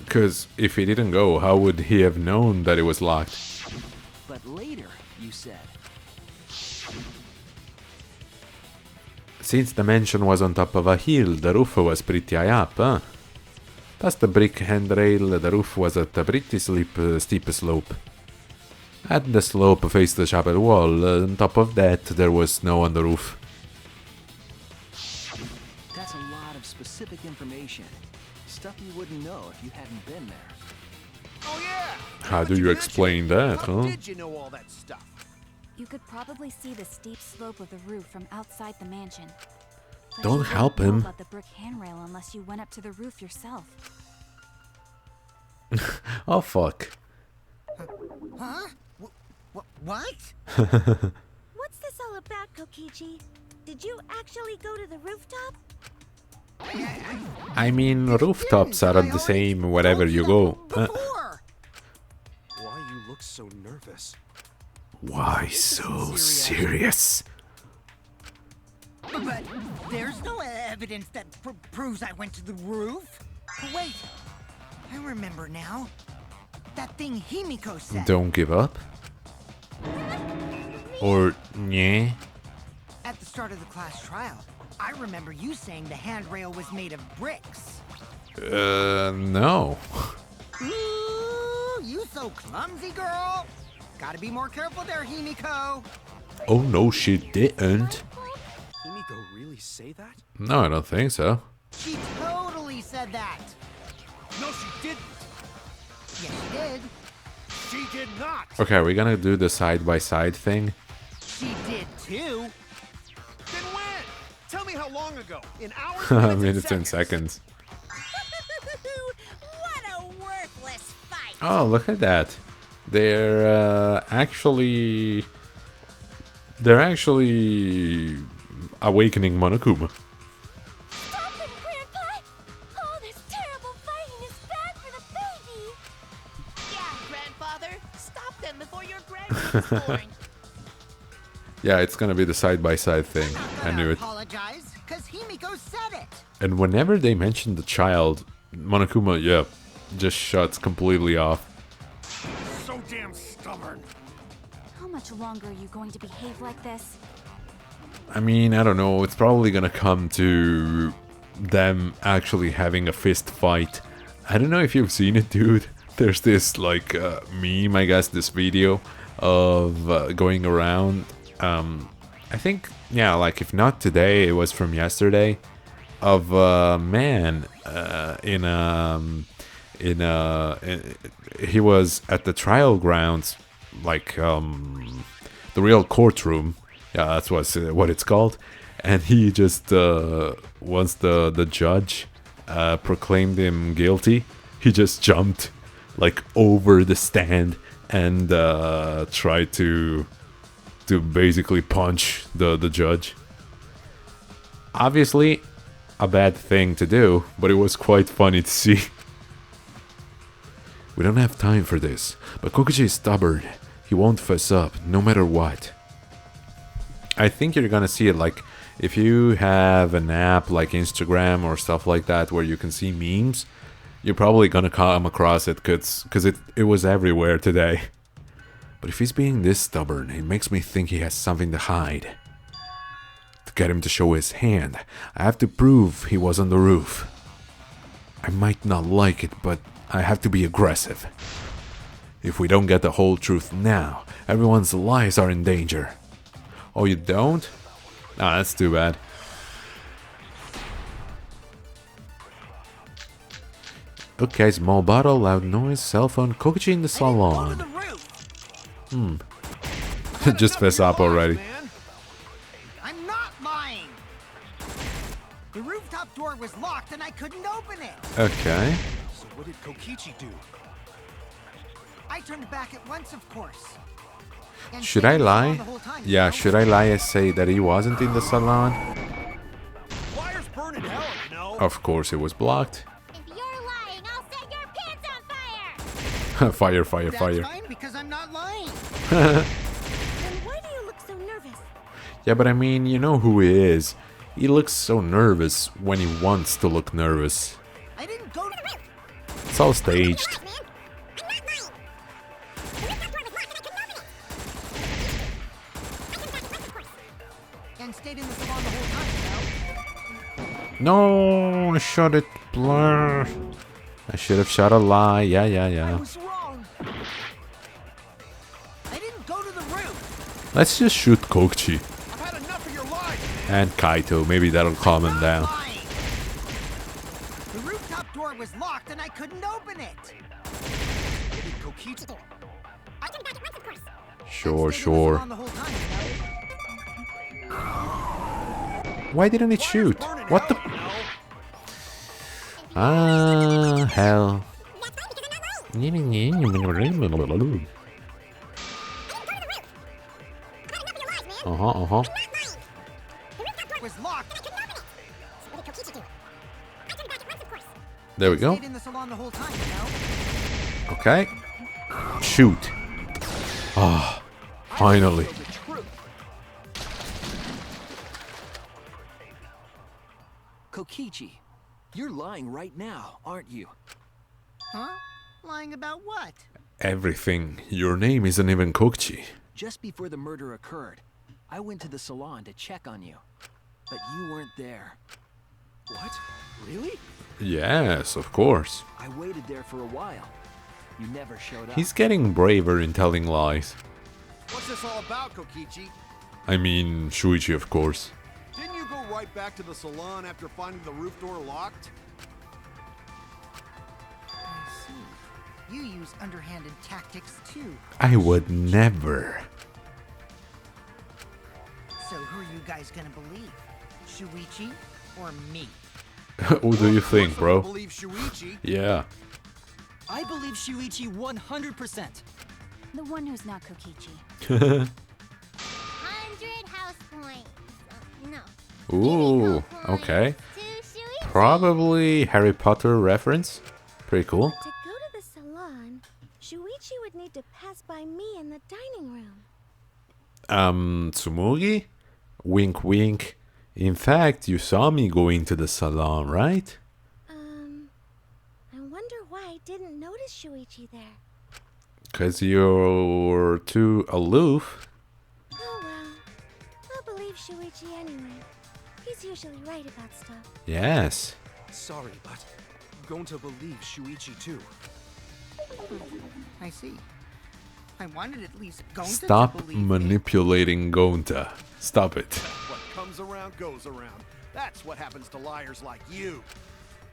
because if he didn't go, how would he have known that it was locked? But later, you said... Since the mansion was on top of a hill, the roof was pretty high up, huh? Past the brick handrail, the roof was at a pretty steep slope. At the slope faced the chapel wall. On top of that, there was snow on the roof. That's a lot of specific information. Stuff you wouldn't know if you hadn't been there. Oh yeah. How do you explain that, How huh? did you know all that stuff? You could probably see the steep slope of the roof from outside the mansion. But Don't you help wouldn't know him. about the brick handrail unless you went up to the roof yourself. Oh, fuck. Huh? What? What's this all about, Kokichi? Did you actually go to the rooftop? I mean, rooftops are the same wherever you go. Before. Why you look so nervous? Why so serious? But there's no evidence that proves I went to the roof. Wait, I remember now. That thing Himiko said. Don't give up? Or, yeah? At the start of the class trial, I remember you saying the handrail was made of bricks. No. Ooh, you so clumsy, girl. Gotta be more careful there, Himiko. Oh no, she didn't. Himiko really say that? No, I don't think so. She totally said that. No, she didn't. Yes, she did. She did not. Okay, are we gonna do the side-by-side thing? She did too. Then when? Tell me how long ago. In hours? Minutes and seconds. What a worthless fight! Oh, look at that. They're actually awakening Monokuma. Stop him, Grandpa! All this terrible fighting is bad for the baby! Yeah, grandfather. Stop them before your grandson is born. Yeah, it's gonna be the side-by-side thing. I knew it. Apologize, cause Himiko said it. And whenever they mention the child, Monokuma, yeah, just shuts completely off. So damn stubborn. How much longer are you going to behave like this? I mean, I don't know, it's probably gonna come to them actually having a fist fight. I don't know if you've seen it, dude. There's this, like, meme, I guess, this video of going around. I think, yeah, like, if not today, it was from yesterday, of a man he was at the trial grounds, like, the real courtroom. Yeah, that's what it's called. And he just, once the judge proclaimed him guilty, he just jumped, like, over the stand and tried to basically punch the judge. Obviously, a bad thing to do, but it was quite funny to see. We don't have time for this, but Kokuchi is stubborn. He won't fess up, no matter what. I think you're gonna see it, like, if you have an app like Instagram or stuff like that where you can see memes, you're probably gonna come across it because it was everywhere today. But if he's being this stubborn, it makes me think he has something to hide. To get him to show his hand, I have to prove he was on the roof. I might not like it, but I have to be aggressive. If we don't get the whole truth now, everyone's lives are in danger. Oh, you don't? Ah, that's too bad. Okay, small bottle, loud noise, cell phone, Kokuchi in the salon. Just fess up already. Man. I'm not lying. The rooftop door was locked and I couldn't open it. Okay. So what did Kokichi do? I turned back at once, of course. And Should stayed I in the salon lie? the whole time, Yeah, you know? should I lie and say that he wasn't in the salon? Wires burn in hell, you know. Of course it was blocked. If you're lying, I'll set your pants on fire! Fire, fire, That's fire. fine because I'm not lying. Then why do you look so nervous? Yeah, but I mean, you know who he is. He looks so nervous when he wants to look nervous. I didn't go to the roof. It's all staged. And stayed in the salon the whole time, you know? No, I shot it. Blur. I should have shot a lie. Yeah, yeah, I yeah. was wrong. I didn't go to the roof. Let's just shoot Kokuchi. I've had enough of your lies, man. And Kaito. Maybe that'll calm him down. Lying. The rooftop door was locked and I couldn't open it. What did Kokichi? I turned back at once, of course. Sure, Stayed in the sure. salon the whole time, you know? Why didn't it shoot? What the? Ah, hell. Uh-huh. Was locked. There we go. Stayed in the salon the whole time, you know? Okay. Shoot. Ah, finally. The truth. Kokichi, you're lying right now, aren't you? Huh? Lying about what? Everything. Your name isn't even Kokchi. Just before the murder occurred, I went to the salon to check on you. But you weren't there. What? Really? Yes, of course. I waited there for a while. You never showed up. He's getting braver in telling lies. What's this all about, Kokichi? I mean, Shuichi, of course. Didn't you go right back to the salon after finding the roof door locked? I see. You use underhanded tactics too. I would never. So who are you guys gonna believe? Shuichi or me? Who do you think, bro? Believe Shuichi. Yeah. I believe Shuichi 100%. The one who's not Kokichi. 100 house points. No. Ooh, Points okay. to Shuichi. Probably Harry Potter reference. Pretty cool. To go to the salon, Shuichi would need to pass by me in the dining room. Tsumugi? Wink wink. In fact, you saw me going to the salon, right? I wonder why I didn't notice Shuichi there. 'Cause you're too aloof. Oh well. I'll believe Shuichi anyway. He's usually right about stuff. Yes. Sorry, but I'm going to believe Shuichi too. I see. I wanted at least Gonta to Stop believe me. manipulating Gonta. Stop it. What comes around goes around. That's what happens to liars like you.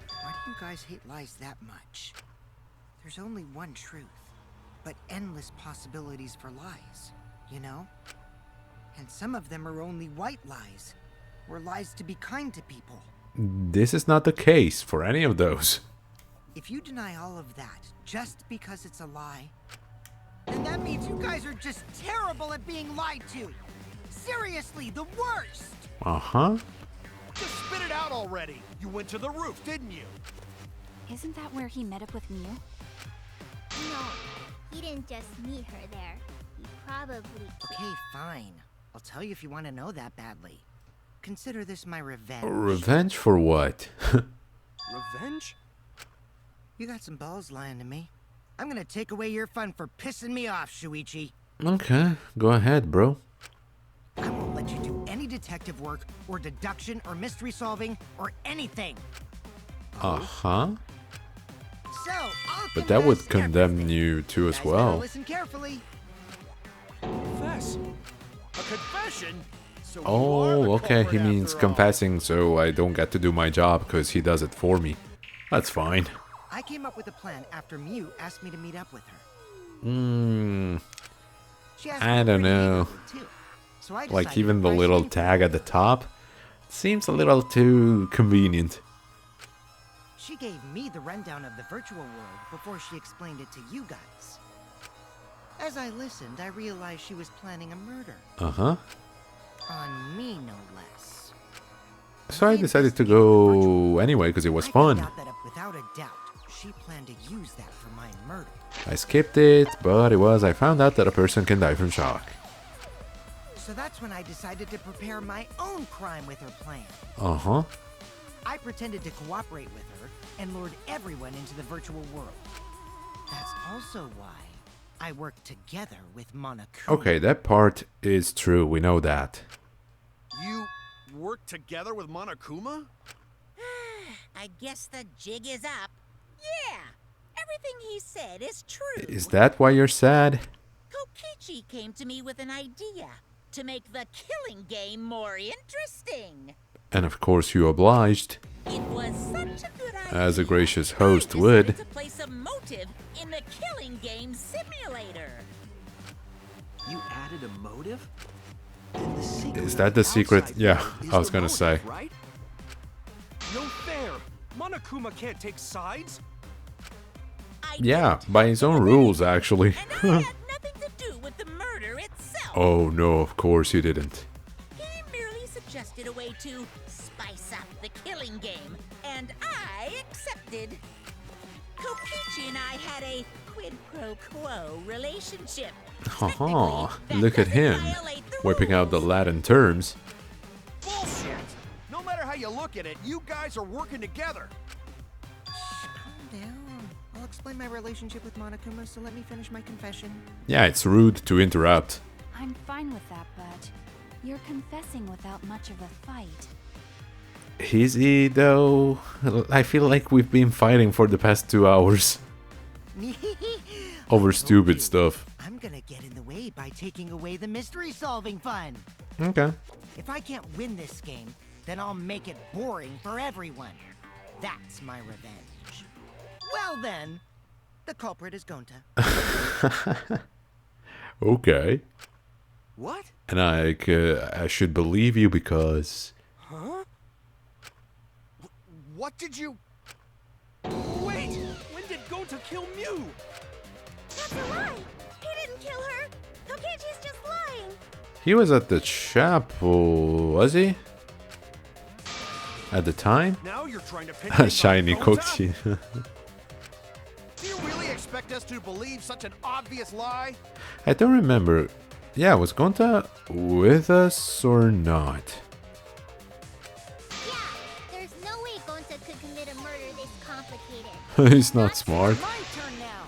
Why do you guys hate lies that much? There's only one truth, but endless possibilities for lies, you know? And some of them are only white lies, or lies to be kind to people. This is not the case for any of those. If you deny all of that just because it's a lie, then that means you guys are just terrible at being lied to. Seriously, the worst! Uh-huh. Just spit it out already. You went to the roof, didn't you? Isn't that where he met up with Mew? No, he didn't just meet her there. He probably... Okay, fine. I'll tell you if you want to know that badly. Consider this my revenge. Revenge for what? Revenge? You got some balls lying to me. I'm gonna take away your fun for pissing me off, Shuichi. Okay, go ahead, bro. I won't let you do any detective work, or deduction, or mystery solving, or anything. Uh-huh. So, I'll But that would confess condemn everything. you too as Guys better well. listen carefully. Confess. A confession? So you are Oh, the okay, he culprit means after all. confessing so I don't get to do my job because he does it for me. That's fine. I came up with a plan after Mew asked me to meet up with her. She asked I me don't pretty know. eagerly, too. So I Like decided even the to little price tag at the top seems a little too convenient. She gave me the rundown of the virtual world before she explained it to you guys. As I listened, I realized she was planning a murder. Uh-huh. On me, no less. So I decided to go anyway because it was I found fun. out that without a doubt, she planned to use that for my murder. I skipped it, but I found out that a person can die from shock. So that's when I decided to prepare my own crime with her plan. Uh-huh. I pretended to cooperate with her and lured everyone into the virtual world. That's also why I worked together with Monokuma. Okay, that part is true. We know that. You worked together with Monokuma? I guess the jig is up. Yeah, everything he said is true. Is that why you're sad? Kokichi came to me with an idea to make the killing game more interesting. And of course you obliged, It was such a good idea. as a gracious I host decided would. to place a motive in the killing game simulator. You added a motive? Then the secret Is of that the secret? outside Yeah, world is I was the gonna motive, say. Right? No fair. Monokuma can't take sides. I Yeah, didn't by have his the own money, rules, actually. And I had nothing to do with the murder itself. Oh no, of course you didn't. He merely suggested a way to spice up the killing game, and I accepted. Kokichi and I had a quid pro quo relationship. Haha, Technically, that look at doesn't him, violate the whipping out the rules. Latin terms. Bullshit. No matter how you look at it, you guys are working together. Calm down. I'll explain my relationship with Monokuma, so let me finish my confession. Yeah, it's rude to interrupt. I'm fine with that, but you're confessing without much of a fight. Is he though? I feel like we've been fighting for the past 2 hours over stupid stuff. I'm gonna get in the way by taking away the mystery-solving fun. Okay. If I can't win this game, then I'll make it boring for everyone. That's my revenge. Well then, the culprit is Gonta. Okay. What? And I should believe you because... Huh? What did you... Wait! When did Gonta kill Mew? That's a lie! He didn't kill her! Kokichi's just lying! He was at the chapel, was he? At the time? Now you're trying to pin things on Shiny Gonta? Kochi. Do you really expect us to believe such an obvious lie? I don't remember. Yeah, was Gonta with us or not? Yeah, there's no way Gonta could commit a murder this complicated. He's not smart. My turn now.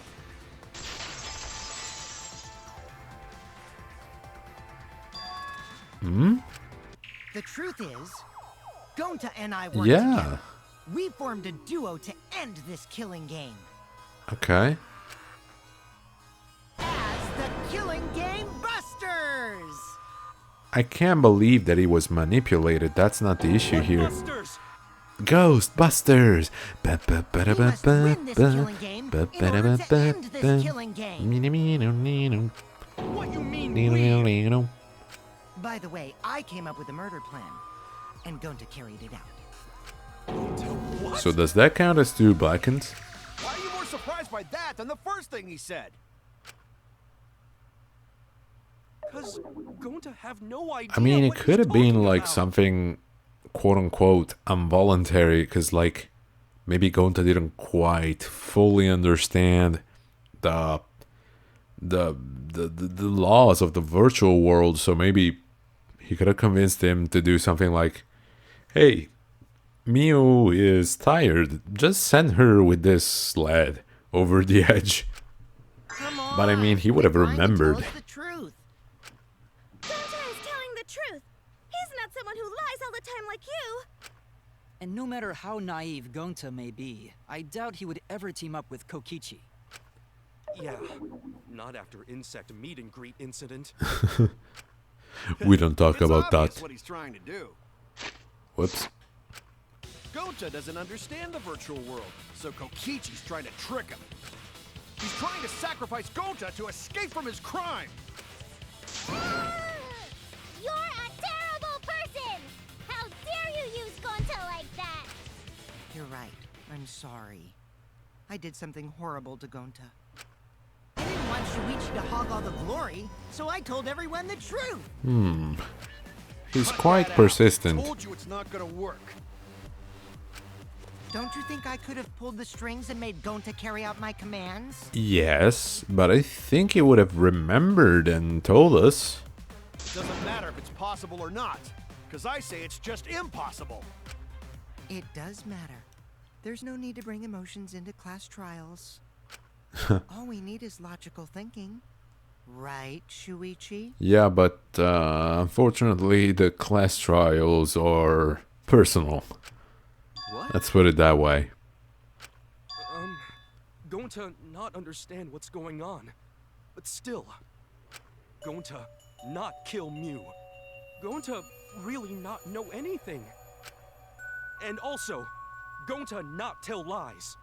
Hmm? The truth is, Gonta and I worked Yeah. together. We formed a duo to end this killing game. Okay. As the Killing Game Busters! I can't believe that he was manipulated. That's not the issue here. Busters! Ghostbusters! We must win this killing game in order to end this killing game. What you mean, we? By the way, I came up with a murder plan, and Gonta carried it out. What? So does that count as 2 blackens? Why are you more surprised by that than the first thing he said? Cause Gonta have no idea. I mean, it what could he's have been talking like about. something quote-unquote involuntary, because like maybe Gonta didn't quite fully understand the laws of the virtual world, so maybe he could have convinced him to do something like, hey, Mew is tired, just send her with this sled over the edge. Come on, But I mean, he would have quit lying and tell remembered. us the truth. Gonta is telling the truth! He's not someone who lies all the time like you! And no matter how naive Gonta may be, I doubt he would ever team up with Kokichi. Yeah, not after insect meet and greet incident. We don't talk It's about obvious that. what he's trying to do. Whoops. Gonta doesn't understand the virtual world, so Kokichi's trying to trick him. He's trying to sacrifice Gonta to escape from his crime. You're a terrible person! How dare you use Gonta like that? You're right. I'm sorry. I did something horrible to Gonta. I didn't want Shuichi to hog all the glory, so I told everyone the truth. He's Cut quite that out. persistent. Told you it's not gonna work. Don't you think I could have pulled the strings and made Gonta carry out my commands? Yes, but I think he would have remembered and told us. Doesn't matter if it's possible or not, because I say it's just impossible. It does matter. There's no need to bring emotions into class trials. All we need is logical thinking. Right, Shuichi? Yeah, but unfortunately the class trials are personal. What? Let's put it that way. Gonta not understand what's going on, but still, Gonta not kill Mew. Gonta really not know anything. And also, Gonta not tell lies.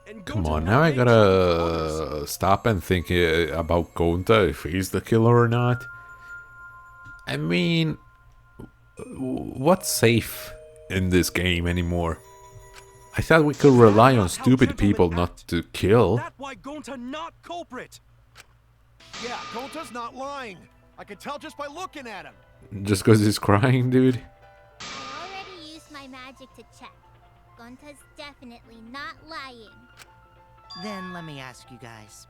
And Come Gonta on, not now I make something gotta stop and think about Gonta, if he's the killer or not. I mean, what's safe in this game anymore? I thought we could rely on stupid people not to kill. That's why Gonta not culprit. Yeah, Gonta's not lying. I can tell just by looking at him. Just because he's crying, dude? I already used my magic to check. Gonta's definitely not lying. Then let me ask you guys.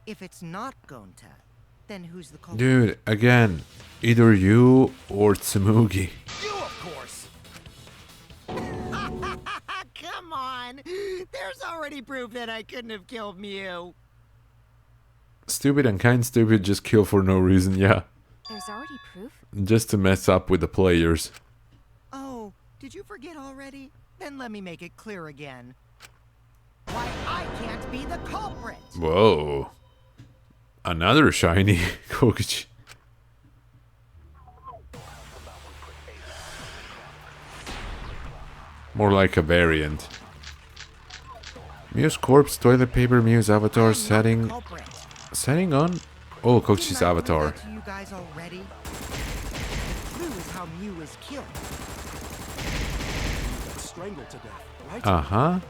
If it's not Gonta, then who's the culprit? Dude, again, either you or Tsumugi. You, of course. Come on! There's already proof that I couldn't have killed Mew. Stupid and kind stupid just kill for no reason, yeah. There's already proof? Just to mess up with the players. Oh, did you forget already? Then let me make it clear again. Why, I can't be the culprit! Whoa. Another shiny Kokichi. More like a variant. Mew's corpse, toilet paper, Mew's avatar, setting on? Oh, Kokichi's avatar. To you guys already? The clue is how Mew was killed. Strangled to death, right? Uh-huh.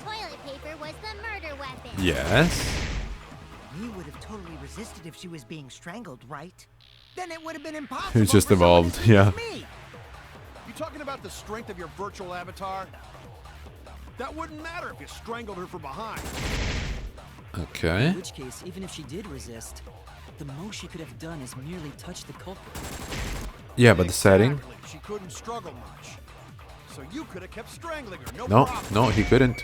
Toilet paper was the murder weapon. Yes. Mew would have totally resisted if she was being strangled, right? Then it would have been impossible. It just for someone evolved, as weak yeah. as me. You talking about the strength of your virtual avatar? That wouldn't matter if you strangled her from behind. Okay. In which case, even if she did resist, the most she could have done is merely touch the culprit. Yeah, but the setting? Exactly. She couldn't struggle much. So you could have kept strangling her, no No, problem. no, he couldn't.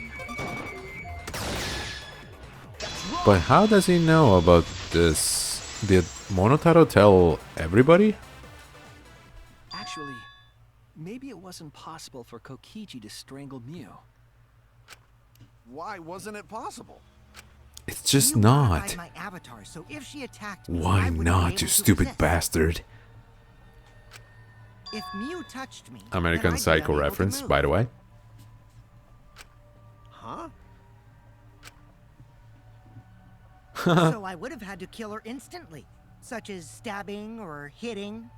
But how does he know about this? Did Monotaro tell everybody? Actually, maybe it wasn't possible for Kokichi to strangle Mew. Why wasn't it possible? It's just Mew modified not. my avatar, so if she attacked me, Why I wouldn't be not, able you to stupid resist. bastard? If Mew touched me, American then I'd be Psycho unable to reference, move. by the way. Huh? So I would have had to kill her instantly, such as stabbing or hitting.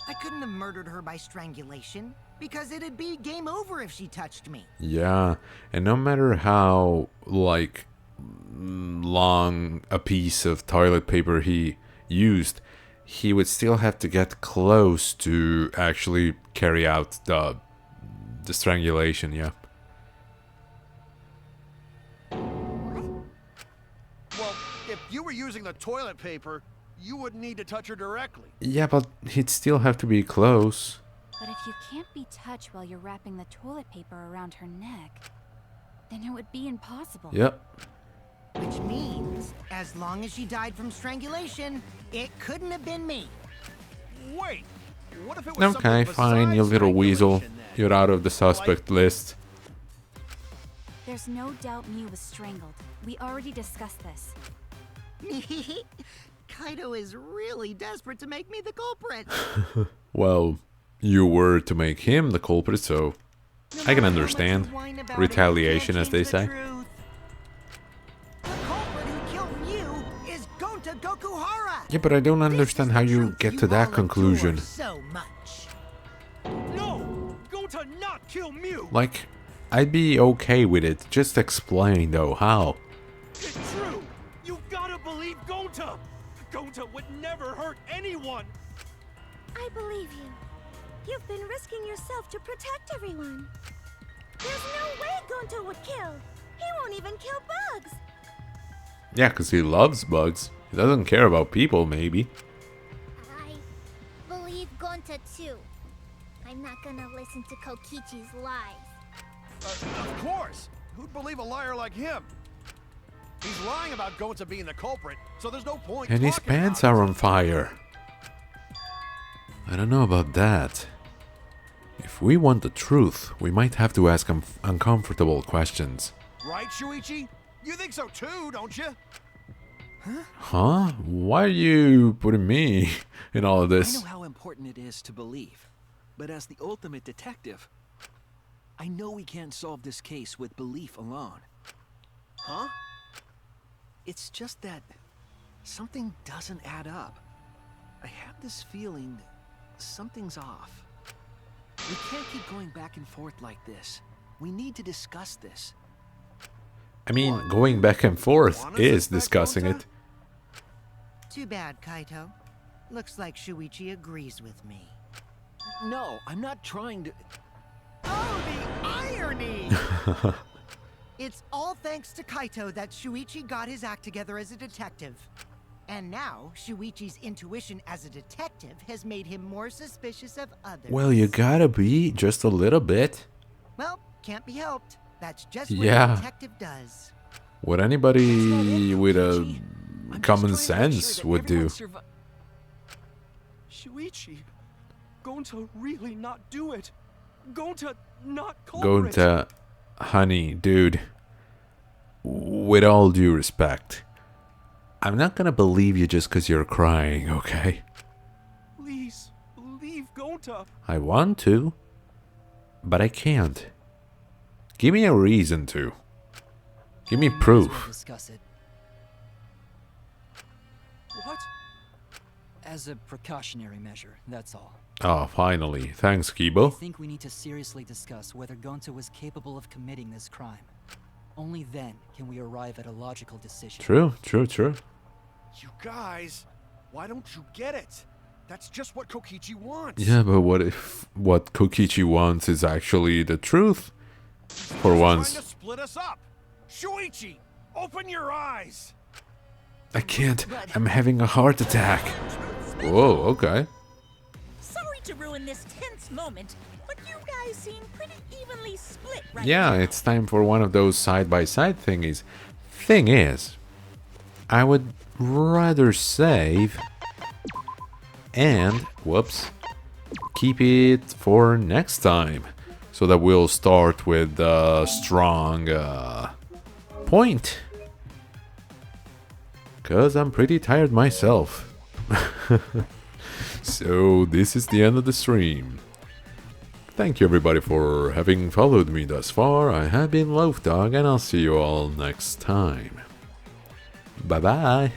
I couldn't have murdered her by strangulation, because it'd be game over if she touched me. Yeah, and no matter how, like, long a piece of toilet paper he used, he would still have to get close to actually carry out the strangulation, yeah. Well, if you were using the toilet paper, you wouldn't need to touch her directly. Yeah, but he'd still have to be close. But if you can't be touched while you're wrapping the toilet paper around her neck, then it would be impossible. Yep. Which means, as long as she died from strangulation, it couldn't have been me. Wait, what if it was Okay, something fine, you besides little weasel. strangulation then? You're out of the suspect list. There's no doubt Mew was strangled. We already discussed this. Kaido is really desperate to make me the culprit. Well, you were to make him the culprit, so No I can matter how much understand. you whine about it, Retaliation, you as can't they change say. the truth. The culprit who killed Mew is Gonta Gokuhara. Yeah, but I don't understand how you get to that all conclusion. adore so much. No! Go to not kill Mew! Like, I'd be okay with it. Just explain, though, how. It's true! You gotta believe Gonta! Gonta would never hurt anyone! I believe you. You've been risking yourself to protect everyone. There's no way Gonta would kill. He won't even kill bugs. Yeah, because he loves bugs. He doesn't care about people, maybe. I believe Gonta too. I'm not gonna listen to Kokichi's lies. Of course! Who'd believe a liar like him? He's lying about Gonta being the culprit, so there's no point And his talking pants about are it. on fire. I don't know about that. If we want the truth, we might have to ask uncomfortable questions. Right, Shuichi? You think so too, don't you? Huh? Why are you putting me in all of I this? know how important it is to believe, but as the ultimate detective, I know we can't solve this case with belief alone. Huh? It's just that something doesn't add up. I have this feeling something's off. We can't keep going back and forth like this. We need to discuss this. I mean, going back and forth Wanna is suspect discussing Gonta? it. Too bad, Kaito. Looks like Shuichi agrees with me. No, I'm not trying to... Oh, the irony! It's all thanks to Kaito that Shuichi got his act together as a detective. And now, Shuichi's intuition as a detective has made him more suspicious of others. Well, you gotta be, just a little bit. Well, can't be helped. That's just what Yeah. a detective does. What anybody with a Kokichi. I'm just common trying to make sure sense that would do. everyone Shuichi, going to really not do it. Going to not Going culprit. to, honey, dude, with all due respect, I'm not gonna believe you just because you're crying, okay? Please, believe Gonta. I want to, but I can't. Give me a reason to. Give me Might as well proof. discuss it. What? As a precautionary measure, that's all. Oh, finally. Thanks, I Kibo. think we need to seriously discuss whether Gonta was capable of committing this crime. Only then can we arrive at a logical decision. True, true, true. You guys, why don't you get it? That's just what Kokichi wants. Yeah, but what if what Kokichi wants is actually the truth? For He's once. trying to split us up. Shuichi, open your eyes. I can't. I'm having a heart attack. Whoa, okay. Sorry to ruin this tense moment, but you guys seem pretty evenly split right Yeah, now. it's time for one of those side-by-side thingies. Thing is, I would rather save and, whoops, keep it for next time. So that we'll start with a strong point. Because I'm pretty tired myself. So this is the end of the stream. Thank you everybody for having followed me thus far. I have been Loaf Dog and I'll see you all next time. Bye bye.